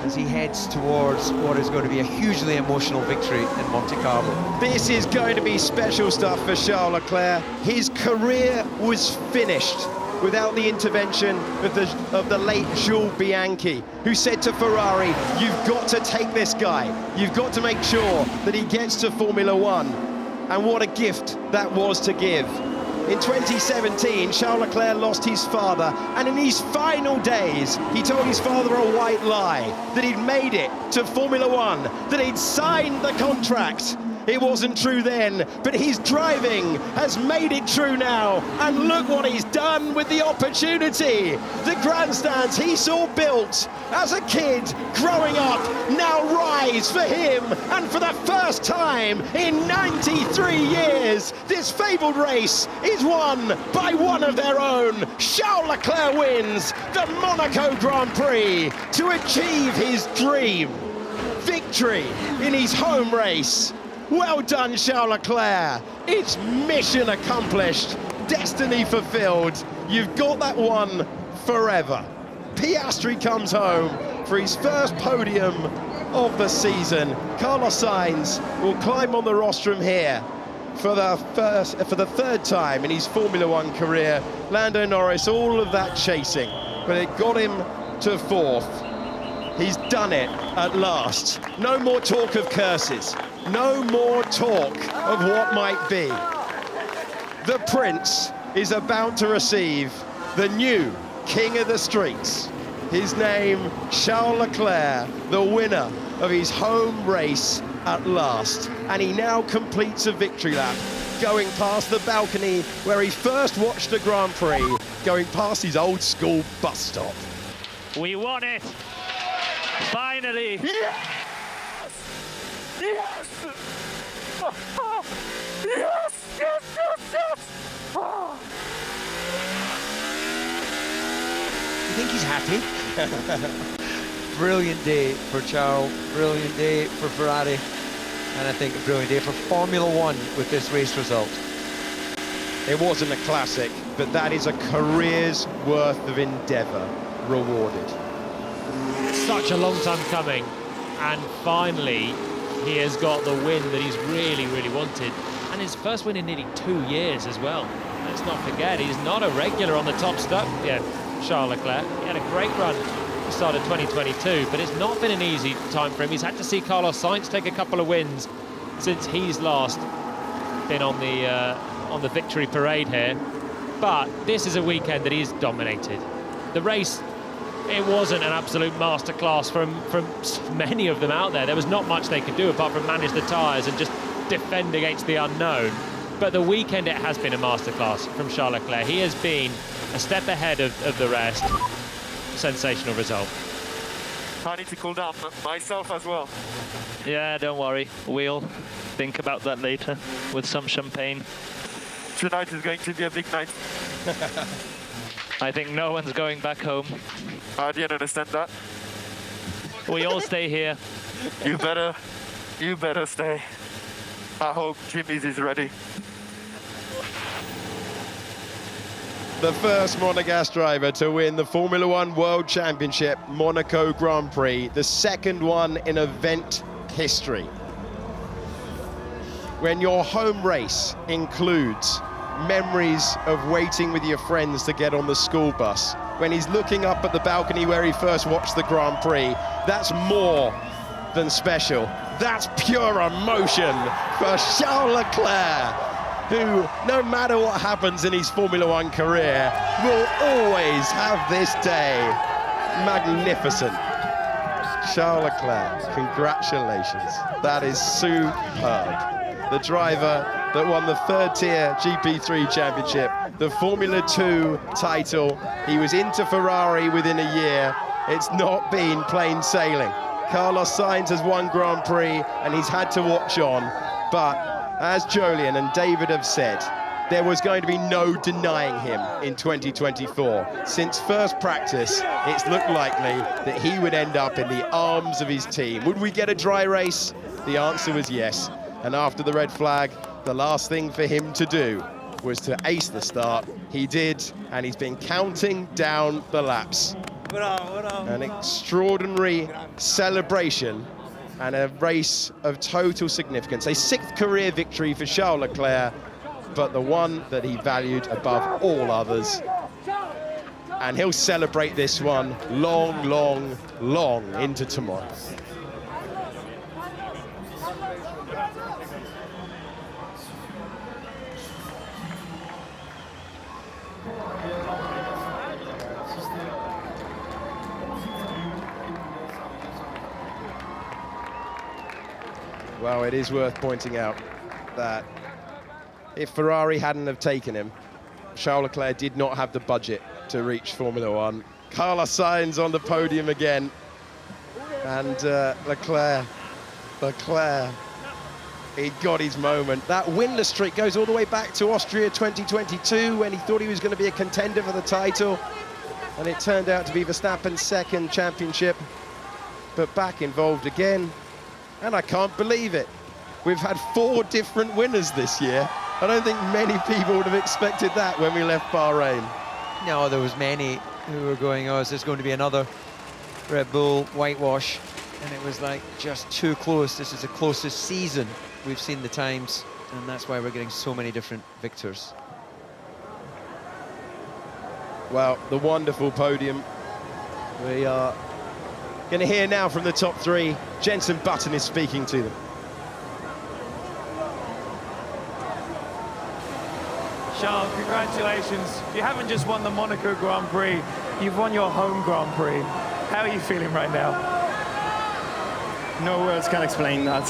Speaker 2: as he heads towards what is going to be a hugely emotional victory in Monte Carlo.
Speaker 1: This is going to be special stuff for Charles Leclerc. His career was finished without the intervention of the late Jules Bianchi, who said to Ferrari, you've got to take this guy. You've got to make sure that he gets to Formula One. And what a gift that was to give. In 2017, Charles Leclerc lost his father, and in his final days, he told his father a white lie, that he'd made it to Formula One, that he'd signed the contract. It wasn't true then, but his driving has made it true now. And look what he's done with the opportunity. The grandstands he saw built as a kid growing up now rise for him. And for the first time in 93 years, this fabled race is won by one of their own. Charles Leclerc wins the Monaco Grand Prix to achieve his dream. Victory in his home race. Well done, Charles Leclerc. It's mission accomplished, destiny fulfilled. You've got that one forever. Piastri comes home for his first podium of the season. Carlos Sainz will climb on the rostrum here for the third time in his Formula One career. Lando Norris, all of that chasing, but it got him to fourth. He's done it at last. No more talk of curses. No more talk of what might be. The Prince is about to receive the new King of the Streets. His name, Charles Leclerc, the winner of his home race at last. And he now completes a victory lap, going past the balcony where he first watched the Grand Prix, going past his old school bus stop.
Speaker 16: We won it! Finally!
Speaker 7: Yes! Yes! Yes! Yes! Yes! Yes!
Speaker 2: You think he's happy? Brilliant day for Charles, brilliant day for Ferrari, and I think a brilliant day for Formula One with this race result.
Speaker 1: It wasn't a classic, but that is a career's worth of endeavour rewarded.
Speaker 3: Such a long time coming, and finally he has got the win that he's really, really wanted, and his first win in nearly 2 years as well. Let's not forget, he's not a regular on the top step yet, Charles Leclerc. He had a great run at the start of 2022, but it's not been an easy time for him. He's had to see Carlos Sainz take a couple of wins since he's last been on the victory parade here, but this is a weekend that he's dominated. The race, it wasn't an absolute masterclass from many of them out there. There was not much they could do apart from manage the tyres and just defend against the unknown. But the weekend, it has been a masterclass from Charles Leclerc. He has been a step ahead of the rest. Sensational result.
Speaker 8: I need to cool down myself as well.
Speaker 16: Yeah, don't worry. We'll think about that later with some champagne.
Speaker 8: Tonight is going to be a big night.
Speaker 16: I think no one's going back home.
Speaker 8: I didn't understand that.
Speaker 16: We all stay here.
Speaker 8: You better stay. I hope Jimmy's is ready.
Speaker 1: the first Monegasque driver to win the Formula One World Championship Monaco Grand Prix, the second one in event history. When your home race includes memories of waiting with your friends to get on the school bus, when he's looking up at the balcony where he first watched the Grand Prix, that's more than special. That's pure emotion for Charles Leclerc, who, no matter what happens in his Formula One career, will always have this day. Magnificent. Charles Leclerc, congratulations. That is superb. The driver that won the third-tier GP3 championship, the Formula 2 title. He was into Ferrari within a year. It's not been plain sailing. Carlos Sainz has won Grand Prix and he's had to watch on. But as Jolyon and David have said, there was going to be no denying him in 2024. Since first practice, it's looked likely that he would end up in the arms of his team. Would we get a dry race? The answer was yes. And after the red flag, the last thing for him to do was to ace the start. He did, and he's been counting down the laps. An extraordinary celebration and a race of total significance. A 6th career victory for Charles Leclerc, but the one that he valued above all others. And he'll celebrate this one long, long, long into tomorrow. Well, it is worth pointing out that if Ferrari hadn't have taken him, Charles Leclerc did not have the budget to reach Formula One. Carlos Sainz on the podium again. And Leclerc, he got his moment. That winless streak goes all the way back to Austria 2022 when he thought he was going to be a contender for the title. And it turned out to be Verstappen's second championship, but back involved again. And I can't believe it. We've had 4 different winners this year. I don't think many people would have expected that when we left Bahrain.
Speaker 2: No, there was many who were going, oh, is this going to be another Red Bull whitewash? And it was like just too close. This is the closest season we've seen the times, and that's why we're getting so many different victors.
Speaker 1: Well, the wonderful podium. We are going to hear now from the top 3. Jenson Button is speaking to them.
Speaker 18: Charles, congratulations. You haven't just won the Monaco Grand Prix, you've won your home Grand Prix. How are you feeling right now?
Speaker 19: No words can explain that.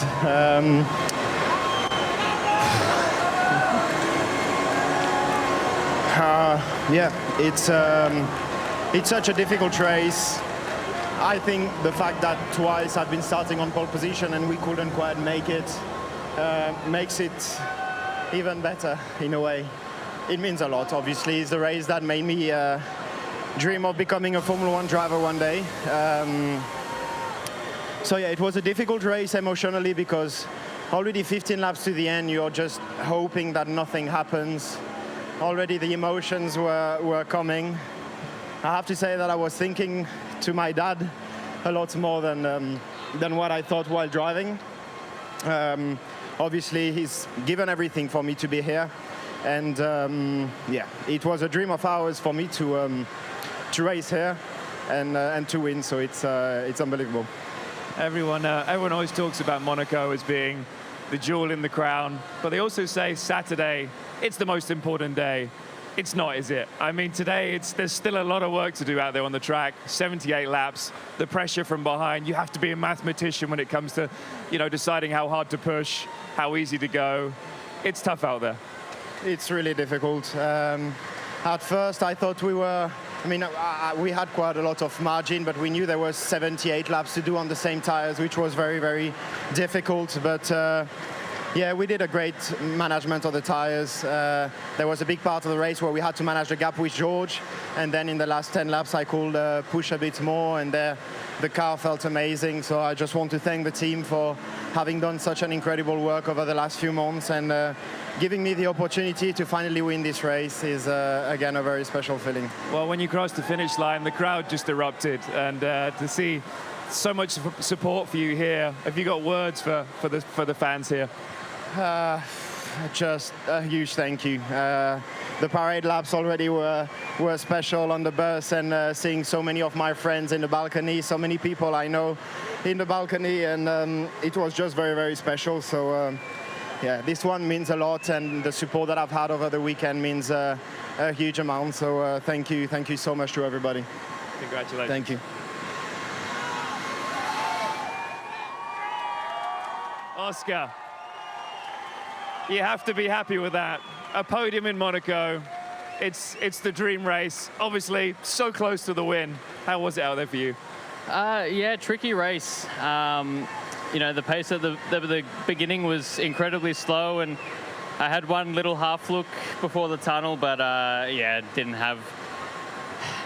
Speaker 19: Yeah, it's such a difficult race. I think the fact that twice I've been starting on pole position and we couldn't quite make it makes it even better in a way. It means a lot, obviously. It's the race that made me dream of becoming a Formula One driver one day. So yeah, it was a difficult race emotionally because already 15 laps to the end, you're just hoping that nothing happens. Already the emotions were coming. I have to say that I was thinking to my dad a lot more than what I thought while driving. Obviously, he's given everything for me to be here. And yeah, it was a dream of ours for me to race here and to win, so it's unbelievable.
Speaker 18: Everyone always talks about Monaco as being the jewel in the crown, but they also say Saturday, it's the most important day. It's not, is it? I mean, today, there's still a lot of work to do out there on the track. 78 laps, the pressure from behind. You have to be a mathematician when it comes to, deciding how hard to push, how easy to go. It's tough out there.
Speaker 19: It's really difficult. At first, I thought we had quite a lot of margin, but we knew there was 78 laps to do on the same tires, which was very, very difficult. But yeah, we did a great management of the tires. There was a big part of the race where we had to manage the gap with George, and then in the last 10 laps I could push a bit more, and the car felt amazing. So I just want to thank the team for having done such an incredible work over the last few months, and giving me the opportunity to finally win this race is, again, a very special feeling.
Speaker 18: Well, when you crossed the finish line, the crowd just erupted, and to see so much support for you here, have you got words for the fans here?
Speaker 19: Just a huge thank you. The parade laps already were special on the bus, and seeing so many of my friends in the balcony, so many people I know in the balcony, and it was just very, very special. So yeah, this one means a lot, and the support that I've had over the weekend means a huge amount. So thank you so much to everybody.
Speaker 18: Congratulations.
Speaker 19: Thank you.
Speaker 18: Oscar, you have to be happy with that. A podium in Monaco. It's the dream race. Obviously, so close to the win. How was it out there for you?
Speaker 20: Yeah, tricky race. You know, the pace at the beginning was incredibly slow, and I had one little half look before the tunnel, but yeah, didn't have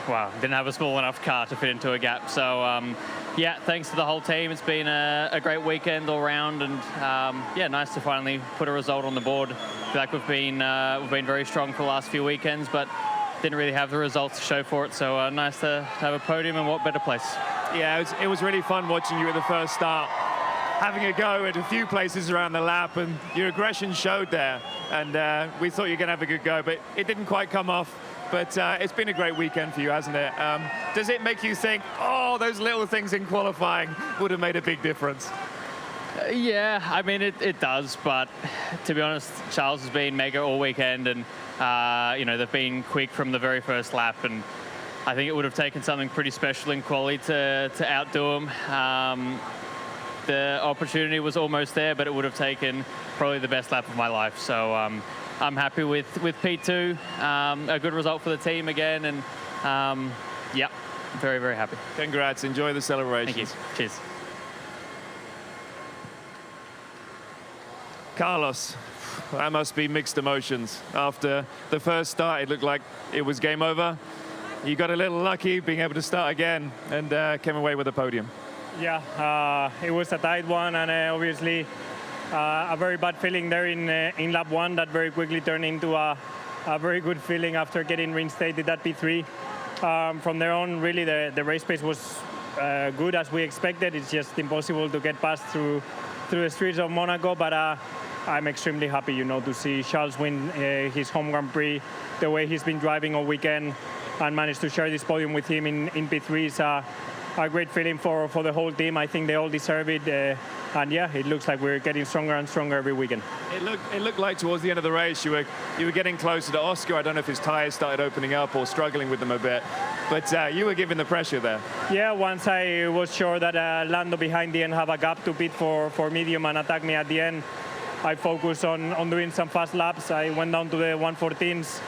Speaker 20: a small enough car to fit into a gap. So yeah, thanks to the whole team. It's been a great weekend all round, and yeah, nice to finally put a result on the board. I feel like we've been very strong for the last few weekends, but didn't really have the results to show for it. So nice to have a podium, and what better place?
Speaker 18: Yeah, it was really fun watching you at the first start, having a go at a few places around the lap, and your aggression showed there. And we thought you were going to have a good go, but it didn't quite come off. But it's been a great weekend for you, hasn't it? Does it make you think, oh, those little things in qualifying would have made a big difference?
Speaker 20: Yeah, I mean, it does. But to be honest, Charles has been mega all weekend, and you know, they've been quick from the very first lap, and I think it would have taken something pretty special in quali to outdo him. The opportunity was almost there, but it would have taken probably the best lap of my life. So I'm happy with P2. A good result for the team again, and yeah, very, very happy.
Speaker 18: Congrats. Enjoy the celebrations.
Speaker 20: Thank you. Cheers.
Speaker 18: Carlos, that must be mixed emotions. After the first start, it looked like it was game over. You got a little lucky being able to start again, and came away with a podium.
Speaker 6: Yeah, it was a tight one, and obviously a very bad feeling there in lap one that very quickly turned into a very good feeling after getting reinstated at P3. From there on, really, the race pace was good as we expected. It's just impossible to get past through the streets of Monaco, but I'm extremely happy, you know, to see Charles win his home Grand Prix the way he's been driving all weekend, and managed to share this podium with him in P3 is a great feeling for the whole team. I think they all deserve it, and yeah, it looks like we're getting stronger and stronger every weekend.
Speaker 18: It looked like towards the end of the race you were getting closer to Oscar. I don't know if his tyres started opening up or struggling with them a bit, but you were giving the pressure there.
Speaker 6: Yeah, once I was sure that Lando behind didn't have a gap to pit for medium and attack me at the end, I focused on doing some fast laps. I went down to the 114s,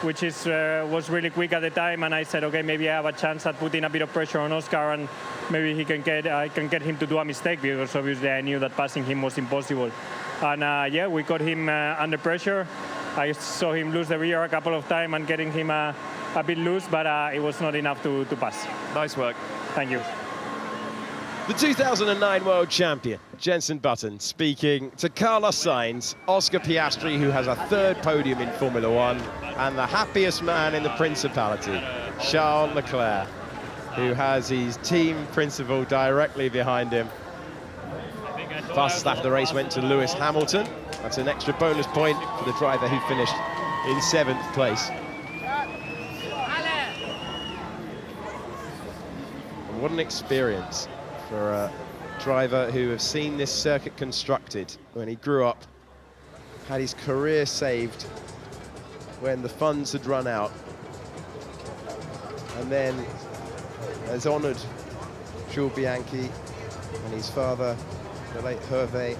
Speaker 6: which was really quick at the time, and I said, okay, maybe I have a chance at putting a bit of pressure on Oscar, and maybe I can get him to do a mistake, because obviously I knew that passing him was impossible. And yeah, we got him under pressure. I saw him lose the rear a couple of times and getting him a bit loose, but it was not enough to pass.
Speaker 18: Nice work.
Speaker 6: Thank you.
Speaker 1: The 2009 world champion, Jenson Button, speaking to Carlos Sainz, Oscar Piastri, who has a third podium in Formula One, and the happiest man in the Principality, Charles Leclerc, who has his team principal directly behind him. Fastest lap of the race went to Lewis Hamilton. That's an extra bonus point for the driver who finished in 7th place. And what an experience for a driver who has seen this circuit constructed when he grew up, had his career saved when the funds had run out, and then has honoured Jules Bianchi and his father, the late Hervé,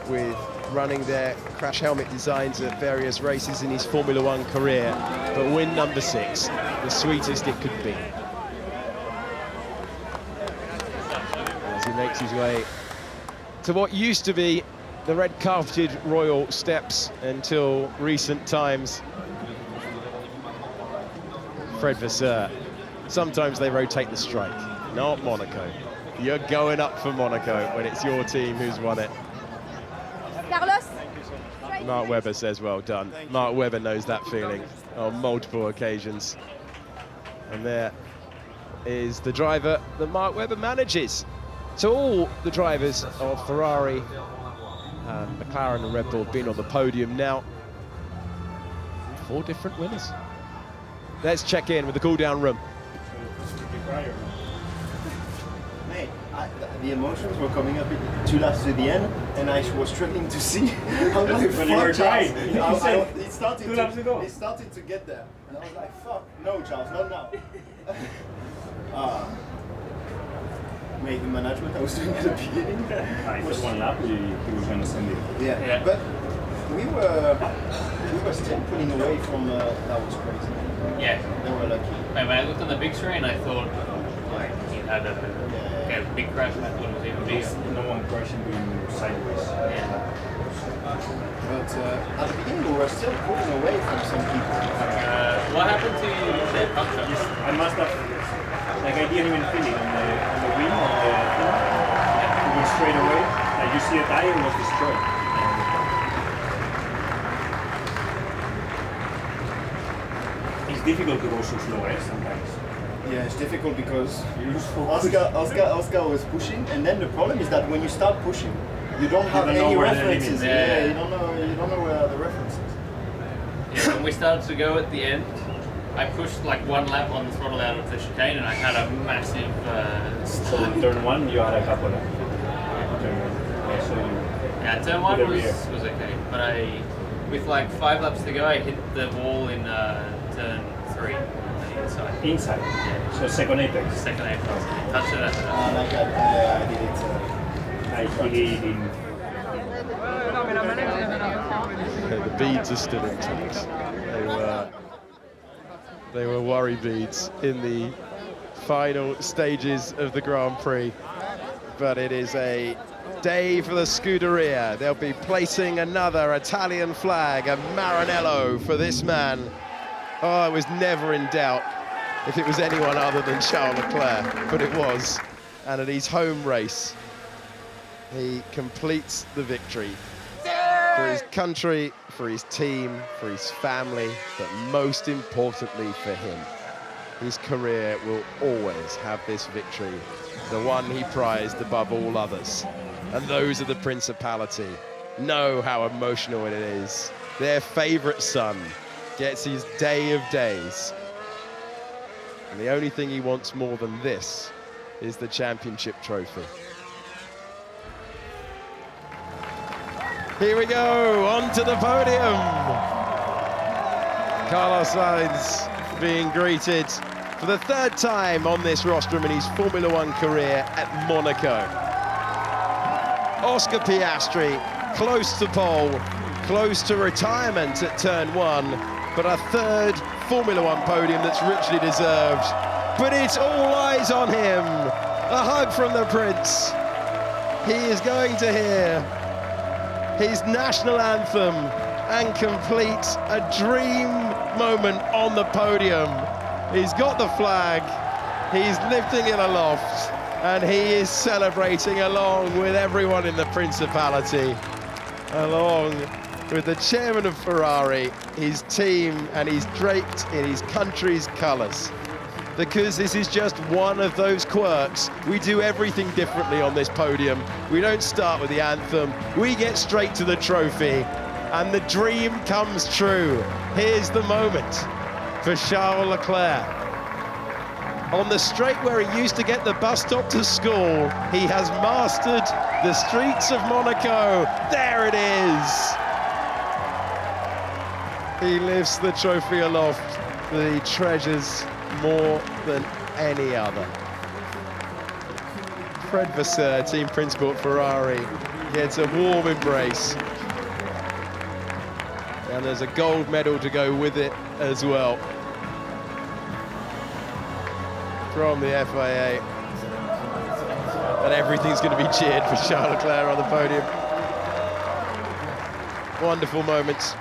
Speaker 1: with running their crash helmet designs at various races in his Formula One career. But win number 6, the sweetest it could be. As he makes his way to what used to be the red carpeted royal steps until recent times. Fred Vasseur. Sometimes they rotate the strike, not Monaco. You're going up for Monaco when it's your team who's won it.
Speaker 21: Carlos?
Speaker 1: Mark Webber says well done. Mark Webber knows that feeling on multiple occasions. And there is the driver that Mark Webber manages. So all the drivers of Ferrari, McLaren and Red Bull have been on the podium now. 4 different winners. Let's check in with the cool-down room.
Speaker 22: Mate, the emotions were coming up 2 laps to the end, and I was struggling to see. How
Speaker 23: When you were trying,
Speaker 22: it started
Speaker 23: 2 laps ago.
Speaker 22: It started to get there, and I was like, "Fuck, no, Charles, not now." Made the management I was doing at the beginning.
Speaker 23: Just 1 lap, he was going to send it.
Speaker 22: Yeah, but we were still pulling away from. That was crazy.
Speaker 20: Yeah.
Speaker 22: They were lucky.
Speaker 20: When I looked on the big screen, I thought like he had a big crash, and I thought it was even bigger.
Speaker 23: No one crashing doing sideways.
Speaker 20: Yeah.
Speaker 22: But at the beginning, we were still pulling away from some people.
Speaker 20: What happened to the puncture?
Speaker 23: I must have, like I didn't even feel it on the wheel, on the floor. It went straight away. Like you see a tire was destroyed. It's difficult to go so slow, sometimes.
Speaker 22: Yeah, it's difficult because Oscar was pushing, and then the problem is that when you start pushing, you don't have any references. Yeah, you don't know where the references.
Speaker 20: Yeah, when we started to go at the end, I pushed like 1 lap on the throttle out of the chicane, and I had a massive.
Speaker 23: So in turn 1, you had a couple of.
Speaker 20: Yeah, turn 1 was okay, but with like 5 laps to go, I hit the wall in turn 3 on the inside.
Speaker 23: Inside?
Speaker 20: Yeah.
Speaker 23: So second apex?
Speaker 20: Second apex. Touched it after that.
Speaker 22: Like I did it.
Speaker 23: I did it in.
Speaker 1: The beads are still intact. They were worry beads in the final stages of the Grand Prix. But it is a day for the Scuderia. They'll be placing another Italian flag, a Maranello for this man. Oh, it was never in doubt if it was anyone other than Charles Leclerc, but it was. And at his home race, he completes the victory for his country, for his team, for his family, but most importantly for him. His career will always have this victory, the one he prized above all others. And those of the Principality know how emotional it is. Their favorite son gets his day of days. And the only thing he wants more than this is the championship trophy. Here we go, onto the podium. Carlos Sainz being greeted for the 3rd time on this rostrum in his Formula One career at Monaco. Oscar Piastri, close to pole, close to retirement at turn 1, but a 3rd Formula One podium that's richly deserved. But it's all eyes on him. A hug from the Prince. He is going to hear his national anthem and complete a dream moment on the podium. He's got the flag, he's lifting it aloft, and he is celebrating along with everyone in the Principality, along with the chairman of Ferrari, his team, and he's draped in his country's colours. Because this is just one of those quirks. We do everything differently on this podium. We don't start with the anthem. We get straight to the trophy, and the dream comes true. Here's the moment for Charles Leclerc. On the straight where he used to get the bus stop to school, he has mastered the streets of Monaco. There it is. He lifts the trophy aloft that he treasures more than any other. Fred Vasseur, team principal at Ferrari, gets a warm embrace. And there's a gold medal to go with it as well from the FIA. And everything's going to be cheered for Charles Leclerc on the podium. Wonderful moments.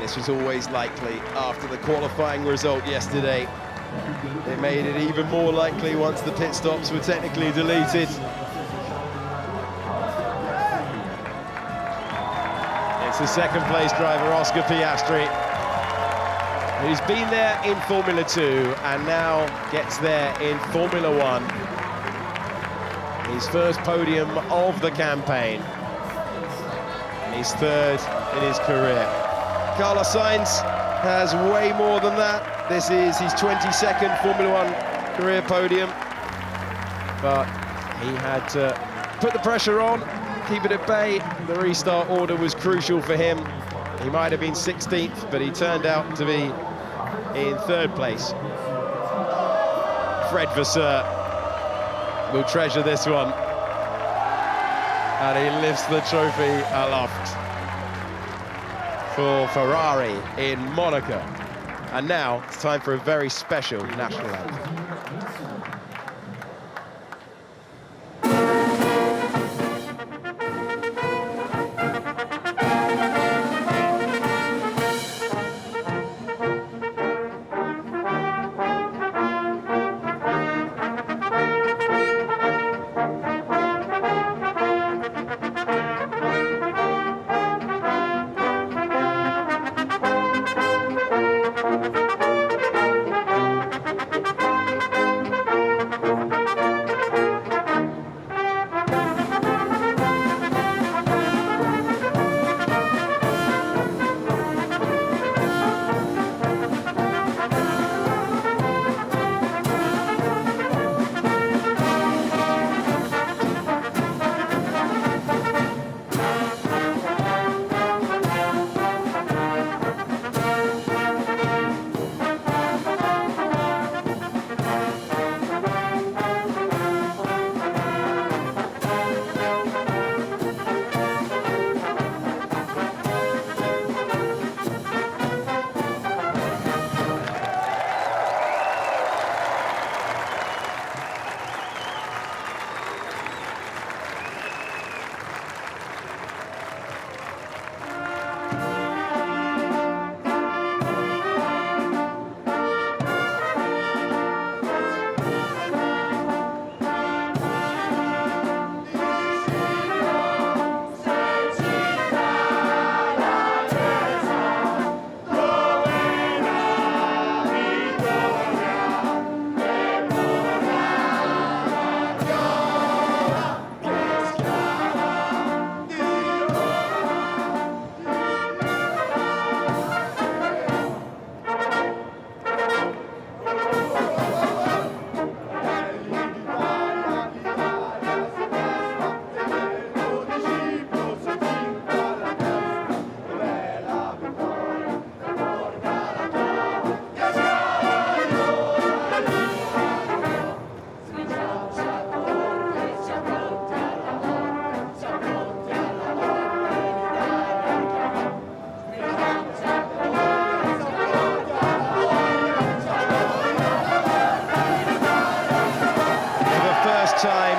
Speaker 1: this was always likely after the qualifying result yesterday. It made it even more likely once the pit stops were technically deleted. It's the second place driver, Oscar Piastri, who's been there in Formula 2 and now gets there in Formula 1. His first podium of the campaign. His third in his career. Carlos Sainz has way more than that. This is his 22nd Formula 1 career podium. But he had to put the pressure on, keep it at bay. The restart order was crucial for him. He might have been 16th, but he turned out to be in third place. Fred Vasseur will treasure this one. And he lifts the trophy aloft for Ferrari in Monaco. And now it's time for a very special national anthem.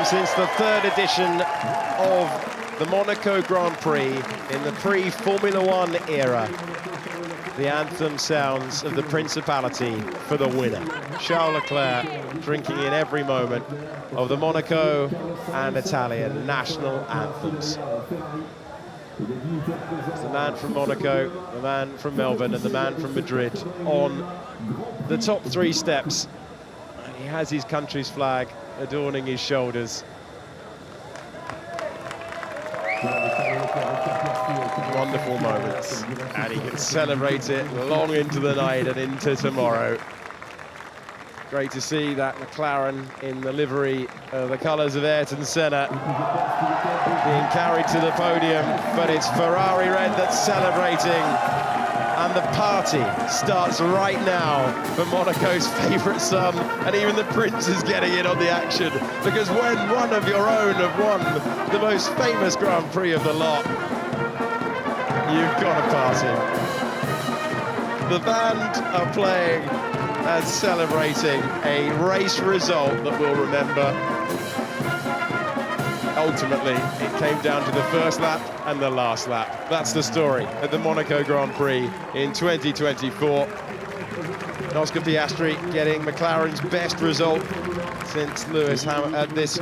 Speaker 1: Since the third edition of the Monaco Grand Prix in the pre-Formula 1 era, the anthem sounds of the Principality for the winner. Charles Leclerc drinking in every moment of the Monaco and Italian national anthems. It's the man from Monaco, the man from Melbourne, and the man from Madrid on the top three steps. And he has his country's flag adorning his shoulders. Wonderful moments, and he can celebrate it long into the night and into tomorrow. Great to see that McLaren in the livery of the colours of Ayrton Senna being carried to the podium, but it's Ferrari red that's celebrating. And the party starts right now for Monaco's favourite son, and even the Prince is getting in on the action, because when one of your own have won the most famous Grand Prix of the lot, you've got to party. The band are playing and celebrating a race result that we'll remember. ultimately it came down to the first lap and the last lap. That's the story at the Monaco Grand Prix in 2024. Oscar Piastri getting McLaren's best result since Lewis Hamilton at this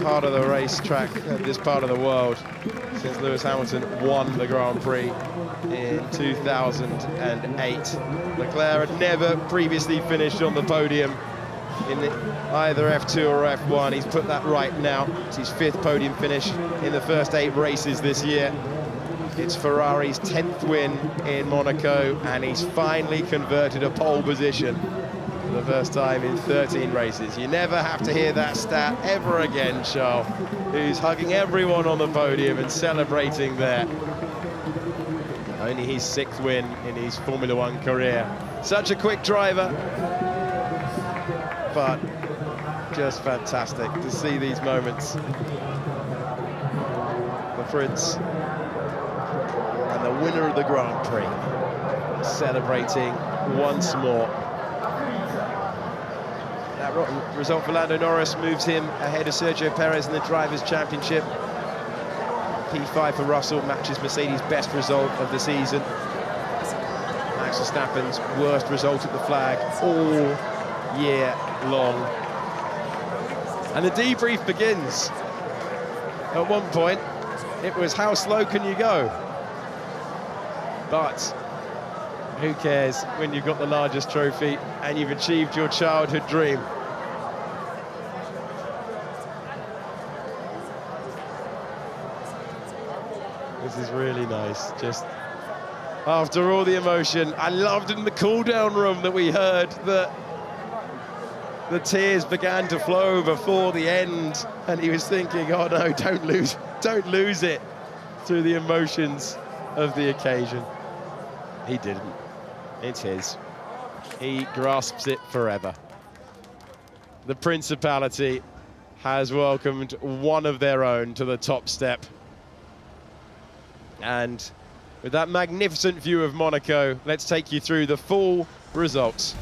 Speaker 1: part of the racetrack, at this part of the world, since Lewis Hamilton won the Grand Prix in 2008. Leclerc had never previously finished on the podium in either F2 or F1. He's put that right now. It's his 5th podium finish in the first 8 races this year. It's Ferrari's 10th win in Monaco, and he's finally converted a pole position for the first time in 13 races. You never have to hear that stat ever again, Charles, who's hugging everyone on the podium and celebrating there. Only his 6th win in his Formula One career. Such a quick driver, but just fantastic to see these moments. The Prince and the winner of the Grand Prix celebrating once more. That result for Lando Norris moves him ahead of Sergio Perez in the Drivers' Championship. P5 for Russell matches Mercedes' best result of the season. Max Verstappen's worst result at the flag all year long. And the debrief begins. At one point, it was how slow can you go? But who cares when you've got the largest trophy and you've achieved your childhood dream? This is really nice. Just after all the emotion, I loved in the cool-down room that we heard that the tears began to flow before the end, and he was thinking, oh no, don't lose it, through the emotions of the occasion. He didn't. It's his. He grasps it forever. The Principality has welcomed one of their own to the top step. And with that magnificent view of Monaco, let's take you through the full results.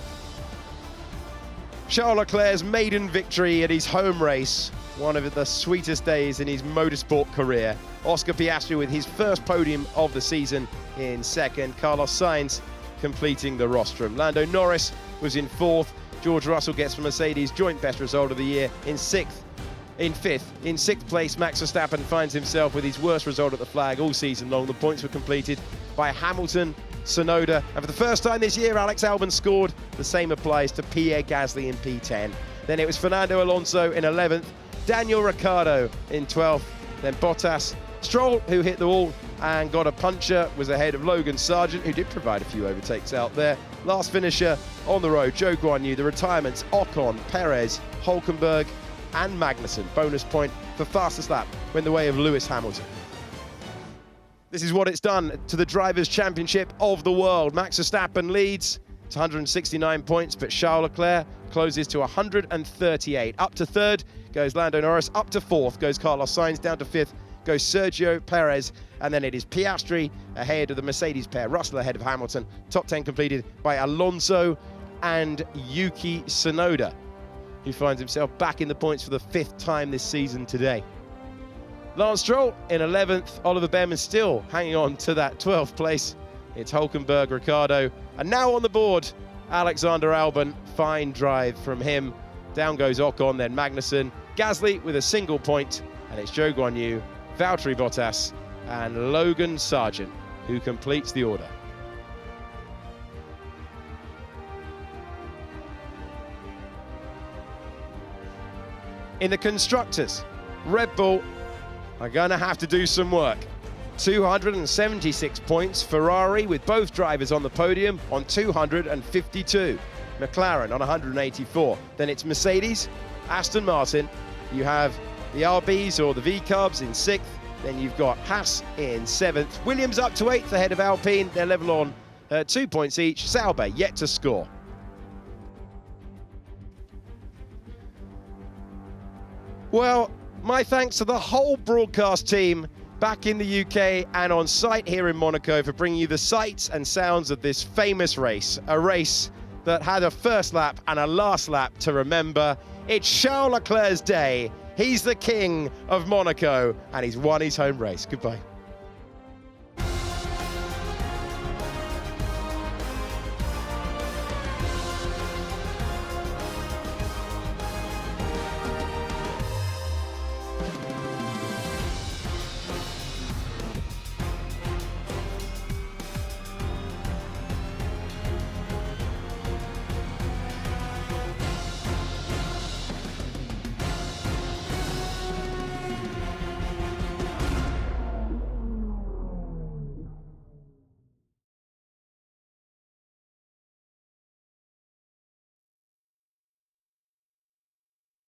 Speaker 1: Charles Leclerc's maiden victory at his home race, one of the sweetest days in his motorsport career. Oscar Piastri with his first podium of the season in 2nd. Carlos Sainz completing the rostrum. Lando Norris was in 4th. George Russell gets for Mercedes' joint best result of the year in 6th. In 5th, in 6th place, Max Verstappen finds himself with his worst result at the flag all season long. The points were completed by Hamilton, Tsunoda, and for the first time this year, Alex Albon scored. The same applies to Pierre Gasly in P10. Then it was Fernando Alonso in 11th, Daniel Ricciardo in 12th, then Bottas. Stroll, who hit the wall and got a puncher, was ahead of Logan Sargent, who did provide a few overtakes out there. Last finisher on the road, Zhou Guanyu. The retirements, Ocon, Perez, Hülkenberg, and Magnussen. Bonus point for fastest lap went the way of Lewis Hamilton. This is what it's done to the Drivers' Championship of the world. Max Verstappen leads to 169 points, but Charles Leclerc closes to 138. Up to 3rd goes Lando Norris, up to 4th goes Carlos Sainz, down to 5th goes Sergio Perez, and then it is Piastri ahead of the Mercedes pair, Russell ahead of Hamilton. Top 10 completed by Alonso and Yuki Tsunoda, who finds himself back in the points for the 5th time this season today. Lance Stroll in 11th. Oliver Behrman still hanging on to that 12th place. It's Hülkenberg, Ricciardo, and now on the board, Alexander Albon. Fine drive from him. Down goes Ocon, then Magnussen. Gasly with a single point, and it's Zhou Guanyu, Valtteri Bottas, and Logan Sargent who completes the order. In the Constructors, Red Bull are going to have to do some work. 276 points, Ferrari with both drivers on the podium on 252. McLaren on 184. Then it's Mercedes, Aston Martin. You have the RBs or the V-Carbs in 6th. Then you've got Haas in 7th. Williams up to 8th ahead of Alpine. They're level on 2 points each. Sauber yet to score. Well, my thanks to the whole broadcast team back in the UK and on site here in Monaco for bringing you the sights and sounds of this famous race. A race that had a first lap and a last lap to remember. It's Charles Leclerc's day. He's the king of Monaco, and he's won his home race. Goodbye.